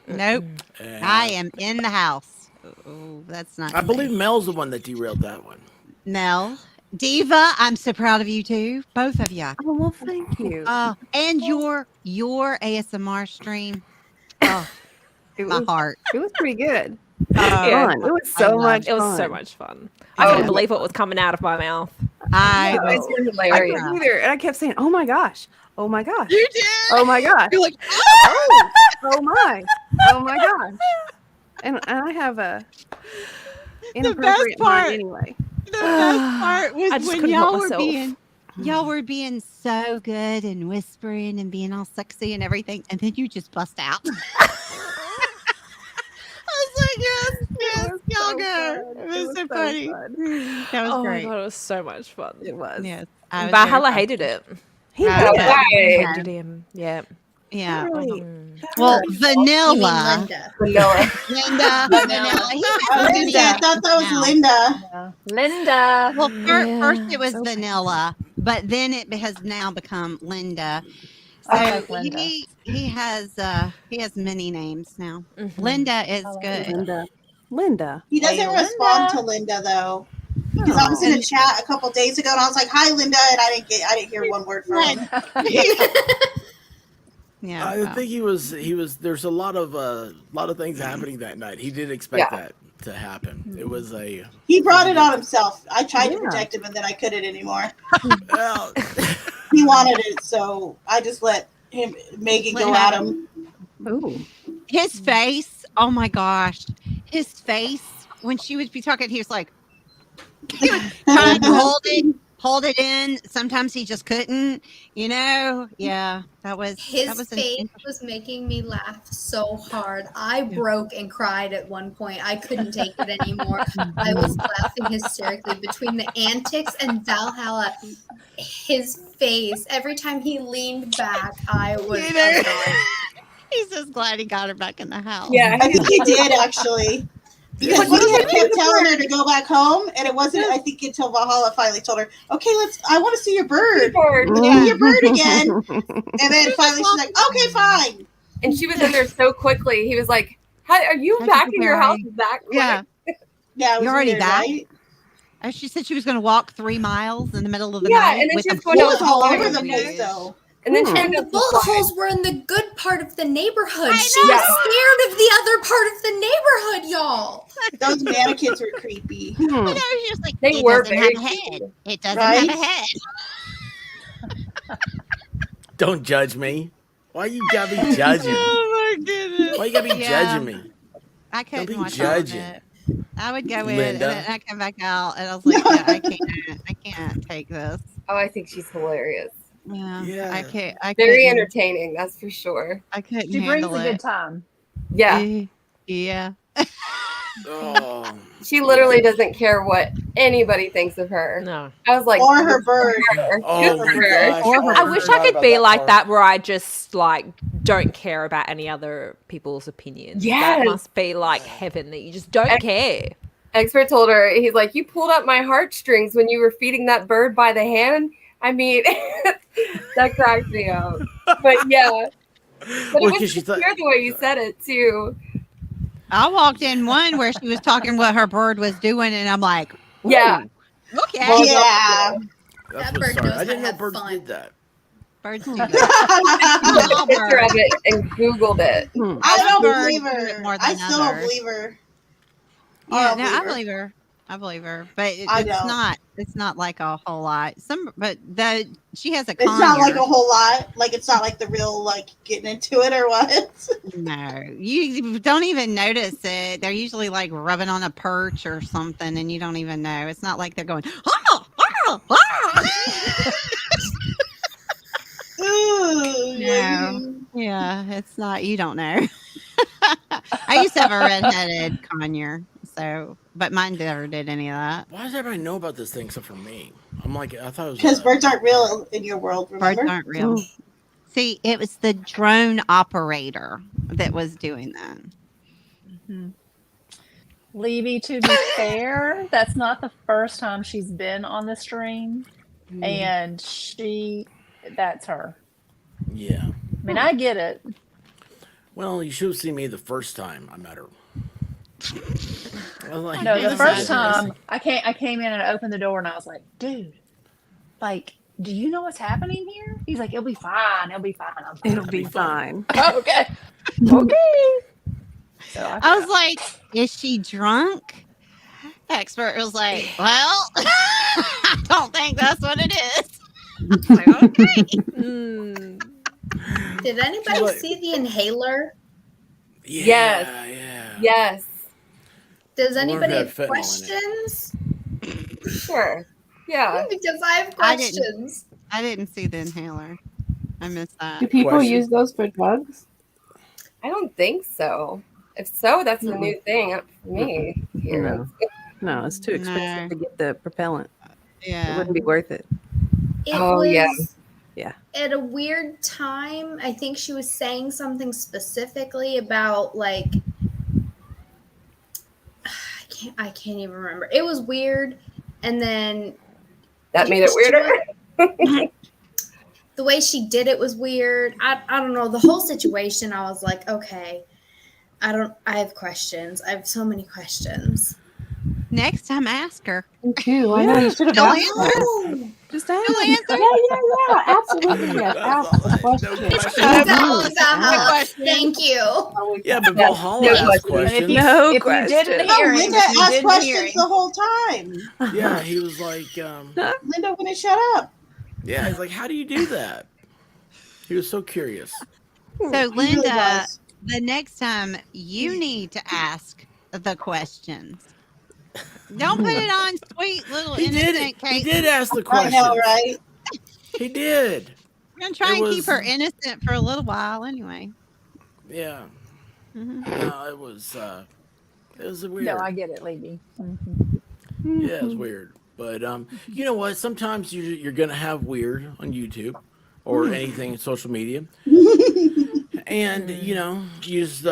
Nope. And I am in the house. Oh, that's not I believe safe. Mel's the one that derailed that one. Mel. Diva, I'm so proud of you too. Both of you. Oh, well, thank you. And your ASMR stream. Oh, It my was, heart. it was pretty good. Yeah. Fun. It was I so love much It was fun. so much fun. I Oh, couldn't yeah. believe what was coming out of my mouth. I You guys was were I hilarious. couldn't either. And I kept saying, oh my gosh. Oh my gosh. You did. Oh my gosh. You're like, Oh, oh my. Oh my gosh. And I have a inappropriate part- mind anyway. the best part was I just when couldn't help y'all were myself. y'all were being so good and whispering and being all sexy and everything, and then you just bust out. I was like, yes, was y'all so go. fun. It was so so funny. fun. That was Oh my great. god, it was so much fun. It was. Yes, I was Valhalla very hated it. He Yeah, did. okay. Why? Hated him. Yeah. Yeah. Really? Well, You mean vanilla. Linda? Vanilla. Linda. Vanilla. He Oh, was Linda. I thought that was now. Linda. Linda. Well, first Yeah, it was so vanilla, but then it has now become Linda. So I like Linda. he has many names now. Mhm. Linda is I like good. Linda. Linda. He doesn't Hey, respond Linda. to Linda though. Because I was in a chat a couple days ago and I was like, "Hi, Linda," and I didn't hear one word from him. Yeah. I well, think he was. There's a lot of things happening that night. He did expect Yeah. that to happen. It was a. He brought it on himself. I tried to Yeah. protect him and then I couldn't anymore. Well, He wanted it, so I just let Megan Let go him at have him. Ooh. his face. Oh my gosh, his face when she would be talking, he was like he was trying to hold it in. Sometimes he just couldn't. Yeah, that was His an face interesting. was making me laugh so hard. I broke and cried at one point. I couldn't take it anymore. I was laughing hysterically between the antics and Valhalla. His face, every time he leaned back, I was. You know? He's just glad he got her back in the house. Yeah. I think he did actually. Because Linda kept telling her to go back home, and it wasn't, I think, until Valhalla finally told her, "Okay, I want to see your bird. See your bird again." And then finally she's like, "Okay, fine." And she was in there so quickly. He was like, "Hi, are you How'd back you in your prepare? house that quick?" Yeah. Yeah, it was You're already weird, back? right? She said she was going to walk 3 miles in the middle of the Yeah, night. and then with she was a going He to was bullet all hole over in the his place, ears. though. And then she And ended the up bullet flying. holes were in the good part of the neighborhood. I She know. was scared of the other part of the neighborhood, y'all. Those mannequins were creepy. I know, she was like, They it were doesn't have very a head. creepy. It doesn't Right? have a head. don't judge me. Why you gotta be judging? Oh my goodness. Why you gotta be Yeah. judging me? I couldn't be watch all of judging. it. I would go in and Linda. then I come back out and I was like, yeah, I can't take this. Oh, I think she's hilarious. Yeah. Yeah. I can't. Very entertaining, that's for sure. I couldn't She brings handle a it. good time. Yeah. Yeah. Oh, She literally doesn't care what anybody thinks of her. No. I was like, Or her bird. oh Good my for her. gosh! Or her I wish forgot I could about be like part. that where I just like don't care about any other people's opinions. Yes. That must be like heaven that you just don't And- care. Expert told her, he's like, "You pulled up my heartstrings when you were feeding that bird by the hand." I mean, that cracked me up. But yeah. But Well, it 'cause was she thought- clear the way you said it, too. I walked in one where she was talking what her bird was doing, and I'm like, Yeah. okay. Well, Yeah. That's That what's bird sorry. knows I didn't how know to have birds fun. did that. Birds do that. I took a picture bird. of it and Googled it. I don't Birds believe do it her. more I than still don't others. believe her. Yeah, I no, I don't believe her. I believe her, but I it's don't. not. It's not like a whole lot. She has a. It's not like a conure. whole lot. Like, it's not like the real, like, getting into it or what. No, you don't even notice it. They're usually like rubbing on a perch or something, and you don't even know. It's not like they're going. Oh, oh, oh. Ooh, No. Yeah, it's not. You don't know. I I used to have a redheaded conure, so but mine never did any of that. Why does everybody know about this thing except for me? I'm like, I thought it was Because birds aren't real in your world, Birds remember? aren't real. See, it was the drone operator that was doing that. Levy, to be fair, that's not the first time she's been on the stream. And that's her. Yeah. I mean, I get it. Well, you should have seen me the first time I met her. I was like, No, the "This first is time amazing." I came in and I opened the door and I was like, dude, like, do you know what's happening here? He's like, it'll be fine. It'll be fine. I'm It'll fine. be fine. Okay. Okay. So I was like, is she drunk? Expert was like, well, I don't think that's what it is. I was like, okay. Did anybody like- see the inhaler? Yeah, Yes. yeah. Yes. Does I wonder if anybody it have had fentanyl in it. questions? Sure. Yeah. Because I have I didn't. questions. I didn't see the inhaler. I missed Do that. people Question? use those for drugs? I don't think so. If so, that's a new thing for me. Here. No, it's too expensive to get the propellant. It Yeah. wouldn't be worth it. It Oh, was yeah. Yeah. at a weird time. I think she was saying something specifically about like I can't even remember. It was weird, and then That made it weirder. the way she did it was weird. I don't know. The whole situation, I was like, okay, I have questions. I have so many questions. Next time, ask her. Me too. I know you should have She'll asked her. answer. Just ask. She'll answer. Yeah, absolutely. Yes. Ask a question. No question. Thank you. Yeah, but Valhalla No asked question. And questions. if you didn't No, hear him, Linda if you asked didn't hear questions him, the whole time. Yeah, he was like, Linda wouldn't shut up. yeah, he's like, how do you do that? He was so curious. So, He really Linda, was. the next time you need to ask the questions. Don't put it on sweet little He innocent did. He Kate. did ask the I questions. know, right? He did. We're gonna try It and keep her was- innocent for a little while, anyway. Yeah. Mhm. No, it was weird. no, I get it, Levy. Yeah, it was weird. But you know what? Sometimes you're gonna have weird on YouTube or anything in social media, and you know you just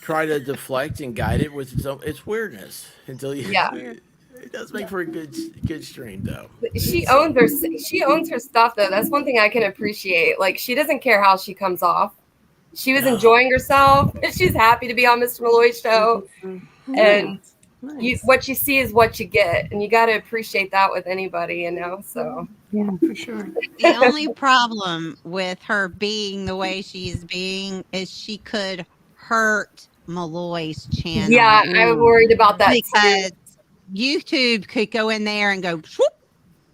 try to deflect and guide it with its weirdness until you. Yeah. It does make for a good stream though. She owns her stuff though. That's one thing I can appreciate. Like she doesn't care how she comes off. She was No. enjoying herself. She's happy to be on Mr. Malloy's show. And what you see is what you get. And you got to appreciate that with anybody, you know? So, Yeah, for sure. The only problem with her being the way she's being is she could hurt Malloy's channel. yeah, I'm worried about that because too. YouTube could go in there and go, whoop.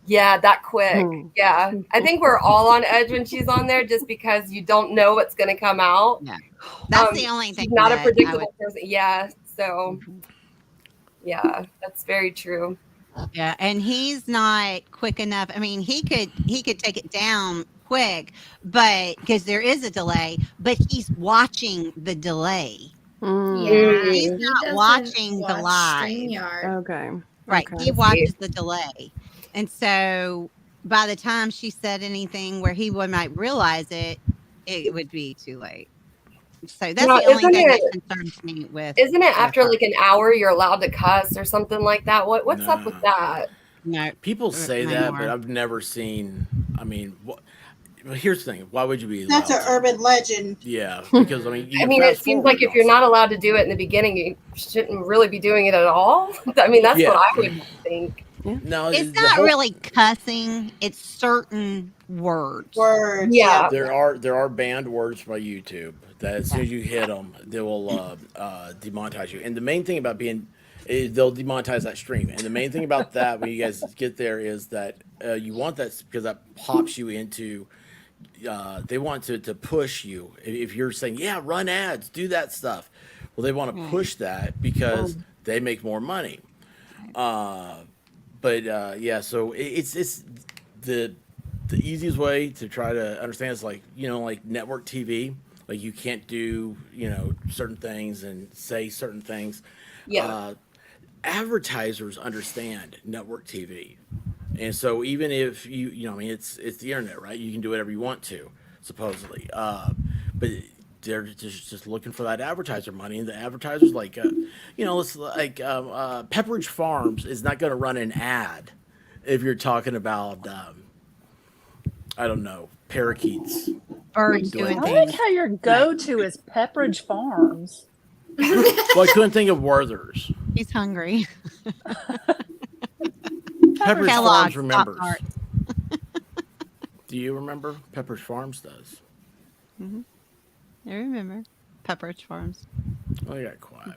Yeah, that quick. Yeah. I think we're all on edge when she's on there just because you don't know what's going to come out. Yeah. That's the only thing. She's not a that I would- predictable person. Yeah. So, yeah, that's very true. Yeah, and he's not quick enough. I mean, he could take it down quick, but because there is a delay, but he's watching the delay. Yeah, He's he not doesn't watching the watch live. StreamYard. Okay. Right. Okay. He watches the delay. And so by the time she said anything where he might realize it, it would be too late. So that's Now, the only isn't thing it- that concerns me with. Isn't it after like an hour you're allowed to cuss or something like that? What's up with that? No. People say No that, more. but I've never seen. I mean, well, here's the thing: why would you be? That's an allowed to? urban legend. Yeah, because I mean, you I can mean, it fast seems forward like if you're also. not allowed to do it in the beginning, you shouldn't really be doing it at all. I mean, that's Yeah. what I would think. No, It's the not whole- really cussing, it's certain words. Words. Yeah. There are banned words by YouTube that as soon as you hit them, they will demonetize you. And the main thing about is they'll demonetize that stream. And the main thing about that when you guys get there is that you want that because that pops you into. They want to push you if you're saying run ads, do that stuff. Well, they want to push that because they make more money. So it's the easiest way to try to understand is like like network TV. like you can't do certain things and say certain things. Yeah. Advertisers understand network TV, and so even if I mean, it's the internet, right? You can do whatever you want to, supposedly. But they're just looking for that advertiser money, and the advertisers it's like Pepperidge Farms is not going to run an ad if you're talking about I don't know, parakeets Birds doing doing I like things. how your go-to is Pepperidge Farms. Well, I couldn't think of Werther's. He's hungry. Pepperidge Farms Kellogg's Pop remembers. Tarts. Do you remember? Pepperidge Farms does. I remember Pepperidge Farms. Oh, you got quiet.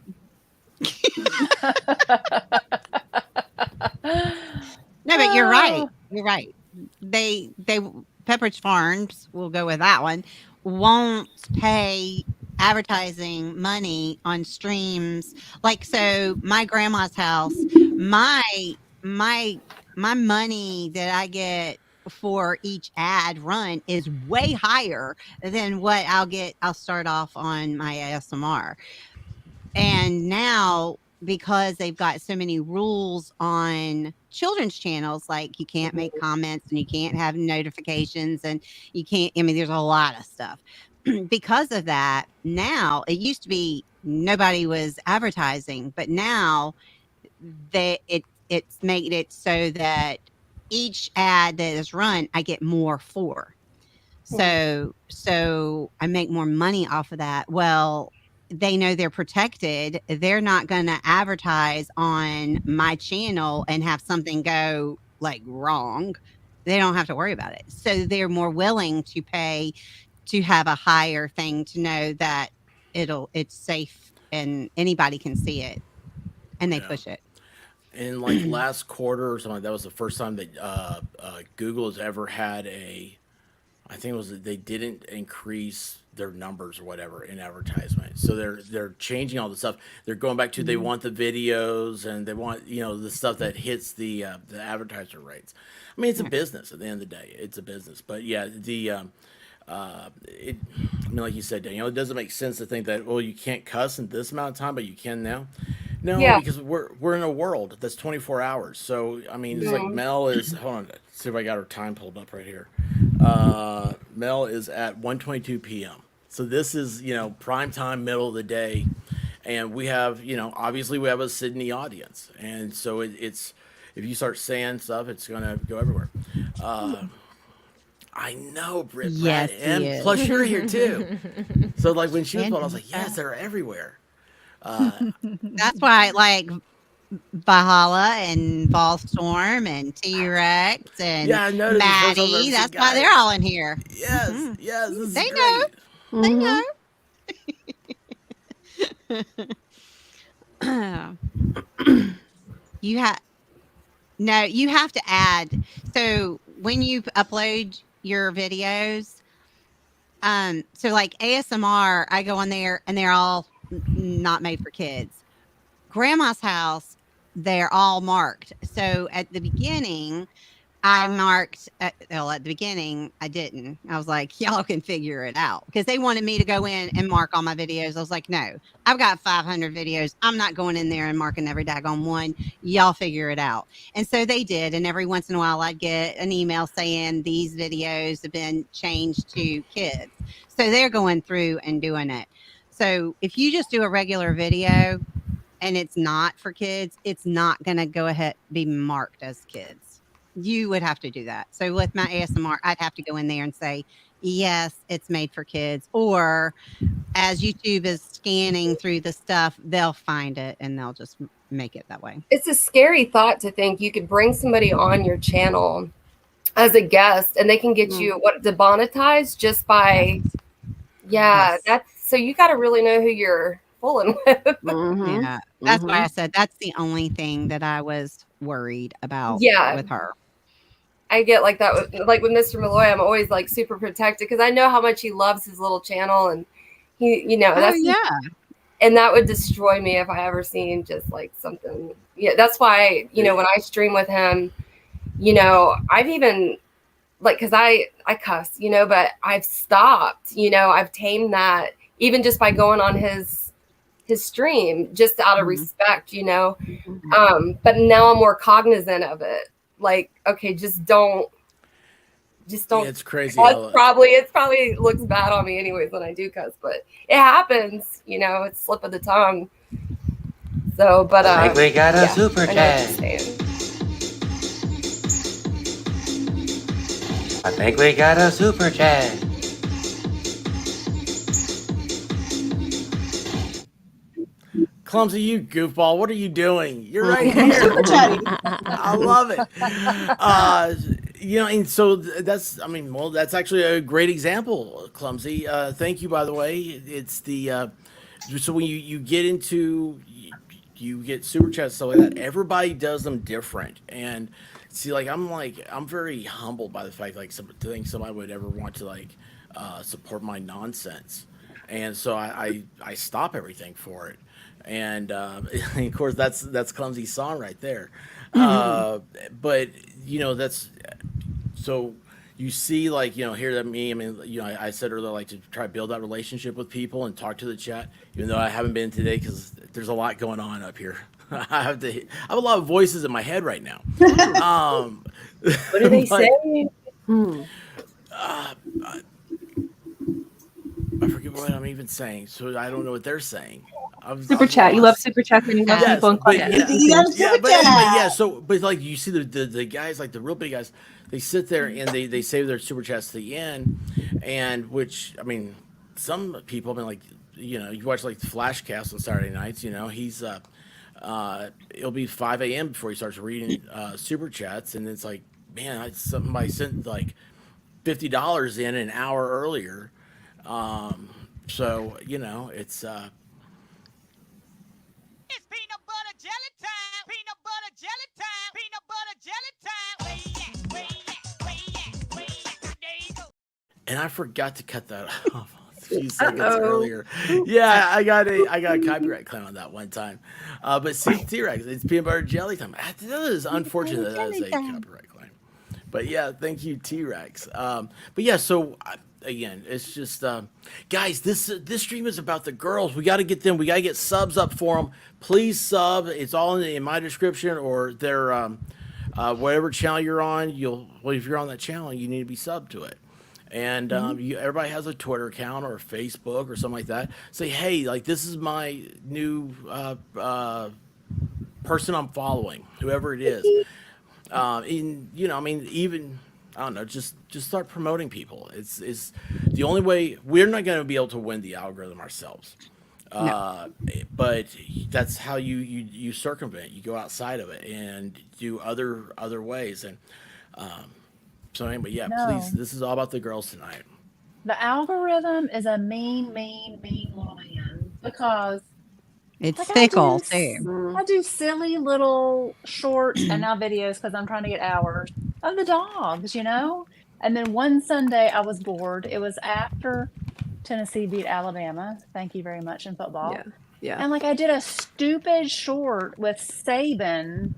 No, but you're right. You're right. They Pepperidge Farms, we'll go with that one, won't pay advertising money on streams. Like, so my grandma's house, my my my money that I get for each ad run is way higher than what I'll start off on my ASMR. And now, because they've got so many rules on children's channels, like you can't make comments and you can't have notifications and you can't, I mean, there's a lot of stuff. Because of that, now it used to be nobody was advertising, but now it's made it so that each ad that is run, I get more for. So I make more money off of that. Well, they know they're protected. They're not going to advertise on my channel and have something go like wrong. They don't have to worry about it. So they're more willing to pay to have a higher thing to know that it's safe and anybody can see it, and they Yeah. push it. In like last quarter or something, that was the first time that Google has ever had I think it was they didn't increase their numbers or whatever in advertisement. So they're changing all the stuff. They're going back to they want the videos and they want the stuff that hits the advertiser rates. I mean, it's a business at the end of the day. It's a business, but yeah, I mean, like you said, Daniel, it doesn't make sense to think that you can't cuss in this amount of time, but you can now. No, Yeah. because we're in a world that's 24 hours. So I mean, it's like Mel is. Hold on, let's see if I got her time pulled up right here. Mel is at 1:22 p.m. So this is prime time, middle of the day, and we have obviously we have a Sydney audience, and so it's if you start saying stuff, it's gonna go everywhere. I know, Britt, Yes, Brad, he and is. plus you're here too. So like when she was And born, I was like, yes, they're everywhere. That's why, like Valhalla and Ballstorm and T-Rex and Yeah, I noticed this first time I've ever Maddie. seen That's why guys. they're all in here. Yes, Mhm. yes, this is They great. know. They know. You have no. You have to add. So when you upload your videos, so like ASMR, I go on there and they're all not made for kids. Grandma's house, they're all marked. So at the beginning, I marked, at the beginning, I didn't. I was like, y'all can figure it out because they wanted me to go in and mark all my videos. I was like, no, I've got 500 videos. I'm not going in there and marking every daggone one. Y'all figure it out. And so they did. And every once in a while, I'd get an email saying these videos have been changed to kids. So they're going through and doing it. So if you just do a regular video and it's not for kids, it's not going to go ahead be marked as kids. You would have to do that. So with my ASMR, I'd have to go in there and say, yes, it's made for kids. Or as YouTube is scanning through the stuff, they'll find it and they'll just make it that way. It's a scary thought to think you could bring somebody on your channel as a guest and they can get you demonetized just by Yes. that's so you got to really know who you're fooling with. Yeah. That's why I said that's the only thing that I was worried about Yeah. with her. I get like that like with Mr. Malloy, I'm always like super protected because I know how much he loves his little channel and he that's and that would destroy me if I ever seen just like something. Yeah, that's why when I stream with him, I've even like, cause I cuss, you know, but I've stopped, you know, I've tamed that even just by going on his stream, just out of respect, you know. But now I'm more cognizant of it. Like, okay, just don't. Yeah, it's crazy. It probably looks bad on me anyways when I do cuss, but it happens, you know, it's slip of the tongue. So, but I think we got a super I know what chat. you're saying. I think we got a super chat. Clumsy, you goofball! What are you doing? You're right here. I love it. You know, and so that's, I mean, well, that's actually a great example, Clumsy. Thank you, by the way. It's the so when you get into you get super chats, stuff like that. Everybody does them different, and see, I'm very humbled by the fact to think somebody would ever want to support my nonsense, and so I stop everything for it. And of course that's Clumsy's song right there. But you know, that's so you see, here that me, I mean, you know, I said earlier, like, to try to build that relationship with people and talk to the chat, even though I haven't been today because there's a lot going on up here. I have a lot of voices in my head right now. What do they say? I forget what I'm even saying, so I don't know what they're saying. Super chat. You love super chats and you love people in comments. But like, you see the guys, like the real big guys, they sit there and they save their super chats to the end, and which, I mean, some people, I mean, like, you know, you watch like the Flashcast on Saturday nights, you know, he's it'll be 5 a.m. before he starts reading super chats, and it's like, man, somebody sent like $50 in an hour earlier. So, you know, it's peanut butter jelly time. Peanut butter jelly time. Peanut butter jelly time. Where you at? And I forgot to cut that off a few seconds earlier. Yeah, I got a copyright claim on that one time. But see, T-Rex, it's peanut butter jelly time. That is unfortunate that is a copyright claim. But yeah, thank you, T-Rex. But yeah, so again, it's just guys, this stream is about the girls. We got to get them. We got to get subs up for them. Please sub. It's all in my description or their whatever channel you're on. If you're on that channel, you need to be subbed to it. And everybody has a Twitter account or Facebook or something like that. Say, hey, like, this is my new person I'm following, whoever it is. You know, I mean, even, I don't know, just start promoting people. It's the only way. We're not going to be able to win the algorithm ourselves. No. But that's how you circumvent. You go outside of it and do other ways. And so anyway, yeah, please, this is all about the girls tonight. The algorithm is a mean little man because it's fickle too. I do silly little shorts and now videos because I'm trying to get hours of the dogs, you know? And then one Sunday I was bored. It was after Tennessee beat Alabama. Thank you very much in football. Yeah. And like I did a stupid short with Saban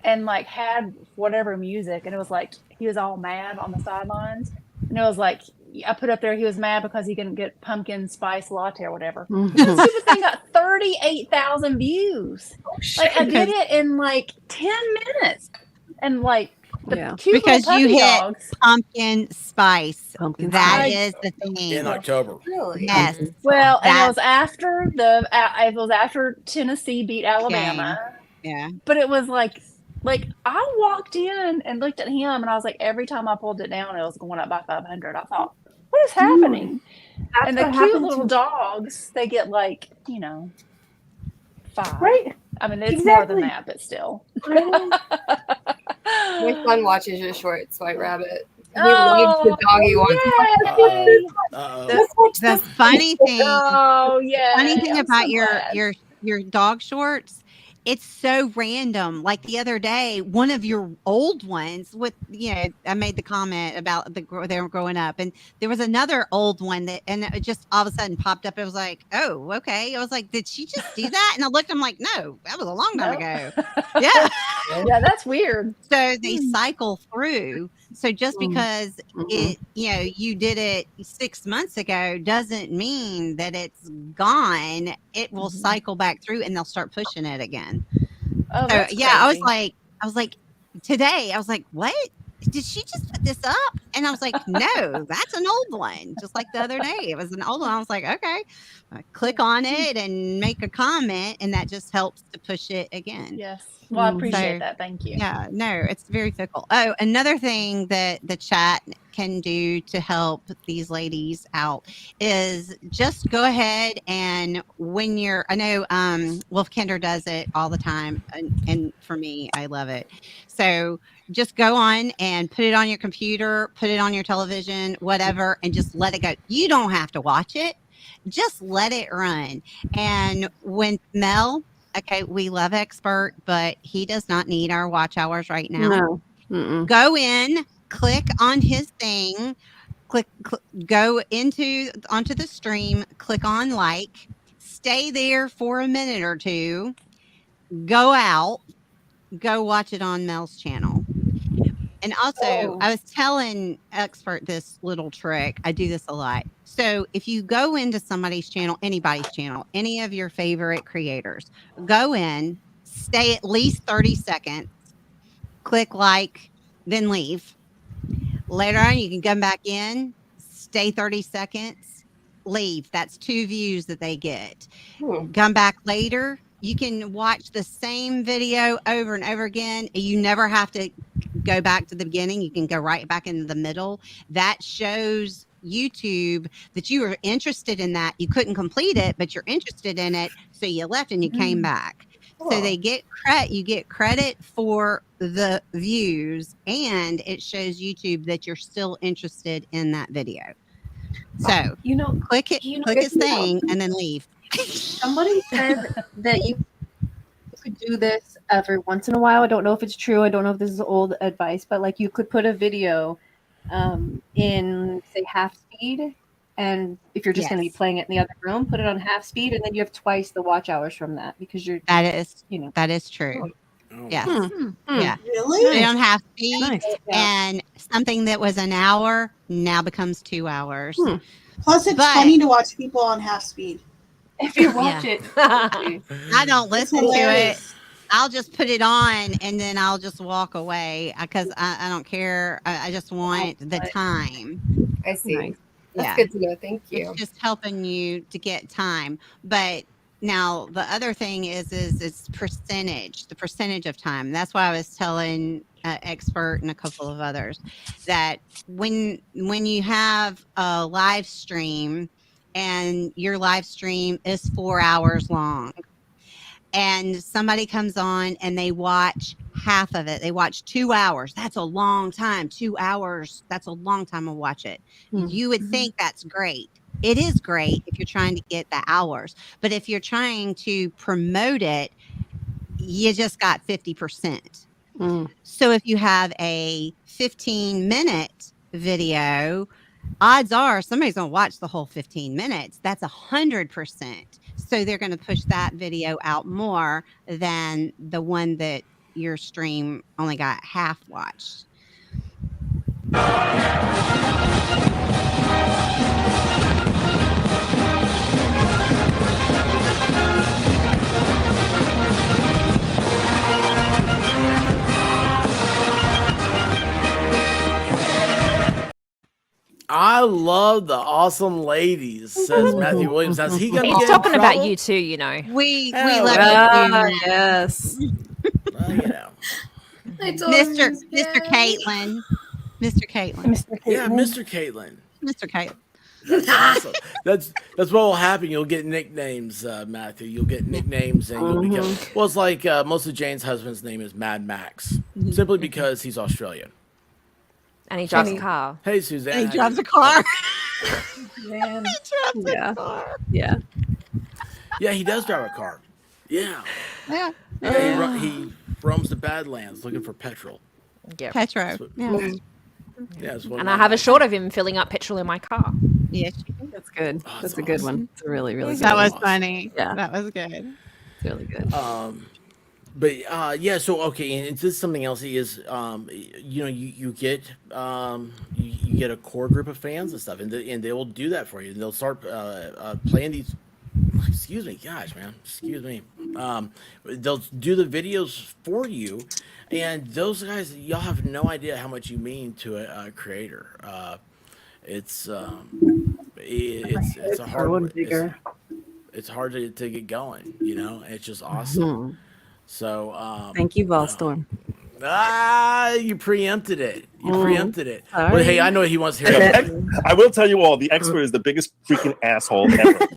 and like had whatever music, and it was like he was all mad on the sidelines. And it was like I put up there he was mad because he couldn't get pumpkin spice latte or whatever. The stupid thing got 38,000 views. Like I did it in like 10 minutes. And like the cute because little you hit dogs. pumpkin spice. That spice. is the thing. In October. Really? Yes. Well, and it was after Tennessee beat Alabama. Yeah. But it was like I walked in and looked at him and I was like, every time I pulled it down, it was going up by 500. I thought, what is happening? And the cute little dogs, they get like, you know, 5. Right. I mean, it's more than that, but still. My son watches your shorts, White Rabbit. He loves the doggy ones. The funny thing. Oh yeah. Funny thing about your dog shorts, it's so random. Like the other day, one of your old ones with, you know, I made the comment about they were growing up, and there was another old one and it just all of a sudden popped up. It was like, oh, okay. I was like, did she just do that? And I looked, I'm like, no, that was a long time ago. Yeah. Yeah, that's weird. So they cycle through. So just Mm. because Mhm. it, you did it 6 months ago doesn't mean that it's gone. It will cycle back through and they'll start pushing it again. Oh, So that's yeah, I was crazy. like today, I was like, what? Did she just put this up? And I was like, no, that's an old one. Just like the other day, it was an old one. I was like, okay, I click on it and make a comment, and that just helps to push it again. Yes. Well, I appreciate So that. Thank you. yeah, no, it's very fickle. Oh, another thing that the chat can do to help these ladies out is just go ahead and when you're, I know Wolf Kinder does it all the time, and for me, I love it. So just go on and put it on your computer, put it on your television, whatever, and just let it go. You don't have to watch it. Just let it run. And when Mel, okay, we love Expert, but he does not need our watch hours right now. No. Mm-mm. Go in, click on his thing, go onto the stream, click on like, stay there for a minute or two, go out, go watch it on Mel's channel. And also, I was telling Expert this little trick. I do this a lot. So if you go into somebody's channel, anybody's channel, any of your favorite creators, go in, stay at least 30 seconds, click like, then leave. Later on, you can come back in, stay 30 seconds, leave. That's 2 views that they get. Come back later. You can watch the same video over and over again. You never have to go back to the beginning. You can go right back into the middle. That shows YouTube that you were interested in that. You couldn't complete it, but you're interested in it. So you left and you came back. So they get credit. You get credit for the views, and it shows YouTube that you're still interested in that video. So click his thing and then leave. Somebody said that you could do this every once in a while. I don't know if it's true. I don't know if this is old advice, but like you could put a video in say half speed, and if you're just going to be playing it in the other room, put it on half speed, and then you have twice the watch hours from that because you're that is true. Yes. Yeah. Really? Put it on half speed, Nice. and something that was an hour now becomes 2 hours. Plus, it's funny to watch people on half speed. If you watch it, I don't listen to it. hilarious. I'll just put it on and then I'll just walk away because I don't care. I just want the time. I see. Nice. That's good to know. Thank you. It's just helping you to get time. But now the other thing is it's percentage, the percentage of time. That's why I was telling Expert and a couple of others that when you have a live stream and your live stream is 4 hours long, and somebody comes on and they watch half of it, they watch 2 hours. That's a long time. 2 hours. That's a long time to watch it. You would think that's great. It is great if you're trying to get the hours, but if you're trying to promote it, you just got 50%. So if you have a 15-minute video, odds are somebody's going to watch the whole 15 minutes. That's 100%. So they're going to push that video out more than the one that your stream only got half watched. I love the awesome ladies, says Matthew Williams. Is he gonna He's get talking in about trouble? you too, you know. We Oh, love Ah, you too, yes. Well, you know. I told him Mr. he's Mr. bad. Caitlin. Mr. Caitlin. Mr. Yeah, Caitlin. Mr. Caitlin. Mr. Caitlin. That's awesome. That's what will happen. You'll get nicknames, Matthew. You'll get nicknames, and you'll become. Well, it's like most of Jane's husband's name is Mad Max, simply because he's Australian. And he drives a car. Hey, Suzanne. He drives a car. Man. Yeah. Yeah. Yeah, he does drive a car. Yeah. Yeah. Yeah, he roams the Badlands looking for petrol. Yeah. Petro. Yeah. Yeah, it's one And of I my have a guys. shot of him filling up petrol in my car. Yes. That's good. Oh, That's that's a good awesome. one. It's a really, really good That one. was funny. Yeah. That was good. It's really good. But yeah, so okay, and this is something else is you get you get a core group of fans and stuff, and they will do that for you. They'll start playing these. Excuse me, gosh, man, excuse me. They'll do the videos for you, and those guys, y'all have no idea how much you mean to a creator. It's it's a hard it's hard to get going. It's just awesome. Mhm. So Thank you, Volstorm. you preempted it. You preempted it. Well, Sorry. hey, I know he wants to hear it. I will tell you all, the expert is the biggest freaking asshole ever.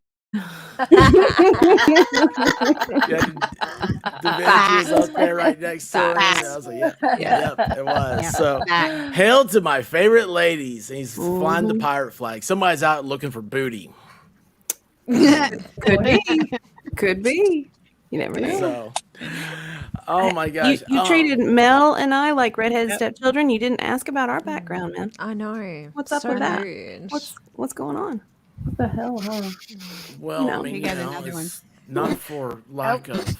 The bench was up there right next to him. And I was like, yep, it was. Yep. So, Fact. hail to my favorite ladies. And he's flying the pirate flag. Somebody's out looking for booty. Could be. Could be. You never know. So, oh my gosh. You treated Mel and I like redheaded stepchildren. You didn't ask about our background, man. I know. What's up So with that? rude. What's going on? What the hell, huh? Well, No, I mean, you got another one. it's not for lack of.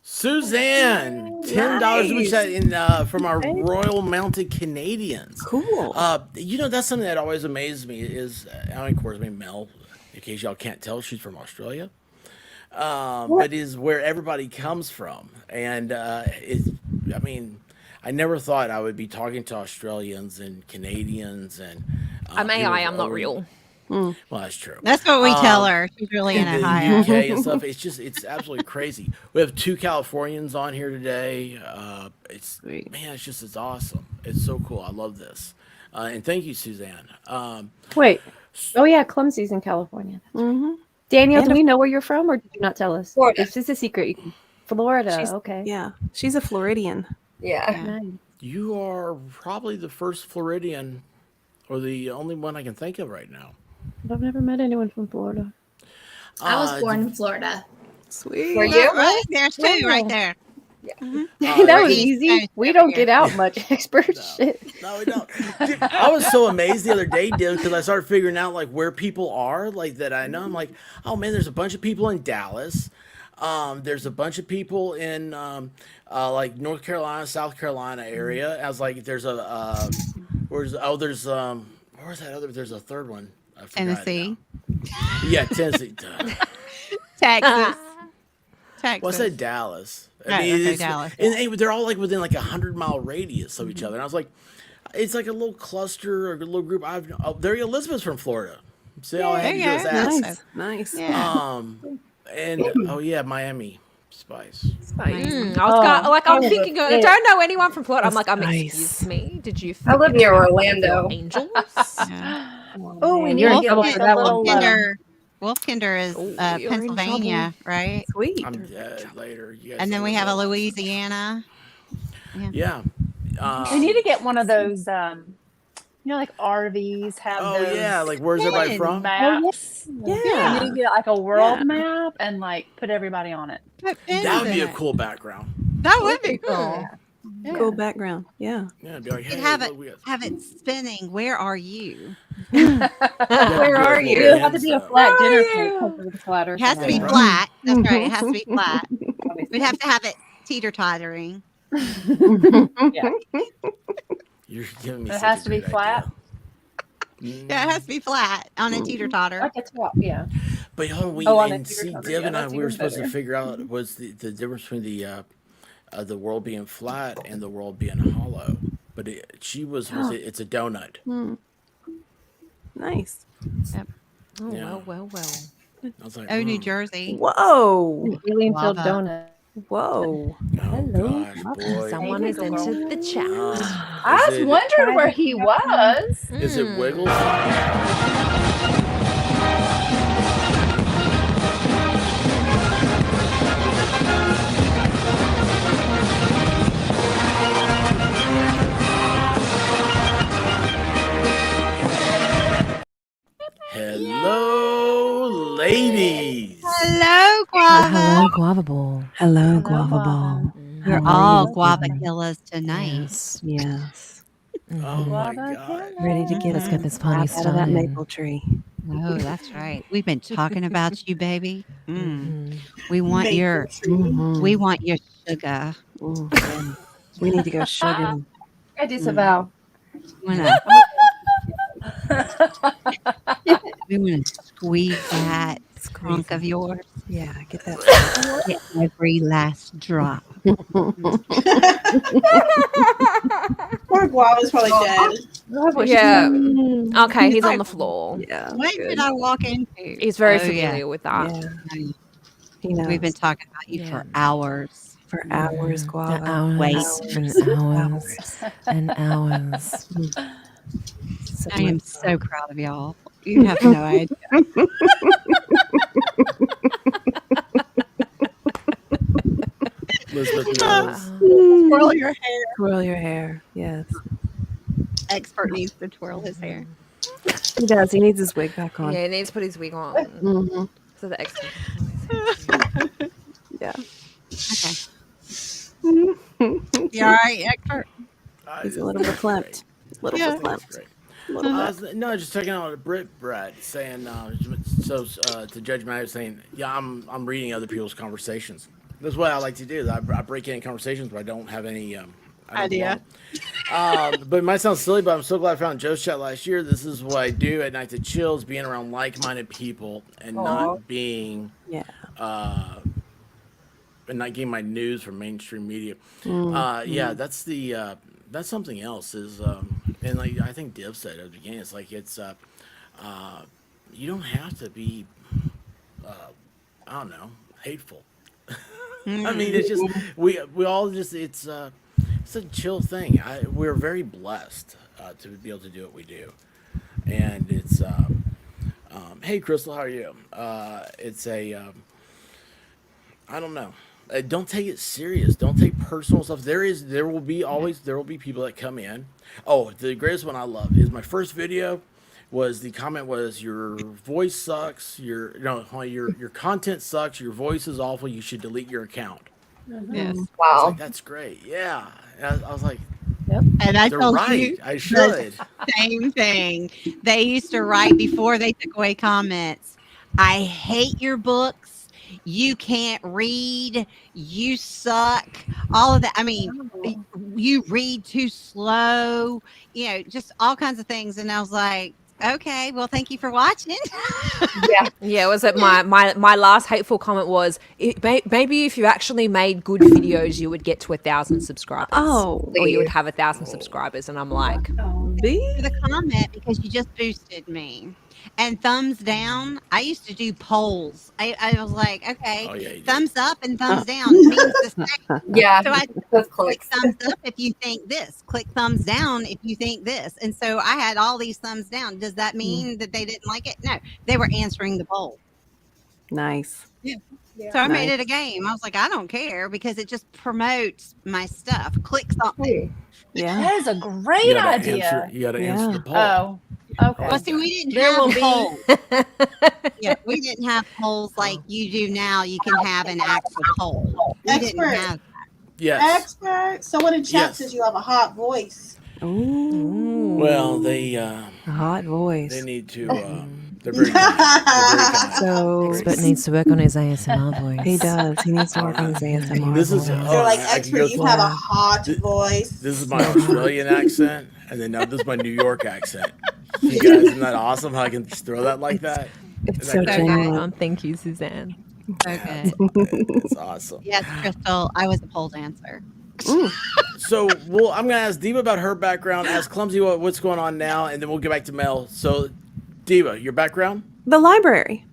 Suzanne, $10 which in from our Royal Mounted Canadians. Cool. That's something that always amazes me is, of course, Mel, in case y'all can't tell, she's from Australia. But is where everybody comes from, and I never thought I would be talking to Australians and Canadians and. I'm AI. I'm not real. Well, that's true. That's what we tell her. She's really in the Ohio. UK and stuff. It's absolutely crazy. We have 2 Californians on here today. It's awesome. It's so cool. I love this. And thank you, Suzanne. Wait. Oh yeah, Clumsy's in California. Mm-hmm. Danielle, do we know where you're from, or did you not tell us? Florida. It's just a secret. Florida. She's- Okay. Yeah, she's a Floridian. Yeah. Nice. You are probably the first Floridian, or the only one I can think of right now. I've never met anyone from Florida. I was born in Florida. Sweet. Were you? Right? There's two right there. That was East easy. Coast We over don't here. get out much expert shit. No, we don't. Dude, I was so amazed the other day, dude, because I started figuring out like where people are, like that I know. I'm like, oh man, there's a bunch of people in Dallas. There's a bunch of people in like North Carolina, South Carolina area. I was like, there's a where's that other? There's a third one. I forgot Tennessee. now. Yeah, Tennessee. Texas. Texas. What's that? Dallas. Okay, Dallas. And they're all like within like 100-mile radius of each other. And I was like, it's like a little cluster or a little group. There, Elizabeth's from Florida. See, all I had to do was ask. Nice. Yeah. And oh yeah, Miami Spice. I'm thinking. I don't know anyone from Florida. I'm like, excuse me. Did you? I live near Orlando. Angels. Yeah. Oh, and you're you're in trouble for that one. Wolfkinder is Ooh, you're in Pennsylvania, right? Sweet. I'm dead later. You guys And then know we that. have a Louisiana. Yeah. We need to get one of those, like RVs have Oh those yeah, like where's everybody from? maps. Yeah. We need to get like a world map and like put everybody on it. That would be a cool background. That would be cool. Cool background. Yeah. Yeah, it'd be like, You could hey, have look, it we got- have it spinning. Where are you? Where are you? It has to be a flat dinner plate. Flat or It has to be something. flat. That's right. It has to be flat. We'd have to have it teeter-tottering. Yeah. You're giving me It such has a to be great flat. idea. Yeah, it has to be flat on a teeter-totter. Like a top, yeah. But we on a and see, teeter-totter, Div yeah, and I, that's we were even supposed to better. figure out was the difference between the world being flat and the world being hollow. But it's a donut. Nice. Oh Yeah. well. I was like, New Jersey. Whoa. Alien filled Lava. donut. Whoa. Oh gosh, boy. Someone is into the chat. I was wondering where he was. Is it Wiggles? Hello, ladies. Hello, Guava. Guava Bowl. Hello, guava ball. We're How are all you, guava baby? killas tonight. Yes. Yes. Oh my Guava god. Ready to get Mhm. get this party Out of that started. maple tree. Oh, that's right. We've been talking about you, baby. Mhm. We want Maple your tree. we want your sugar. Yeah. We need to go sugar. I disavow. Wanna we wanna squeeze that trunk of yours. Yeah, get that. Get every last drop. Poor Guava's probably dead. Yeah. Mm. Okay, he's on the floor. Yeah. What good. did I walk into? He's very Oh, yeah. familiar with that. Yeah. He knows. We've been talking about you for hours. for hours, The guava. hours Wait. and hours and hours. So I am so proud of y'all. You have no idea. Elizabeth knows. Twirl your hair. Twirl your hair. Yes. Expert needs to twirl his hair. He does. He needs his wig back on. Yeah, he needs to put his wig on. hmm So the extra. Yeah. Okay. You all right, expert? He's a little verklempt. Little Yeah. verklempt. Great. Little bit. No, just checking out a Brad saying to Judge Matt saying, yeah, I'm reading other people's conversations. That's what I like to do. I break in conversations, but I don't have any Idea. But it might sound silly, but I'm so glad I found Joe's chat last year. This is what I do at night to chill, is being around like-minded people and not being Yeah. and not getting my news from mainstream media. Yeah, that's the that's something else. Is and like I think Div said at the beginning, it's like it's you don't have to be I don't know, hateful. I mean, it's just we all just it's a chill thing. We're very blessed to be able to do what we do, and it's hey Crystal, how are you? It's a I don't know. Don't take it serious. Don't take personal stuff. There will be people that come in. Oh, the greatest one I love is my first video. The comment was your voice sucks. Your content sucks. Your voice is awful. You should delete your account. Yes. I was Wow. like, that's great. Yeah. And I was like, And I they're told right. you I should. same thing. They used to write before they took away comments. I hate your books. You can't read. You suck. All of that. I mean, you read too slow. You know, just all kinds of things. And I was like, okay, well, thank you for watching. Yeah. Yeah, was it my last hateful comment was maybe if you actually made good videos, you would get to 1,000 subscribers. Oh. Or you would have 1,000 subscribers, and I'm like, B? For the comment because you just boosted me. And thumbs down. I used to do polls. I was like, okay, Oh, yeah, you did. thumbs up and thumbs down means the same. Yeah. So I Those click clicks. thumbs up if you think this. Click thumbs down if you think this. And so I had all these thumbs down. Does that mean that they didn't like it? No, they were answering the poll. Nice. So I made it a game. I was like, I don't care because it just promotes my stuff. Click something. Yeah. That is a great You gotta idea. You got to answer Yeah. the poll. Oh, okay. Well, see, we didn't There will have be- polls. Yeah, we didn't have polls like you do now. You can have an actual poll. We didn't Expert. have. Yes. Expert. Someone in chat Yes. says you have a hot voice. Ooh. Well, they A hot voice. they need to. They're very kind. They're very kind. So Expert needs to work on his ASMR voice. he does. He needs to work on his ASMR. This is voice. They're like, I can expert, go you through- have a hot Th- voice. This is my Australian accent, and then now this is my New York accent. You guys, isn't that awesome? How I can just throw that like that? It's Isn't so that genuine. thank you, Suzanne. Okay. It's awesome. Yes, Crystal. I was a pole dancer. So, well, I'm gonna ask Diva about her background. Ask Clumsy what's going on now, and then we'll get back to Mel. So, Diva, your background? The library.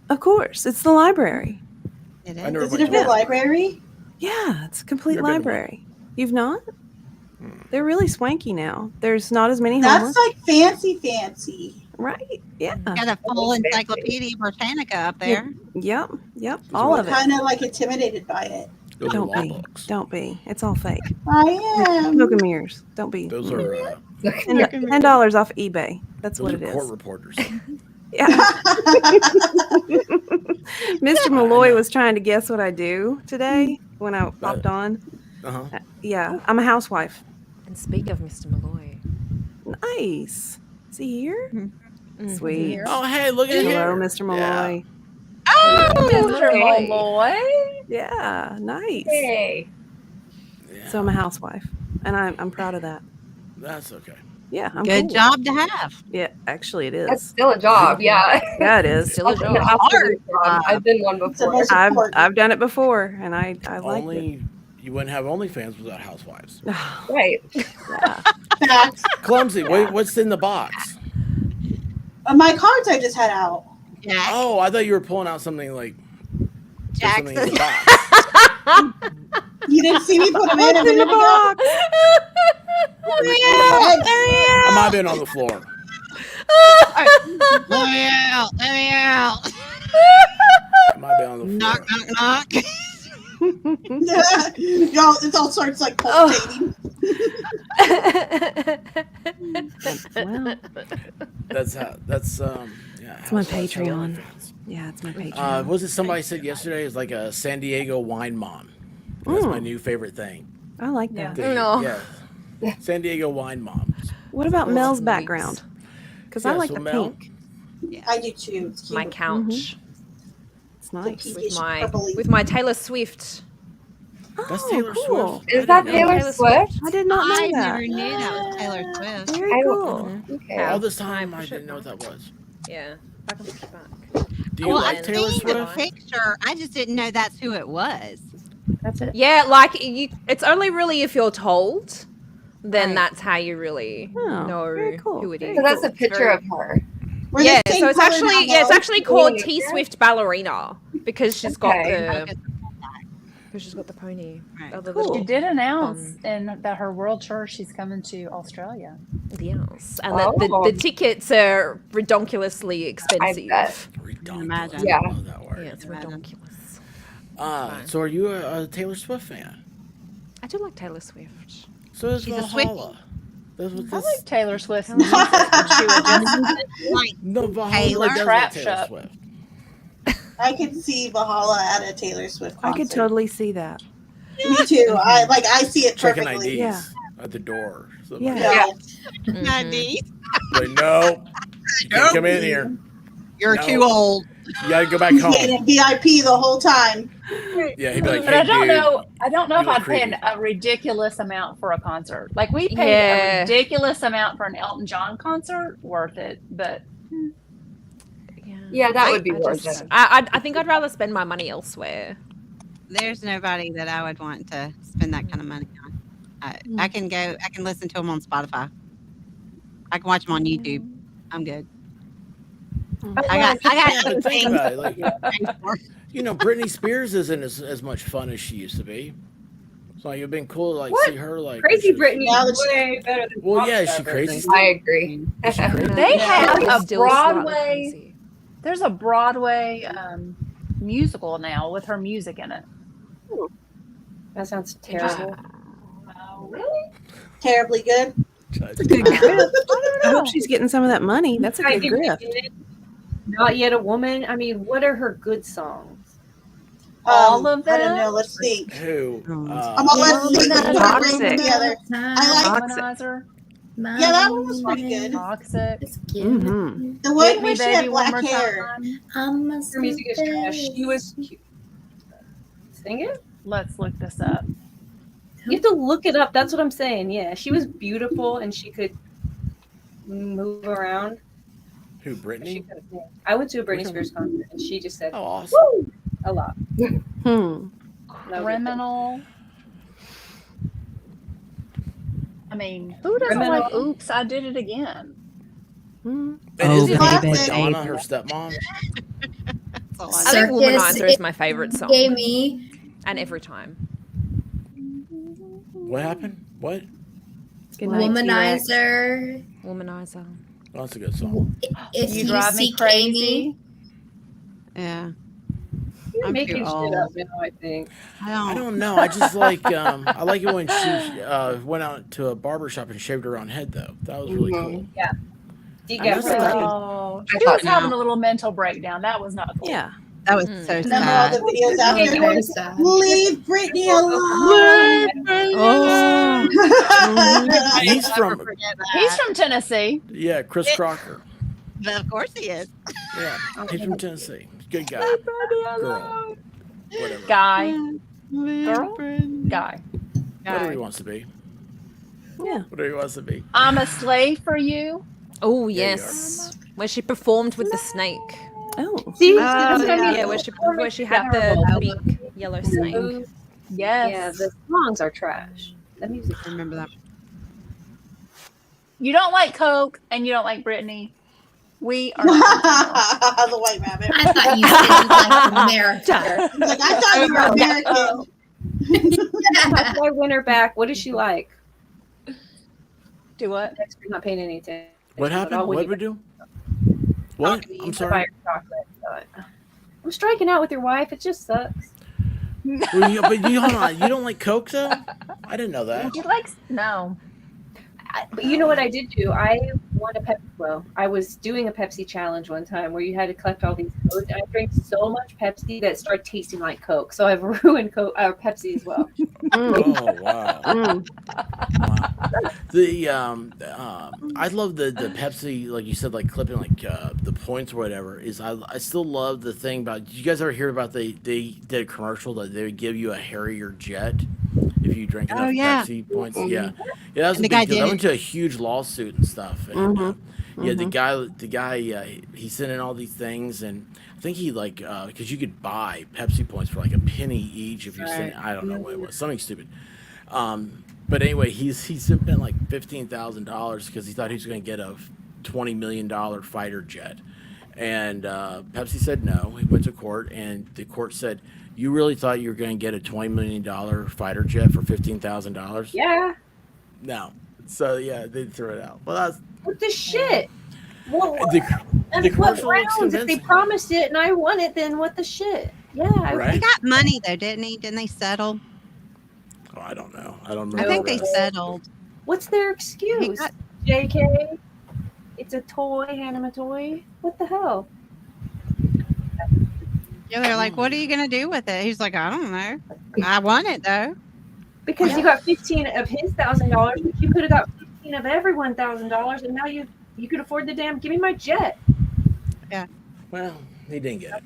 Of course. It's the library. It I is. never Is it went a to real library? Yeah, it's a complete Never been to one. library. You've not? They're really swanky now. There's not as many That's homework. like fancy. Right. Yeah. Got a full Encyclopedia Britannica up there. Yep. Yep. Those All are of it. Kind of like intimidated by it. Those are Don't law be. books. Don't be. It's all fake. I am. Smoke and mirrors. Don't be. Those are $10 off eBay. That's those what are it court is. reporters. Yeah. Mr. Malloy was trying to guess what I do today when I popped on. Uh-huh. Yeah, I'm a housewife. And speak of Mr. Malloy. Nice. Is he here? Mhm. Sweet. Oh, hey, look at Hello, here. Mr. Malloy. Oh, Mr. hey. Malloy. Yeah, nice. Hey. So I'm a housewife, and I'm proud of that. That's okay. Yeah, I'm Good cool. job to have. Yeah, actually, it That's is. still a job. Yeah. Yeah, it is. Still a That's an job. absolute job. I've been one It's the before. most important. I've done it before, and I like it. Only you wouldn't have OnlyFans without housewives. Right. Yeah. Facts. Clumsy. What's in the box? My cards I just had out. Jack. Oh, I thought you were pulling out something like there's something in the Jackson. box. You didn't see me put them in a What's in the minute ago? box? I might have been on the floor. Let me out. Let me out. I might be on the floor. Knock, knock, knock. Y'all, it all starts like pulsating. Well, That's yeah. it's my Housewives have Patreon. OnlyFans. Yeah, it's my Patreon. Was it somebody said yesterday? It's like a San Diego wine mom. That's my new favorite thing. I like that. No. Yeah. San Diego wine mom. What about Mel's background? Because I Yeah, like so the Mel- pink. I do too. It's cute. My couch It's nice. pinkish with purpley. my Taylor Swift. That's Oh, Taylor cool. Swift. Is I that didn't know Taylor Swift? I did not know I that. never knew that was Taylor Swift. Very I- cool. Okay. All this time, Can I I push it didn't know what that back? was. Yeah. Back and push it back. Do you Well, like I've Taylor seen the Swift? picture. I just didn't know that's who it was. That's it. Yeah, like it's only really if you're told, then Right. that's how you really Oh, know very cool. who it Very is. So that's a It's picture very- of her. We're Yeah, the same so it's color actually now, it's though. actually called Doing T it. Swift Ballerina because she's got Okay. the pony. Right. Other Cool. little- She did announce in that her world tour she's coming to Australia. Yes, and Oh. the tickets are redonkulously expensive. bet. Ridiculous. Yeah. I love that word. Yeah, it's redonkulous. So are you a Taylor Swift fan? I do like Taylor Swift. So is She's a Valhalla. That's what I this. like Taylor Swift. Taylor Swift. She was just Like, No, Valhalla Taylor? does Trap like Taylor shop. Swift. I could see Valhalla at a Taylor Swift I concert. could totally see that. Me too. I see it Checking perfectly. IDs Yeah. at the door. So Yeah. Yeah. Mhm. Like, no, you can't come in here. you're No. too old. You gotta go back He's home. getting VIP the whole time. Yeah, he'd be like, But hey, I don't dude. know. I don't know you if look I'd pay creepy. a ridiculous amount for a concert. Like we paid Yeah. a ridiculous amount for an Elton John concert, worth it. But Yeah, that would be worth it. I think I'd rather spend my money elsewhere. There's nobody that I would want to spend that kind of money on. I can listen to them on Spotify. I can watch them on YouTube. I'm good. I got Yeah, other but think things. about it. Like, Britney Spears isn't as much fun as she used to be. So like, it'd been cool to like What? see her like Crazy when she was- Britney Now that is way better than Well, pop yeah, star she crazy. I agree. Is she crazy? they have It's a still slightly Broadway. crazy. There's a Broadway musical now with her music in it. That sounds terrible. Really? Terribly good. That's a good grip. I hope she's getting some of that money. That's a I good can grip. get it. Not Yet a Woman. I mean, what are her good songs? All of I don't them? know. Let's think. Who? I'm all let's think. Let's put Toxic. rings together. I like. Womanizer. Yeah, that one was pretty good. Toxic. Mm-hmm. The one Hit where Me she had Baby One black More hair. Um, Her music is trash. She was cute. Sing it? Let's look this up. You have to look it up. That's what I'm saying. Yeah, she was beautiful and she could move around. Who? She Britney? could sing. I went to a Britney Spears concert and she just said Oh, awesome. "Woo!" a lot. Hmm. That was it. Criminal. I mean, who doesn't Criminal. like Oops, I Did It Again? Hmm. And Oh, isn't baby, Madonna her stepmom? That's all I I think Circus Womanizer is my favorite song, Gave me. and every time. What happened? What? Good night, T-Rex. Womanizer. Womanizer. Oh, that's a good song. If You Drive Me seek Crazy. Yeah. You're I'm making too shit old. up now, I think. I don't know. I just like I like it when she went out to a barber shop and shaved her own head though. That was really cool. Yeah. Do you I get must her? have- Oh, I she thought was having no. a little mental breakdown. That was not cool. Yeah. That was Mm. so And then all the sad. videos Yeah, after. very sad. Leave Britney alone. Oh, He's I'll from never forget He's that. from Tennessee. Chris Crocker. But of course he is. Yeah, he's from Tennessee. Good guy. Girl. Whatever. Guy. Leave Girl? Britney. Guy. Whatever he wants to be. Yeah. Whatever he wants to be. I'm a slave for you. Oh Yeah, you yes, where she performed with the snake. Oh. See, Oh, that's what I mean. Yeah, where she had Terrible. the big yellow snake. Yes. Yeah, the songs are trash. The music. I remember that. You don't like Coke and you don't like Britney. We are. The white rabbit. I thought you didn't like America. He's like, I thought you were American. How do I win her back? What does she like? Do what? Dexter's not paying any attention. What happened? What we do? What? I'm Buy sorry. her chocolate. I'm striking out with your wife. It just sucks. Well, but you hold on. You don't like Coke though? I didn't know that. He likes no. But you know what I did do? I won a Pepsi. Well, I was doing a Pepsi challenge one time where you had to collect all these codes, and I drank so much Pepsi that it started tasting like Coke. So I've ruined Coke or Pepsi as well. Oh wow. Wow. The I love the Pepsi, like you said, like clipping like the points or whatever. Is I still love the thing about. Did you guys ever hear about they did a commercial that they would give you a Harrier jet if you drink enough Pepsi points? Yeah, that was a And the big guy deal. did That it. went to a huge lawsuit and stuff. And, yeah, the guy, he sent in all these things, and I think he like because you could buy Pepsi points for like a penny each if you sent. I don't know what it was, something stupid. But anyway, he spent like $15,000 because he thought he was going to get a $20 million fighter jet, and Pepsi said no. He went to court, and the court said, "You really thought you were going to get a $20 million fighter jet for $15,000?" Yeah. No. So yeah, they threw it out. Well, that's What the shit? Well, the and what commercial looks rounds? If they convincing. promised it and I won it, then what the shit? Yeah. He Right? got money though, didn't he? Didn't they settle? Oh, I don't know. I don't I remember. think they the rest. settled. What's their He excuse? got- JK, it's a toy, hand him a toy. What the hell? Yeah, they're like, "What are you gonna do with it?" He's like, "I don't know. I won it though." Because you got 15 of his $1,000, but you could have got 15 of every $1,000, and now you could afford the damn. Give me my jet. Well, he didn't get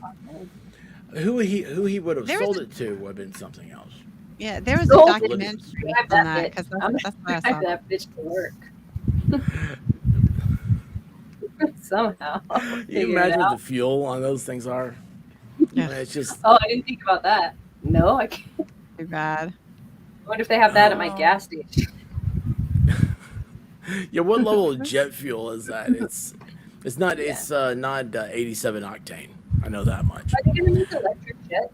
it. Who he would have There was sold a- it to would have been something else. Yeah, there was a Sold it. documentary Drive on that that bitch. because I'm that's what I drive saw. that bitch to work. Somehow. I'll You figure it imagine what out. the fuel on those things are? Yeah. I mean, it's just Oh, I didn't think about that. No, I can't. Too bad. I wonder if they have that at my Oh. gas station. yeah. What level of jet fuel is that? It's not 87 octane. I know that much. Are they going to make electric jets?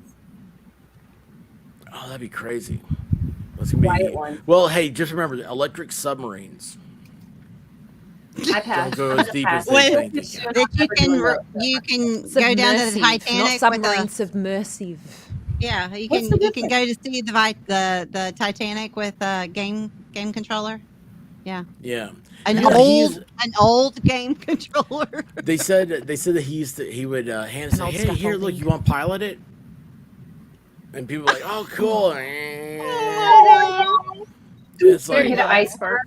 Oh, that'd be crazy. That's gonna Quiet be one. well. Hey, just remember electric submarines. I passed. Don't go as deep as Wait. they think. That you can go down to the Titanic not with submarine, a submersive. yeah. You What's can the you can go to see the Titanic with a game controller. Yeah. An Yeah, old game controller. They said that he would hand and say, old "Hey, here, look, scaffolding. you want to pilot it?" And people were like, "Oh, cool." It's They're like, hit an iceberg.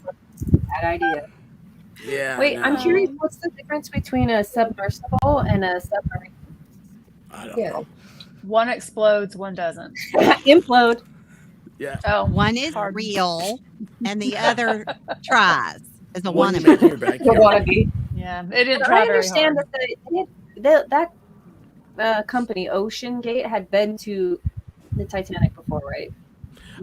Bad idea. yeah. Wait, no, I'm curious. What's the difference between a submersible and a submarine? I don't know. One explodes, one doesn't. Implode. Yeah. Oh, One is Pardon. real, and the other tries. Is a One you wannabe. make in your The backyard. wannabe. yeah. It didn't But try I very understand hard. that company, Ocean Gate, had been to the Titanic before, right?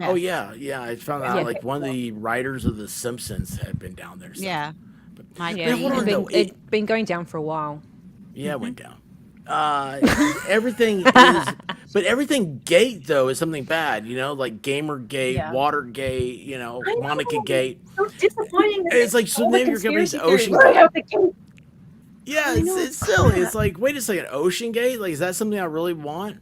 Oh yeah. I found out Yeah. like one of the writers of The Simpsons had been down there. So. Yeah. Mike Yeah, hold it's on, been, though. it's been going down for a while. Yeah, it went down. Everything is, but everything gate though is something bad, like Gamergate, Yeah. Watergate, I know. Monica Gate. So disappointing. that It's like, they- so all the name your company's conspiracy Ocean theories Gate. right out the gate. Yeah, I know, it's silly. crap. It's like, wait a second, Ocean Gate? Like, is that something I really want?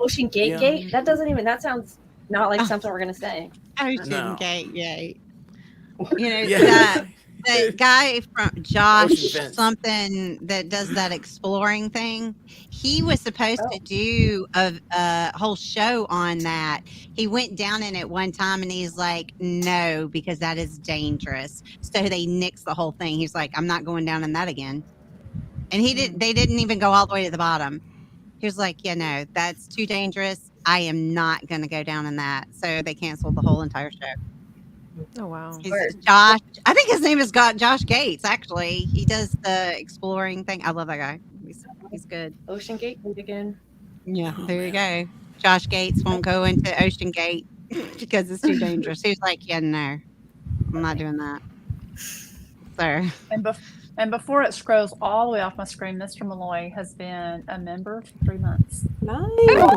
Ocean Gate Yeah. Gate? That doesn't even, that sounds not like something we're going to say. Ocean No. Gate. You know Yeah. that The guy from Josh Ocean fence. something that does that exploring thing, he was supposed to do a whole show on that. He went down in it one time and he's like, no, because that is dangerous. So they nixed the whole thing. He's like, I'm not going down in that again. And they didn't even go all the way to the bottom. He was like, yeah, no, that's too dangerous. I am not going to go down in that. So they canceled the whole entire show. Oh wow. He's Josh. I think his name is Josh Gates. Actually, he does the exploring thing. I love that guy. He's good. Ocean Gate again. Yeah, there you go. Josh Gates won't go into Ocean Gate because it's too dangerous. He was like, yeah, no, I'm not doing that. So, And before it scrolls all the way off my screen, Mr. Malloy has been a member for 3 months. Nice.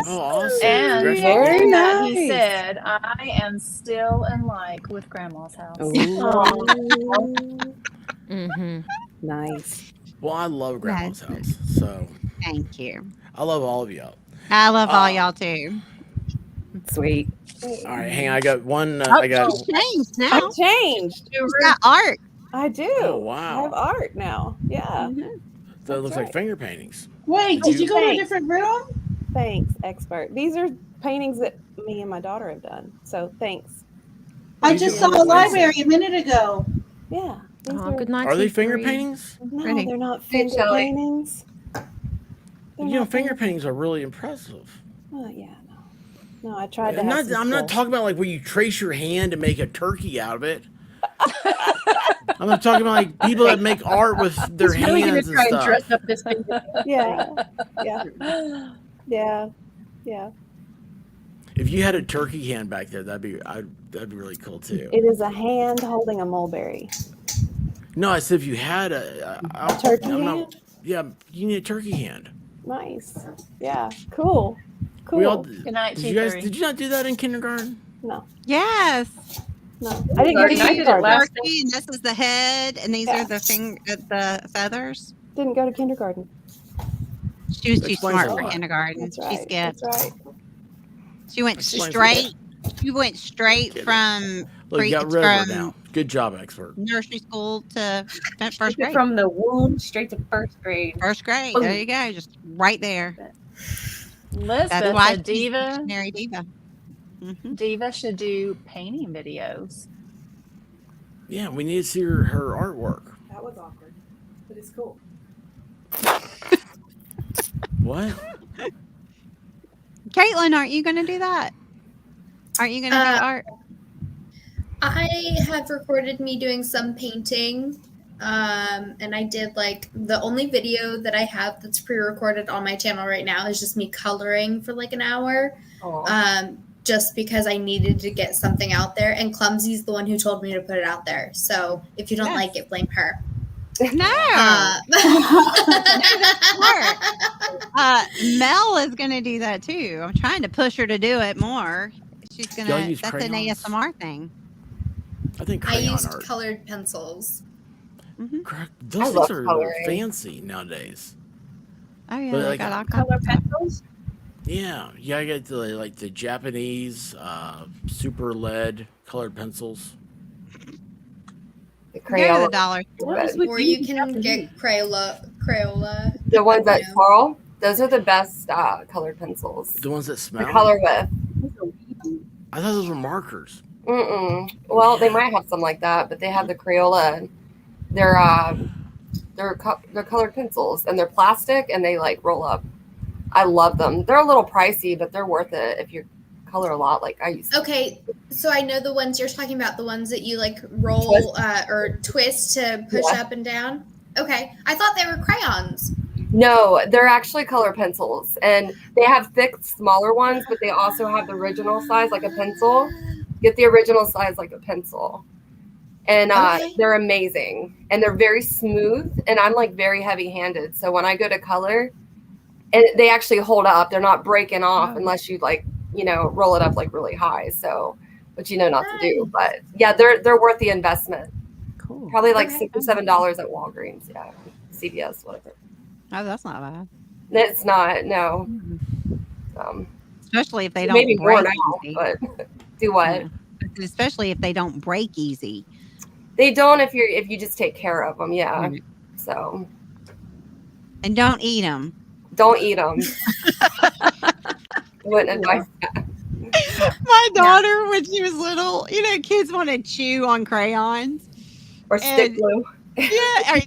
Oh, awesome. And Congratulations. in that nice. he said, I am still in like with grandma's house. Mm-hmm. Nice. Well, I love Grandma's house. So thank you. I love all of y'all. I love all y'all too. Sweet. All right, hang on. I got one. Oh, I got. she's changed now. I changed. She's got art. I do. Oh, wow. I have art now. Yeah. That looks right. like finger paintings. Wait, did you go to a different room? Thanks, expert. These are paintings that me and my daughter have done. So thanks. I just saw a library a minute ago. Yeah. These Oh, good night. Are they sweet finger Bree. paintings? No, Pretty. they're not Hey, finger Shelly. paintings. They're You know, not finger paintings are really impressive. Oh yeah, no. No, I tried to I'm have not. some I'm not skill. talking about like where you trace your hand and make a turkey out of it. I'm not talking about like people that make art with their He's really gonna hands and try and stuff. dress up this thing. Yeah. Yeah. Yeah. Yeah. If you had a turkey hand back there, that'd be really cool too. It is a hand holding a mulberry. No, I said if you had a turkey I'm hand? not, yeah, you need a turkey hand. Nice. Yeah. Cool. Cool. We all, Good night, did you guys? T3. Did you not do that in kindergarten? No. Yes. No. I didn't go to I did it kindergarten. last Turkey, and this is the head, and these are the feathers. Didn't go to kindergarten. She was too Explains smart a for lot. kindergarten. That's She right. skipped. That's right. She went Explains a straight. She went straight Kidding. from Look, you got rid of her now. Good job, expert. nursery school to first Took it grade. from the womb straight to first grade. First grade. There you go. Just right there. Elizabeth, That's why a she's diva. a missionary diva. Diva should do painting videos. Yeah, we need to see her artwork. That was awkward, but it's cool. What? Caitlin, aren't you going to do that? Aren't you going to do art? I have recorded me doing some painting. And I did like the only video that I have that's pre-recorded on my channel right now is just me coloring for like an hour. Just because I needed to get something out there. And Clumsy's the one who told me to put it out there. So if you don't like it, blame her. No. Mel is going to do that too. I'm trying to push her to do it more. She's going Y'all to, use that's an crayons? ASMR thing. I think I crayon used art. colored pencils. Those I things love are coloring. fancy nowadays. Oh, yeah. But They like- got all kinds Color of stuff. pencils. Yeah, I got the Japanese super lead colored pencils. The Go to the Crayola. dollar store. But Or you can get Crayola. the ones that swirl, those are the best colored pencils. The ones that To smell. color with. I thought those were markers. Well, they might have some like that, but they have the Crayola. And they're colored pencils, and they're plastic, and they like roll up. I love them. They're a little pricey, but they're worth it if you color a lot, like I used to. Okay, so I know the ones you're talking about, the ones that you like roll or twist to push Yeah. up and down. Okay, I thought they were crayons. No, they're actually color pencils, and they have thick, smaller ones, but they also have the original size, like a pencil. Get the original size, like a pencil, and they're amazing, and they're very smooth. And I'm like very heavy-handed, so when I go to color, and they actually hold up, they're not breaking off unless you like, roll it up like really high. So, which not to do, but yeah, they're worth the investment. Cool. Probably like Okay. $6 or $7 at Walgreens, yeah, CVS, whatever. Oh, that's not bad. It's not, no. Especially if they Maybe don't more break now, easy. but do what? Yeah. Especially if they don't break easy. They don't if you just take care of them. Yeah. Right. So And don't eat them. don't eat them. Wouldn't advise that. My daughter, when she was little, kids want to chew on crayons. Or stick And glue.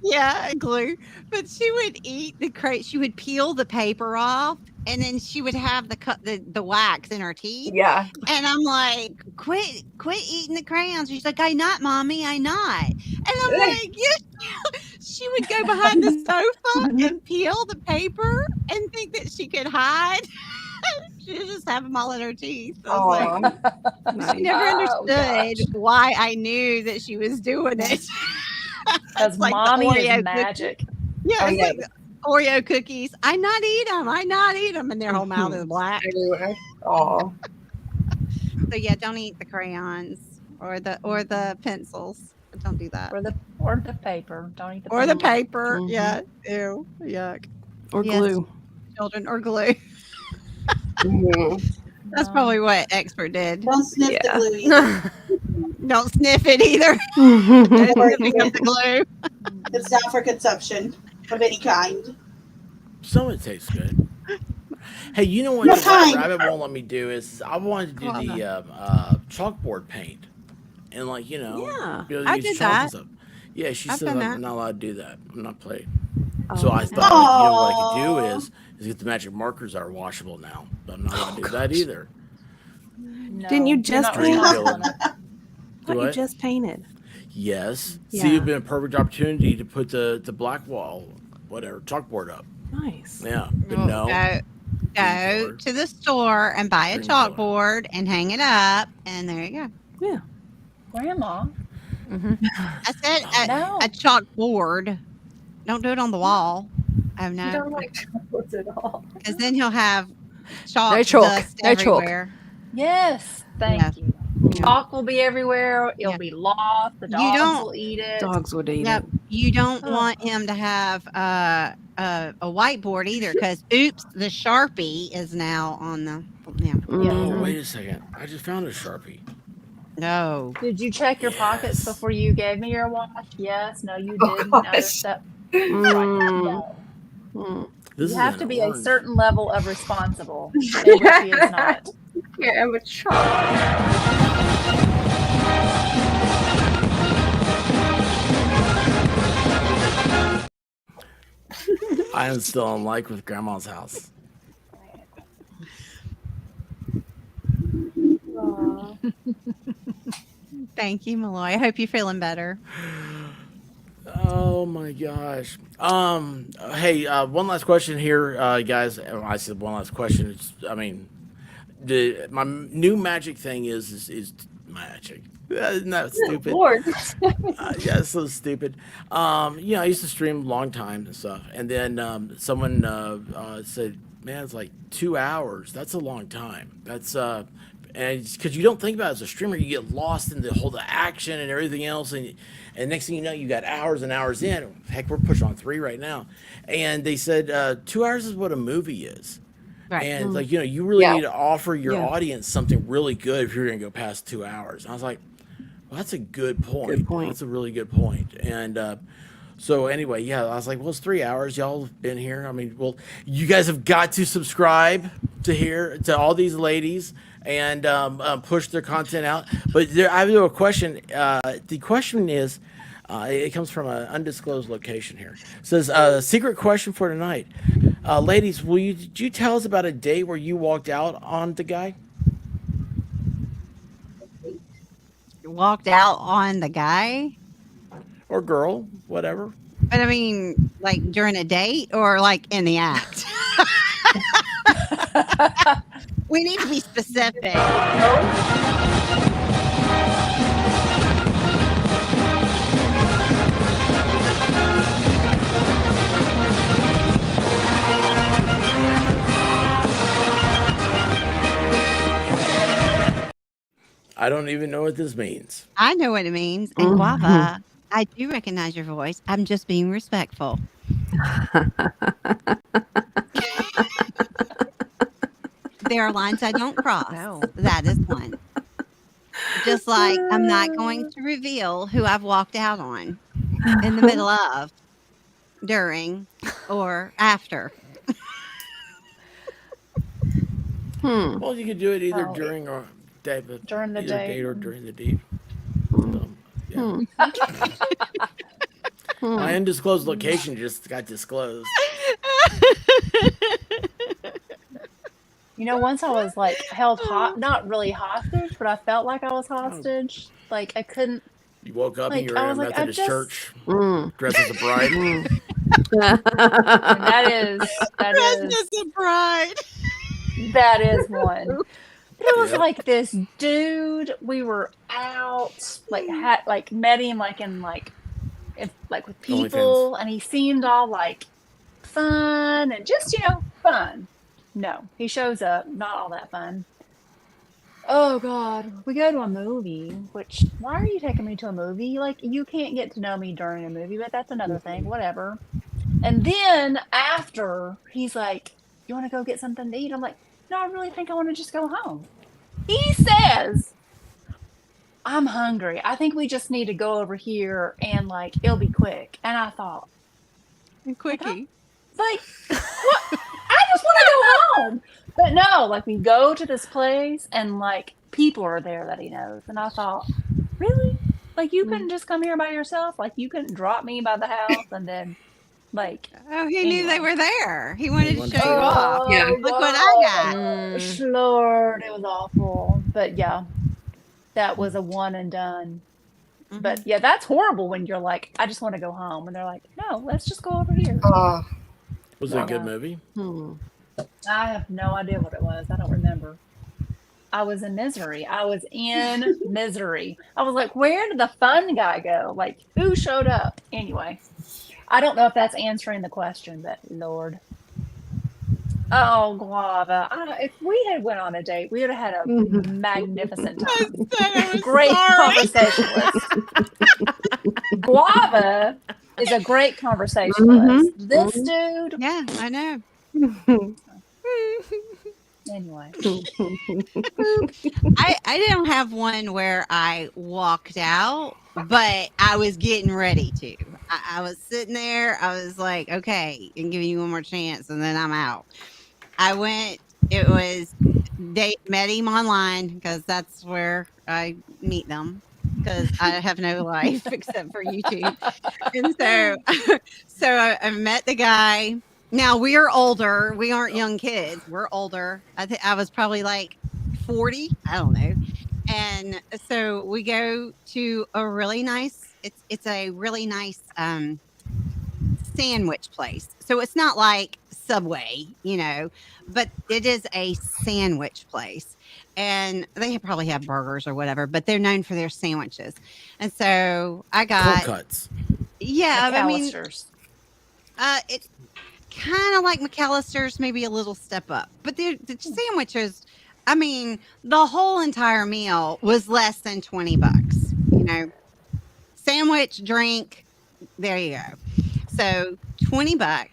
yeah, glue. But she would eat she would peel the paper off, and then she would have the wax in her teeth. Yeah. And I'm like, quit eating the crayons. She's like, I not, mommy, I not. And I'm like, she would go behind the sofa and peel the paper and think that she could hide. She would just have them all in her teeth. I was like, she never understood why I knew that she was doing it. Because like mommy is Oreo magic. Yeah, it's like the Oreo cookies. I not eat them, and their whole mouth is black. Everywhere. Oh. So yeah, don't eat the crayons or the pencils. Don't do that. Or the paper. Don't eat the Or the paper. paper. Yeah. Ew. Yuck. Or glue. Children or glue. Mhm. That's probably what Expert did. Don't sniff the glue either. Don't sniff it either. Sniffing up the glue. It's not for consumption of any kind. Some of it tastes good. Hey, you know what What the kind? rabbit won't let me do is I wanted to do the chalkboard paint, and Yeah, be able to I use did chalk and that. stuff. Yeah, she I've says done I'm that. not allowed to do that. I'm not playing. So I thought, what I could do is get the magic markers that are washable now, but I'm not allowed to do that either. No, Didn't you you're just not paint? responsible enough. What you What? just painted? Yes. Yeah. See, it'd been a perfect opportunity to put the black wall, whatever, chalkboard up. Nice. Yeah, but Well, no. Go to the store and buy a chalkboard and hang it up, and there you go. Yeah. Grandma. I said No. a chalkboard. Don't do it on the wall. Oh You no, don't like chocolates at all. because then he'll have chalk No chalk. dust No chalk. everywhere. Yes. Thank you. Chalk will be everywhere. It'll be lost. The dogs don't- will eat it. Dogs would eat Yep. it. You don't want him to have a whiteboard either, because oops, the Sharpie is now on the. Yeah. Oh, wait a second. I just found a Sharpie. No. Did you check your pockets before you gave me your watch? Yes. No, you Oh, didn't. No, gosh. there's stuff. No. This You is have an to be orange. a certain level of responsible, and which he is not. Yeah, I'm a child. I am still in like with Grandma's house. Thank you, Malloy. I hope you're feeling better. Oh my gosh. Hey, one last question here, guys. I said one last question. My new magic thing is magic. Isn't that stupid? Lord. Yeah, it's so stupid. I used to stream a long time and stuff, and then someone said, "Man, it's like 2 hours. That's a long time. That's and because you don't think about it as a streamer, you get lost in the action and everything else, and next thing you know, you got hours and hours in. Heck, we're pushing on 3 right now, and they said 2 hours is what a movie is." Right. And you really Yeah. need to offer your Yeah. audience something really good if you're going to go past 2 hours. And I was like, well, that's a good point. Good point. That's a really good point. And so anyway, yeah, I was like, well, it's 3 hours. Y'all have been here. I mean, well, you guys have got to subscribe to all these ladies and push their content out. But I have a question. The question is, it comes from an undisclosed location here. It says, secret question for tonight. Ladies, did you tell us about a day where you walked out on the guy? Walked out on the guy, Or girl, whatever. but I mean, like during a date or like in the act. We need to be specific. I don't even know what this means. I know what it means. And Guava, I do recognize your voice. I'm just being respectful. There are lines I don't cross. Wow. That is one. Just like I'm not going to reveal who I've walked out on in the middle of, during, or after. Well, you could do it either Oh, during or David, during the either date. date or during the deed. Yeah. My undisclosed location just got disclosed. You know, once I was like held not really hostage, but I felt like I was hostage. Like I couldn't. You woke up and you Like were I in a was like, I Methodist just. church, dressed as a bride. And that As a bride. is one. But it was Yep. like this dude. We were out, like had like met him like in like like with OnlyFans. people, and he seemed all like fun and just fun. No, he shows up, not all that fun. Oh God, we go to a movie. Which why are you taking me to a movie? Like you can't get to know me during a movie, but that's another thing. Whatever. And then after, he's like, "You want to go get something to eat?" I'm like, "No, I really think I want to just go home." He says, "I'm hungry. I think we just need to go over here and like it'll be quick." And I thought, Quickie. like, what? I just want to go home. But no, like we go to this place and like people are there that he knows. And I thought, really? Like you couldn't just come here by yourself? Like you couldn't drop me by the house and then like Oh, he knew they anyway. were there. He wanted to wanted show to you show you off. Oh, Yeah. Look what I got. gosh, Lord, it was awful. But yeah, that was a one and done. But yeah, that's horrible when you're like, I just want to go home. And they're like, no, let's just go over here. Oh, Was it a good movie? I have no idea what it was. I don't remember. I was in misery. I was in misery. I was like, where did the fun guy go? Like, who showed up? Anyway, I don't know if that's answering the question, but Lord. Oh, Guava. If we had went on a date, we would have had a magnificent time. Great conversationalist. Guava is a great conversationalist. This dude. Yeah, I know. Anyway. I don't have one where I walked out, but I was getting ready to. I was sitting there. I was like, okay, I'm giving you one more chance, and then I'm out. I went. It was met him online because that's where I meet them because I have no life except for YouTube. And so I met the guy. Now we're older. We aren't young kids. We're older. I think I was probably like 40. I don't know. And so we go to a really nice. It's a really nice sandwich place. So it's not like Subway, but it is a sandwich place. And they probably have burgers or whatever, but they're known for their sandwiches. And so I got Cold cuts. Yeah, I mean, McAllister's. it's kind of like McAllister's, maybe a little step up. But the sandwiches, I mean, the whole entire meal was less than $20. Sandwich, drink, there you go. So $20,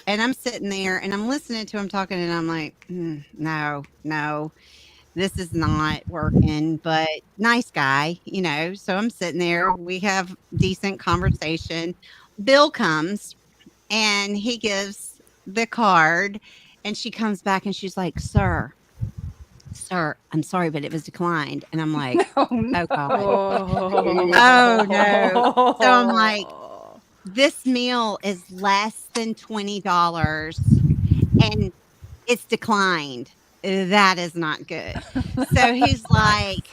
and I'm sitting there and I'm listening to him talking, and I'm like, no, this is not working. But nice guy, So I'm sitting there. We have decent conversation. Bill comes and he gives the card, and she comes back and she's like, Sir, I'm sorry, but it was declined. And I'm like, Oh, oh God. Oh, Oh no. So I'm like, this meal is less than $20 and it's declined. That is not good. So he's like,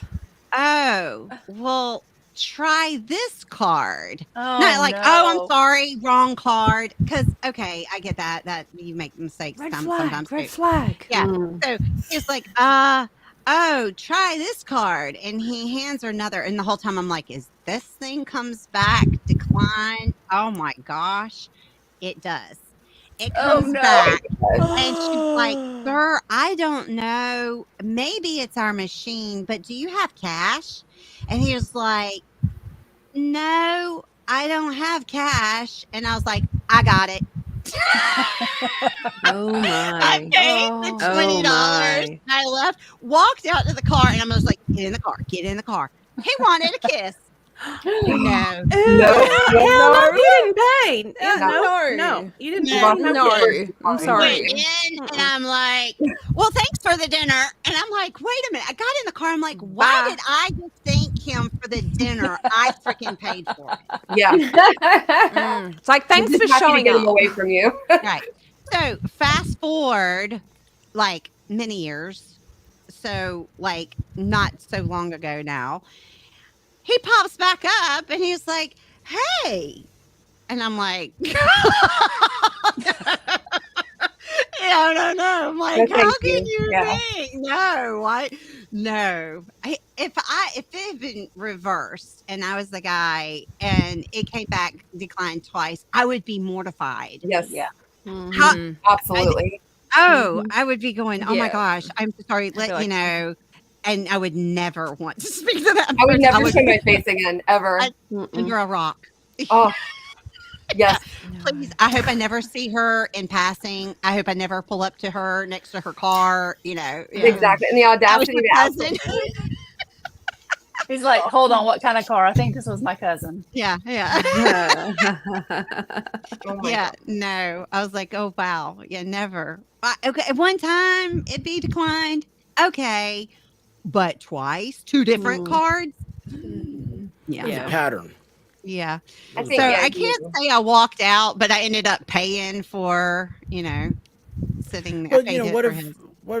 oh, well, try this card. Oh, Not like, oh, I'm no. sorry, wrong card. Because, okay, I get that you make mistakes red sometimes. flag, red too. flag. Yeah. So he's like, oh, try this card. And he hands her another. And the whole time I'm like, is this thing comes back declined? Oh my gosh. It does. It Oh, comes no. back. And she's like, Sir, I don't know. Maybe it's our machine, but do you have cash? And he was like, no, I don't have cash. And I was like, I got it. Oh I my. paid the Oh $20. my. I left, walked out to the car, and I was like, "Get in the car, get in the car." He wanted a kiss. No, Ew, No. hell no, you didn't pay. Yeah, No, you didn't no. pay. No No, kiss. I'm He went sorry. in, and I'm like, "Well, thanks for the dinner." And I'm like, "Wait a minute." I got in the car. I'm like, "Why Bye. did I just thank him for the dinner I freaking paid for it?" Yeah. It's like, thanks You're for just happy to showing get him up. away from you. Right. So fast forward, like many years. So like not so long ago now, he pops back up and he's like, "Hey," and I'm like, no. I'm like, No, how thank can you. you Yeah. think? No, what? No. If it had been reversed and I was the guy and it came back declined twice, I would be mortified. Yes. Yeah. How Mhm. Absolutely. I would be going, "Oh my Yeah. gosh, I'm so sorry, I feel you like know," and I would never want to speak to that I would person. never show my face again, ever. Under a rock. Oh, yes. Please, I hope I never see her in passing. I hope I never pull up to her next to her car, Yeah. Exactly. And the That was audacity your to ask. cousin. He's like, hold on, what kind of car? I think this was my cousin. Yeah. Oh my Yeah, God. no. I was like, "Oh, wow. Yeah, never." Okay, one time it'd be declined. Okay, but twice, 2 different cards? Yeah. There's a pattern. Yeah. I There's a think, So yeah, pattern. I can't say I walked out, but I ended up paying for, sitting I But paid it what for if his.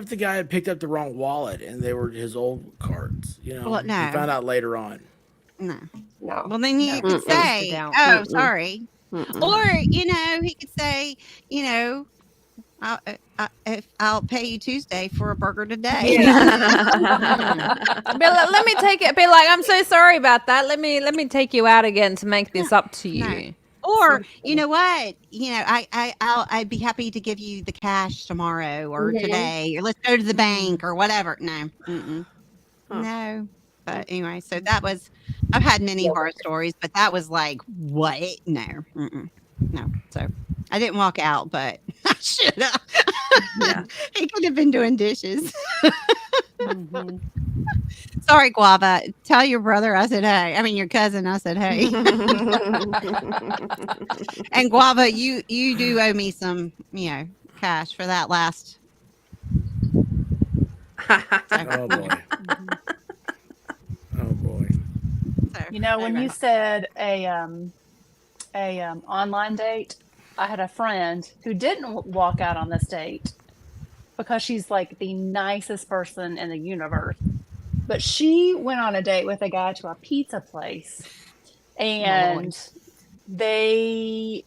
the guy had picked up the wrong wallet and they were his old cards? Well, He no. found out later on. No. no. Well, then you could Ghosted say, out. "Oh, sorry." Or, he could say, I'll pay you Tuesday for a burger today. Let me take it. Be like, I'm so sorry about that. Let me take you out again to make this up to No. you. Or you know what? I'd be happy to give you the cash tomorrow or today, or let's go to the bank or whatever. No, no. But anyway, so that was. I've had many horror stories, but that was like, what? No, no. So I didn't walk out, but I should have. Yeah. He could have been doing dishes. Sorry, Guava. Tell your brother I said hey. I mean your cousin I said hey. And Guava, you do owe me some, cash for that last. Oh boy. Oh boy. So, You know, when anyway. you said a online date, I had a friend who didn't walk out on this date because she's like the nicest person in the universe. But she went on a date with a guy to a pizza place, and they,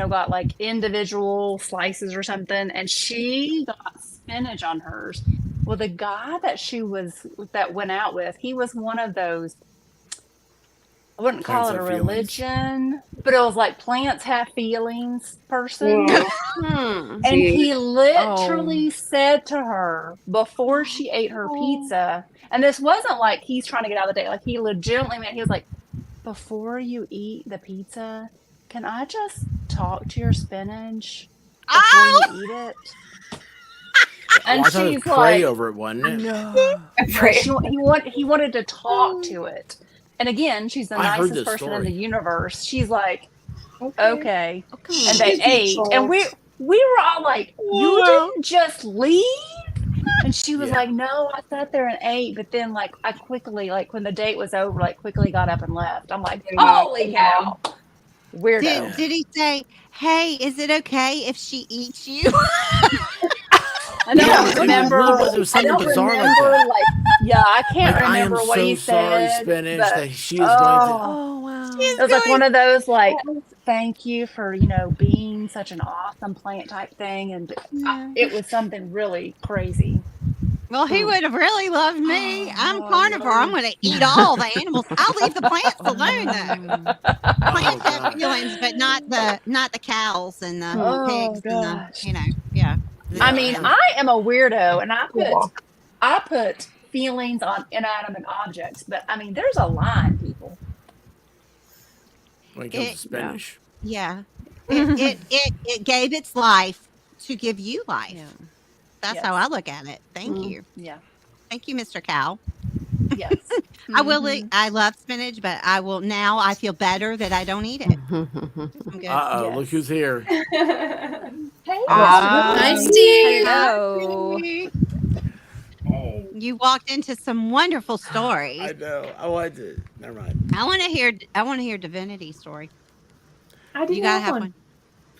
got like individual slices or something, and she got spinach on hers. Well, the guy that went out with, he was one of those, I wouldn't call Plants it a have feelings. religion, but it was like plants have feelings person. Mm. And he Jeez. literally said to her before she ate her pizza, and this wasn't like he's trying to get out of the date, like he legitimately meant, he was like, before you eat the pizza, can I just talk to your spinach before you eat it? And I thought it was she's pray like, over it, wasn't it? no. He wanted to talk to it. And again, she's the I heard nicest this person in story. the universe. She's like, Okay. okay. And they ate. And we were all like, you didn't just leave? And she was Yeah. like, no, I sat there and ate. But then, like, I quickly, like, when the date was over, like, quickly got up and left. I'm like, holy cow. Weirdo. Did he say, "Hey, is it okay if she eats you?" I don't Yeah, it remember. really was I something don't bizarre like remember. that. Like, yeah, I can't Like, I am remember what so he sorry, said. spinach, But, that she is going to. Oh wow. it was like one of those, like, thank you for, being such an awesome plant type thing. And it was something really crazy. Well, he would have really loved me. I'm carnivore. I'm going to eat all the animals. I'll leave the plants alone, though. Plants have feelings, but not the cows and the pigs and the, yeah. I mean, I am a weirdo, and I put feelings on inanimate objects, but I mean, there's a line, people. When it comes to spinach. Yeah. It gave its life to give you life. Yeah. That's Yes. how I look at it. Thank you. Yeah. Thank you, Mr. Cow. Yes. I will Mhm. I love spinach, but I will now I feel better that I don't eat it. I'm good. Uh-oh, look Yes. who's here. Hey, Hi, Mr. Steve. Hello. Hey. You walked into some wonderful stories. I know. I wanted to. Never mind. I want to hear Divinity story. I didn't You gotta have have one. one.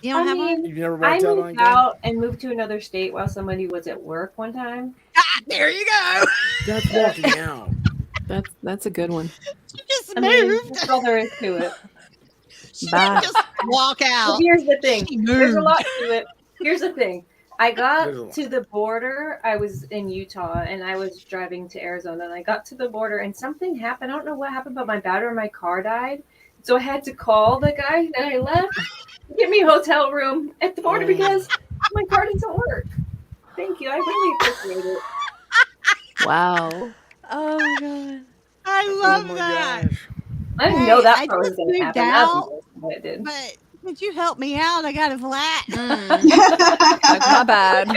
You don't I have one? mean, You've never I walked out on moved again? out and moved to another state while somebody was at work one time. Ah, there you go. That's walking out. That's a good one. She just I mean, moved. that's all there is to it. She Bye. just walk But out. here's the thing. She There's a moved. lot to it. Here's the thing. I got There's a lot. to the border. I was in Utah and I was driving to Arizona. And I got to the border and something happened. I don't know what happened, but my battery in my car died. So I had to call the guy that I left to get me a hotel room at the border because my car doesn't work. Thank you. I really appreciate it. Wow. Oh my god. I Oh love my that. gosh. I didn't Hey, know that I part was just going to moved happen. That's out, what it did. but could you help me out? I got a flat. Like, my bad.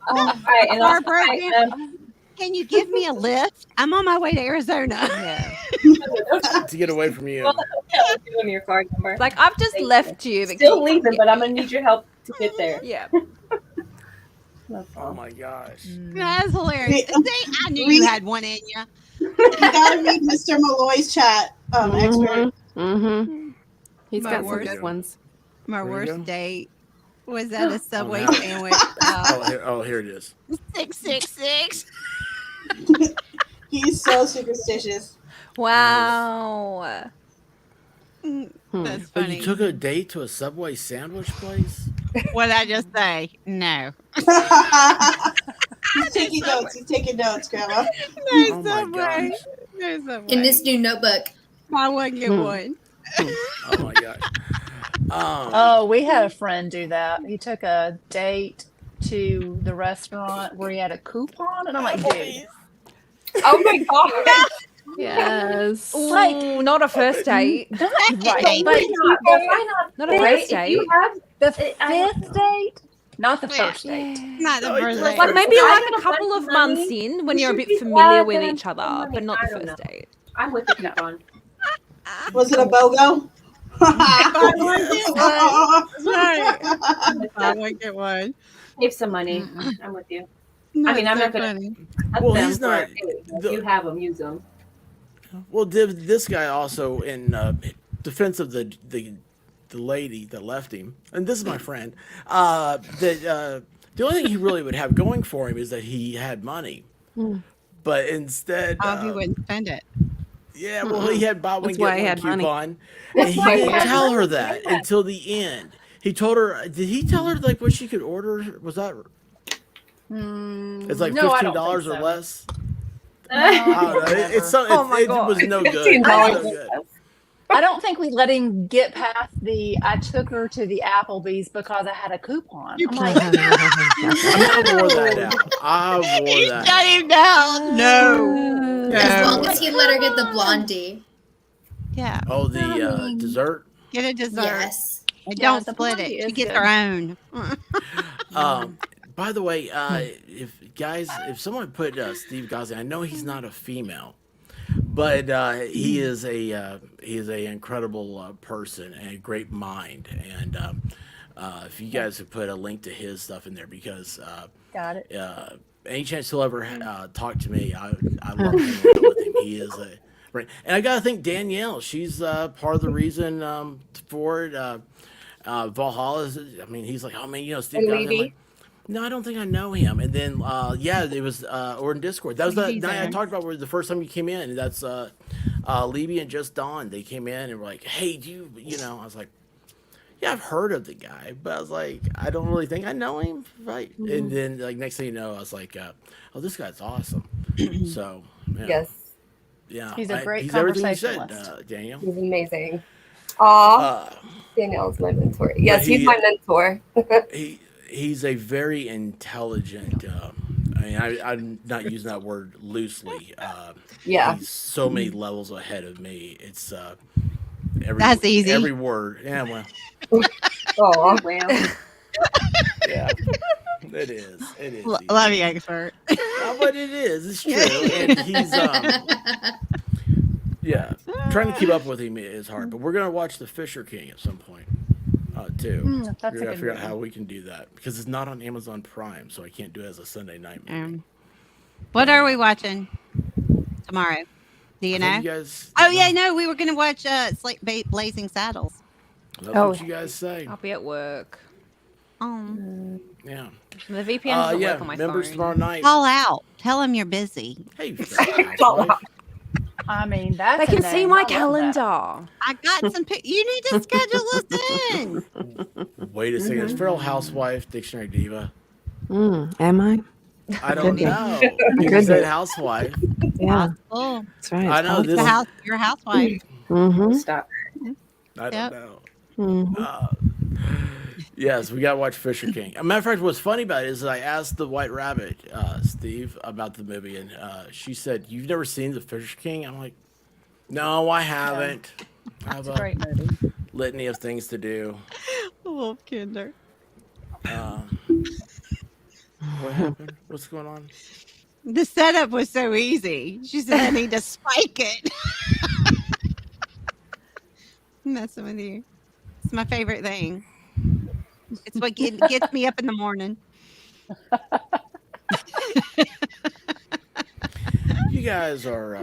All right, and Car also, broke I, down. Can you give me a lift? I'm on my way to Arizona. Yeah. To get away from you. well, give me your card number. Like, I've just Thank left you. but Still can you leaving, get but I'm me? gonna need your help to get there. Yeah. That's Oh all. my gosh. That's hilarious. Re- See, I knew you had one in you. You gotta read Mr. Malloy's chat, expert. Mm-hmm. He's My got some worst- good ones. My Where'd it worst go? date was at a Subway no. sandwich. Here it is. 666. He's so superstitious. Wow. That's Oh, funny. you took a date to a Subway sandwich place? What did I just say? No. He's taking notes. He's taking notes, Grandma. No Oh my Subway. gosh. No Subway. In this new notebook. I wouldn't get one. Oh my gosh. Oh, we had a friend do that. He took a date to the restaurant where he had a coupon, and I'm like, dude. Oh my god. Yes. Ooh, not a first date. Right, but Why not? Not a first If you date. have the I- fifth date, not the Yeah. first date. Not the No, first it's date. Like maybe I like can a couple lend of money. months in when You you're a should bit be familiar glad with that each I'm other, spending but not money. the I don't first know. date. I'm with the coupon. Was it a BOGO? Buy one, get one. That's right. I'm with Buy that. one, get one. Save some money. Mm-mm. I'm with you. That's mean, I'm so not gonna- funny. That's Well, them he's for our not- date. If the- you have them, use them. Well, this guy also, in defense of the lady that left him, and this is my friend, the only thing he really would have going for him is that he had money. But instead, Oh, he wouldn't spend it. yeah, well, he had buy one That's why get he one had money. coupon, and he why he didn't had tell her money, that yeah. until the end. He told her. Did he tell her like what she could order? Was that? It's like No, I don't $15 think or so. less. I don't know. It's so, Oh my it God. was no good. $15 It was no good. I don't think we let him get past I took her to the Applebee's because I had a coupon. I'm like, I mean, I wore that out. I wore that. Shut him down. No. As No. long as he let her get the blondie. Yeah. Oh, the dessert. Get a dessert. Yes. And Yeah, don't the split blondie it. She is gets good. her own. By the way, if someone put Steve Gosling, I know he's not a female, but he is a incredible person and a great mind. And if you guys could put a link to his stuff in there, because got it. any chance he'll ever talk to me, I love hanging out with him. He is a right. And I gotta thank Danielle. She's part of the reason for it. Valhalla is, I mean, he's like, oh man, Steve And Gosling. I'm Levy? like, no, I don't think I know him. And then, it was, or in Discord. That was the He's night I there. talked about where the first time you came in. That's Levy and Just Dawn. They came in and were like, hey, I was like, yeah, I've heard of the guy, but I was like, I don't really think I know him, right? And then, like, next thing you know, I was like, oh, this guy's awesome. So, yeah. Yes, Yeah. He's a great he's everything you said, conversationalist. Daniel. he's amazing. Aw, Uh, Danielle's my mentor. Yes, he- he's my mentor. He's a very intelligent. I mean, I'm not using that word loosely. Yeah. He's so many levels ahead of me. It's every That's easy. Every word. Yeah, well. Oh, Wow. Yeah, it is. It is. easy. Love you, expert. No, but it is. It's true, and he's yeah, trying to keep up with him is hard. But we're gonna watch The Fisher King at some point, too. That's We're a gonna good figure out movie. how we can do that because it's not on Amazon Prime, so I can't do it as a Sunday night movie. What are we watching tomorrow? Do you I know? thought you guys. Oh yeah, no, we were gonna watch Blazing Saddles. That's Oh, what you guys say. I'll be at work. Yeah. The VPN doesn't Yeah. work on my Members phone. tomorrow night. Call out. Tell them you're busy. Hey, Call housewife. I mean, that's They a can see name. my I love that. calendar. I got some. You need to schedule us in. Wait a second. Is Feral Housewife Dictionary Diva? Am I? I don't Could be. know. Could You be. said housewife. Yeah, Oh, that's right. I know it's this. the house. Your housewife. Mm-hmm. Stop. I don't Yep. know. Mm-hmm. Yes, we got to watch Fisher King. A matter of fact, what's funny about it is I asked the White Rabbit, Steve, about the movie, and she said, "You've never seen the Fisher King?" I'm like, "No, I haven't. I have It's a a great movie. litany of things to do." Wolf Kinder. What happened? What's going on? The setup was so easy. She said, "I need to spike it." Messing with you. It's my favorite thing. It's what gets me up in the morning. You guys are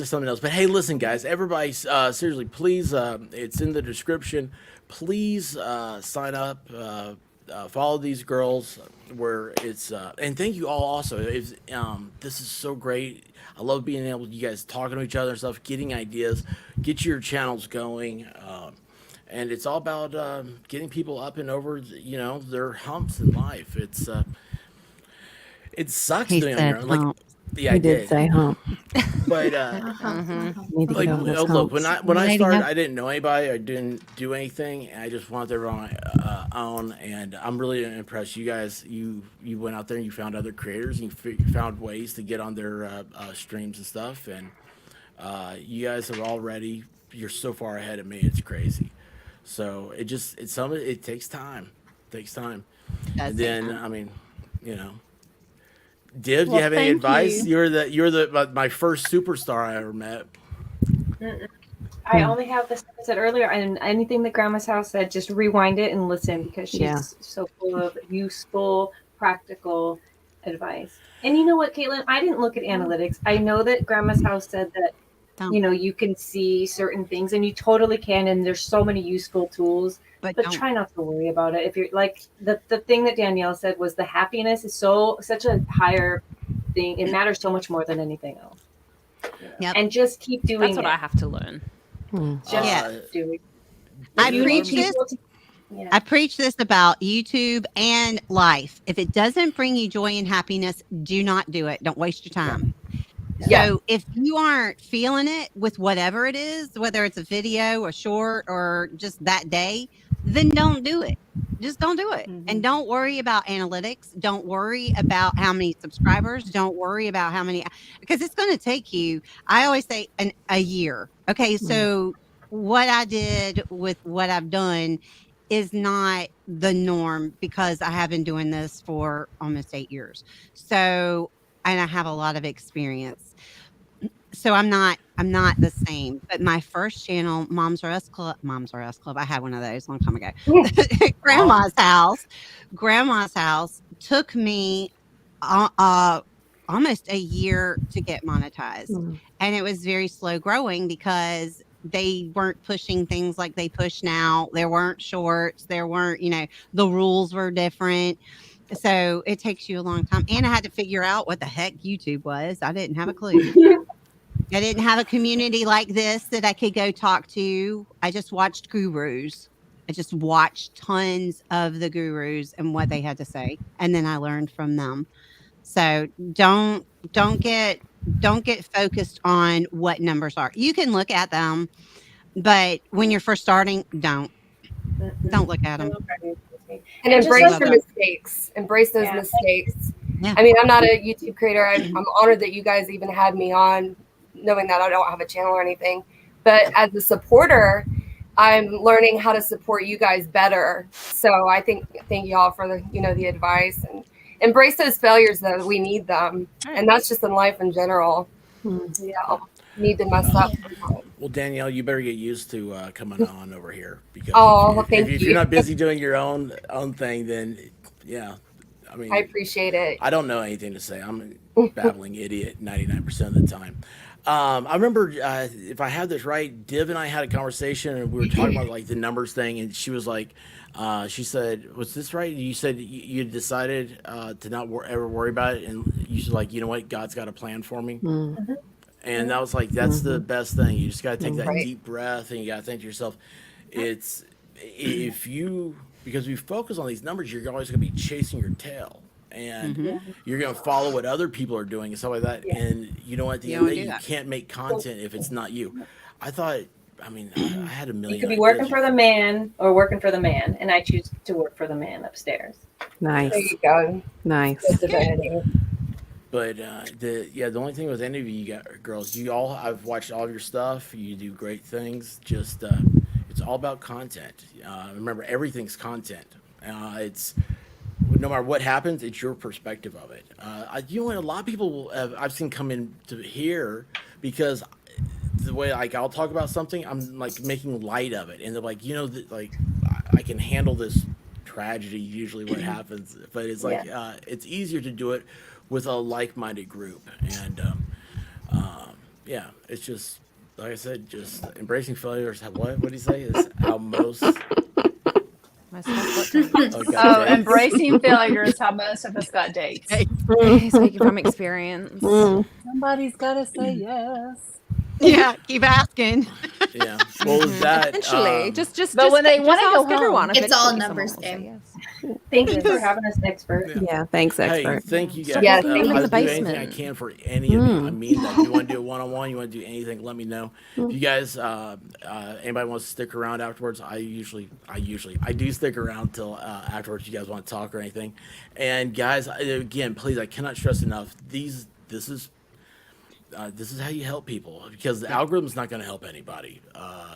something else. But hey, listen, guys, everybody, seriously, please, it's in the description. Please sign up, follow these girls. Where it's and thank you all also. This is so great. I love being able to you guys talking to each other and stuff, getting ideas, get your channels going. And it's all about getting people up and over, their humps in life. It sucks He doing it on said your own. Like, hump. yeah, He I did did. say hump. But Need to like, get over those look, humps. when I Lady started, hump. I didn't know anybody. I didn't do anything. And I just wanted to run my own. And I'm really impressed. You guys, you went out there and you found other creators and you found ways to get on their streams and stuff. And you guys are already. You're so far ahead of me. It's crazy. So it takes time. It takes time. Does And take then time. I mean, Div, do Well, you have any thank advice? you. You're my first superstar I ever met. I only have this I said earlier, and anything that Grandma's house said, just rewind it and listen because she's Yeah. so full of useful, practical advice. And you know what, Caitlin? I didn't look at analytics. I know that Grandma's house said that Don't. you can see certain things, and you totally can. And there's so many useful tools, But but don't. try not to worry about it. If you're like the thing that Danielle said was the happiness is such a higher thing. It matters so much more than anything else. Yep. And just keep doing That's what it. I have to learn. Just Yeah. do it. I You preach need this. people to- yeah. I preach this about YouTube and life. If it doesn't bring you joy and happiness, do not do it. Don't waste your time. Yeah. So if you aren't feeling it with whatever it is, whether it's a video, a short, or just that day, then don't do it. Just don't do it. And don't worry about analytics. Don't worry about how many subscribers. Don't worry about how many, because it's going to take you, I always say a year. Okay. So what I did with what I've done is not the norm because I have been doing this for almost 8 years. So, and I have a lot of experience. So I'm not the same. But my first channel, Moms R Us Club. I had one of those a long time ago. Grandma's house took me almost a year to get monetized. And it was very slow growing because they weren't pushing things like they push now. There weren't shorts. There weren't, the rules were different. So it takes you a long time. And I had to figure out what the heck YouTube was. I didn't have a clue. I didn't have a community like this that I could go talk to. I just watched gurus. I just watched tons of the gurus and what they had to say. And then I learned from them. So don't get focused on what numbers are. You can look at them, but when you're first starting, don't look at them. And And just embrace like your the- mistakes. Embrace those Yeah. mistakes. Yeah. I mean, I'm not a YouTube creator. I'm honored that you guys even had me on, knowing that I don't have a channel or anything. But as a supporter, I'm learning how to support you guys better. So I thank y'all for the advice, and embrace those failures though. We need them. And that's just in life in general. Yeah. Need to mess up sometimes. Well, Danielle, you better get used to coming on over here because Oh, thank if you're you. not busy doing your own thing, then yeah, I mean, I appreciate it. I don't know anything to say. I'm a babbling idiot 99% of the time. I remember, if I have this right, Div and I had a conversation and we were talking about like the numbers thing, and she was like, she said, "Was this right?" You said you decided to not ever worry about it, and you said like, you know what, God's got a plan for me. And that was like, that's the best thing. You just got to take that Right. deep breath and you got to think to yourself, it's if you, because we focus on these numbers, you're always going to be chasing your tail. And you're going to follow what other people are doing and stuff like that. And you know, at the You end of don't the day, do you that. can't make content if it's not you. I thought, I mean, I had a You million could be ideas working for the before. man or working for the man, and I choose to work for the man upstairs. There Nice. you go. Nice. Good divinity. But the only thing with any of you girls, you all, I've watched all of your stuff. You do great things. Just it's all about content. Remember, everything's content. It's no matter what happens, it's your perspective of it. You know what? A lot of people I've seen come in to here because the way like I'll talk about something, I'm like making light of it, and they're like, you know, like I can handle this tragedy. Usually, what happens, but it's like it's easier to do it with a like-minded group, and yeah, it's just like I said, just embracing failures. What do you say is how most Oh, embracing failure is how most of us got dates. Speaking from experience. Somebody's got to say yes. Yeah, keep asking. Yeah. Well, with that, Eventually, just But when they want to ask go everyone. home, It's all a Eventually numbers someone will say game. yes. Thank you for having us, expert. Yeah, thanks, Hey, expert. thank you guys. Yeah, Stop looking in I'll the do anything I basement. can for any of you. I mean that. If you want to do it one-on-one, you want to do anything, let me know. If you guys, anybody wants to stick around afterwards, I do stick around till afterwards. You guys want to talk or anything? And guys, again, please, I cannot stress enough. This is how you help people, because the algorithm's not going to help anybody,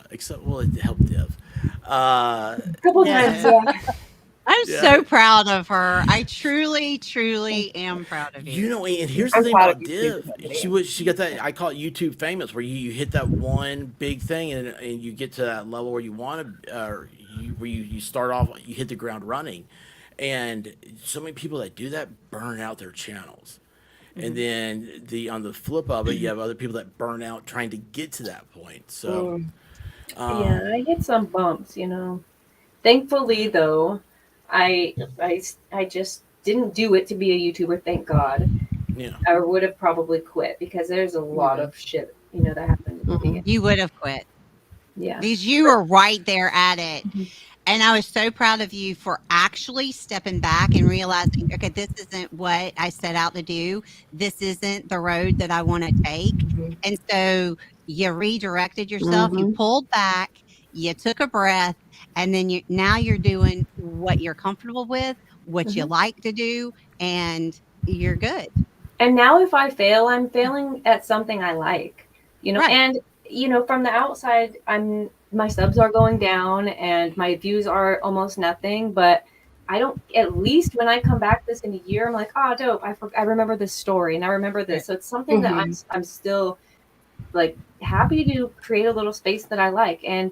except, well, it helped Div. A couple times, Yeah. yeah. I'm Yeah. so proud of her. I truly, truly am proud of you. You know, and here's the I'm thing proud about of you too, Div. Divinity. She got that, I call it YouTube famous, where you hit that one big thing, and you get to that level where you want to, where you start off, you hit the ground running, and so many people that do that burn out their channels. And then on the flip of it, you have other people that burn out trying to get to that point. So, Yeah, I hit some bumps, Thankfully, though, I just didn't do it to be a YouTuber. Thank God. yeah. I would have probably quit because there's a lot of shit, that happened at the beginning. You would have quit. Yeah. Because you were right there at it. Mhm. And I was so proud of you for actually stepping back and realizing, okay, this isn't what I set out to do. This isn't the road that I want to take. And so you redirected yourself, you pulled back, you took a breath, and then now you're doing what you're comfortable with, what you like to do, and you're good. And now if I fail, I'm failing at something I like, Right. and from the outside, my subs are going down and my views are almost nothing, but I don't, at least when I come back this in a year, I'm like, oh, dope. I remember this story and I remember this. So it's something that I'm still like happy to create a little space that I like. And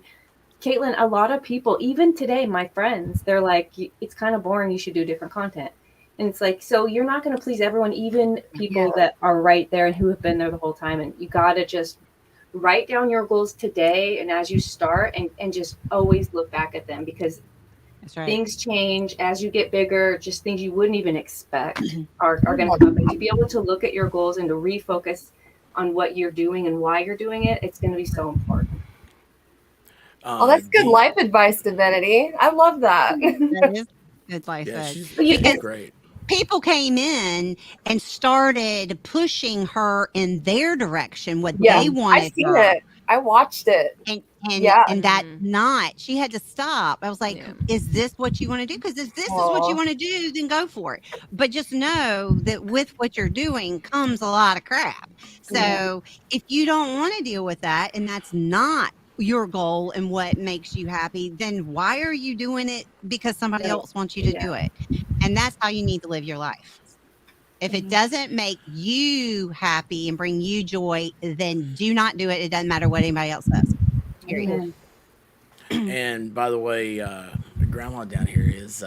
Caitlin, a lot of people, even today, my friends, they're like, it's kind of boring. You should do different content. And it's like, so you're not going to please everyone, even people that are right there and who have been there the whole time. And you got to just write down your goals today and as you start, and just always look back at them, because That's right. things change as you get bigger. Just things you wouldn't even expect are going to come. And to be able to look at your goals and to refocus on what you're doing and why you're doing it, it's going to be so important. Oh, that's good life advice, Divinity. I love that. That is good life Yeah, advice. she's great. People came in and started pushing her in their direction, what Yeah, they I wanted seen her. it. I watched it. And Yeah. and that not, she had to stop. I was like, is this what you want to do? Because if this is what you want to do, then go for it. But just know that with what you're doing comes a lot of crap. So if you don't want to deal with that, and that's not your goal and what makes you happy, then why are you doing it because somebody else wants you to do it? And that's how you need to live your life. If it doesn't make you happy and bring you joy, then do not do it. It doesn't matter what anybody else does. Period. And by the way, grandma down here is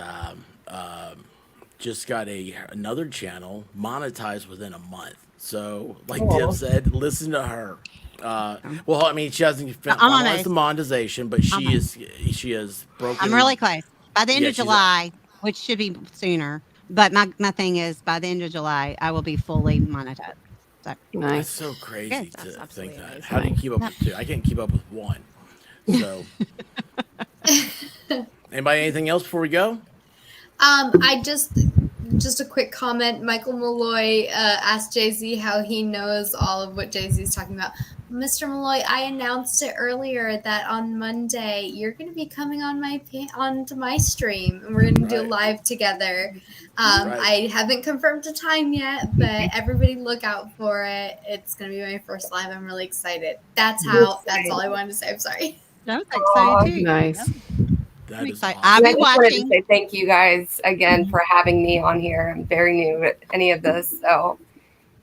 just got another channel monetized within a month. So, like Deb said, listen to her. Well, I mean, she hasn't finalized the monetization, but she is broken. I'm really close. By the end of she's July, which should be sooner. But my thing is, by the end of July, I will be fully monetized. So, That's so crazy Good. to think that. How do you keep up with two? I can't keep up with one. So, anybody, anything else before we go? I just a quick comment. Michael Malloy asked Jay-Z how he knows all of what Jay-Z's talking about. Mr. Malloy, I announced it earlier that on Monday you're going to be coming on onto my stream, and we're going to do a live together. I haven't confirmed a time yet, but everybody look out for it. It's going to be my first live. I'm really excited. That's all I wanted to say. I'm sorry. I'm excited too. Nice. That is excited. awesome. I'll I be just wanted to watching. say thank you guys again for having me on here. I'm very new at any of this. So,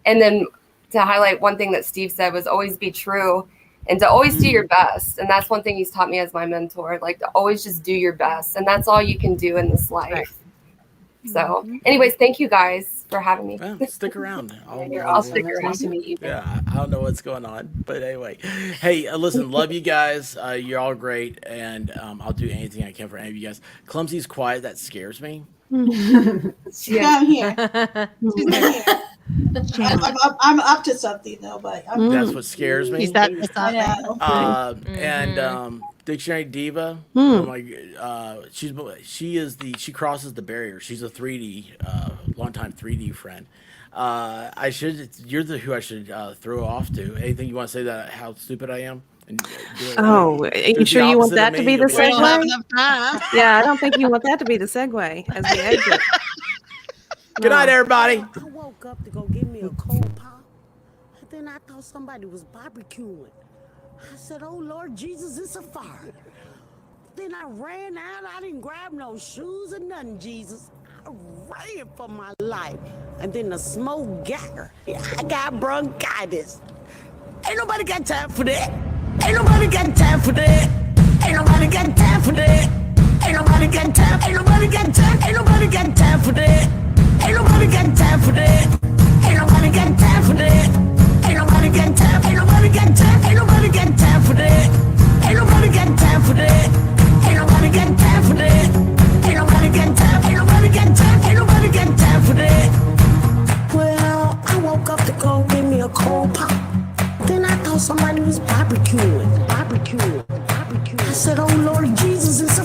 and then to highlight one thing that Steve said was always be true and to always do your best. And that's one thing he's taught me as my mentor, like to always just do your best. And that's all you can do in this life. Right. So anyways, thank you guys for having me. Well, stick around. I'll stick around. Nice to meet you. Yeah, I don't know what's going on, but anyway, hey, listen, love you guys. You're all great, and I'll do anything I can for any of you guys. Clumsy's quiet. That scares me. She's down here. I'm up to something though, but That's what scares me. He's that. It's not bad. And Dictionary Diva. Oh my, she crosses the barrier. She's a 3D, longtime 3D friend. You're who I should throw off to. Anything you want to say that how stupid I am? And Oh, are you sure you want that to be the We don't have segue? enough time. Yeah, I don't think you want that to be the segue as we exit. Good night, everybody. I woke up to go get me a cold pop, and then I thought somebody was barbecuing. I said, "Oh Lord Jesus, it's a fire." Then I ran out. I didn't grab no shoes or nothing, Jesus. I ran for my life. And then the smoke got her. I got bronchitis. Ain't nobody got time for that. Ain't nobody got time for that. Ain't nobody got time for that. Ain't nobody got time. Ain't nobody got time. Ain't nobody got time for that. Ain't nobody got time for that. Ain't nobody got time for that. Ain't nobody got time. Ain't nobody got time. Ain't nobody got time for that. Ain't nobody got time for that. Ain't nobody got time for that. Ain't nobody got time. Ain't nobody got time. Ain't nobody got time for that. Well, I woke up to go get me a cold pop. Then I thought somebody was barbecuing. I said, "Oh Lord Jesus, it's a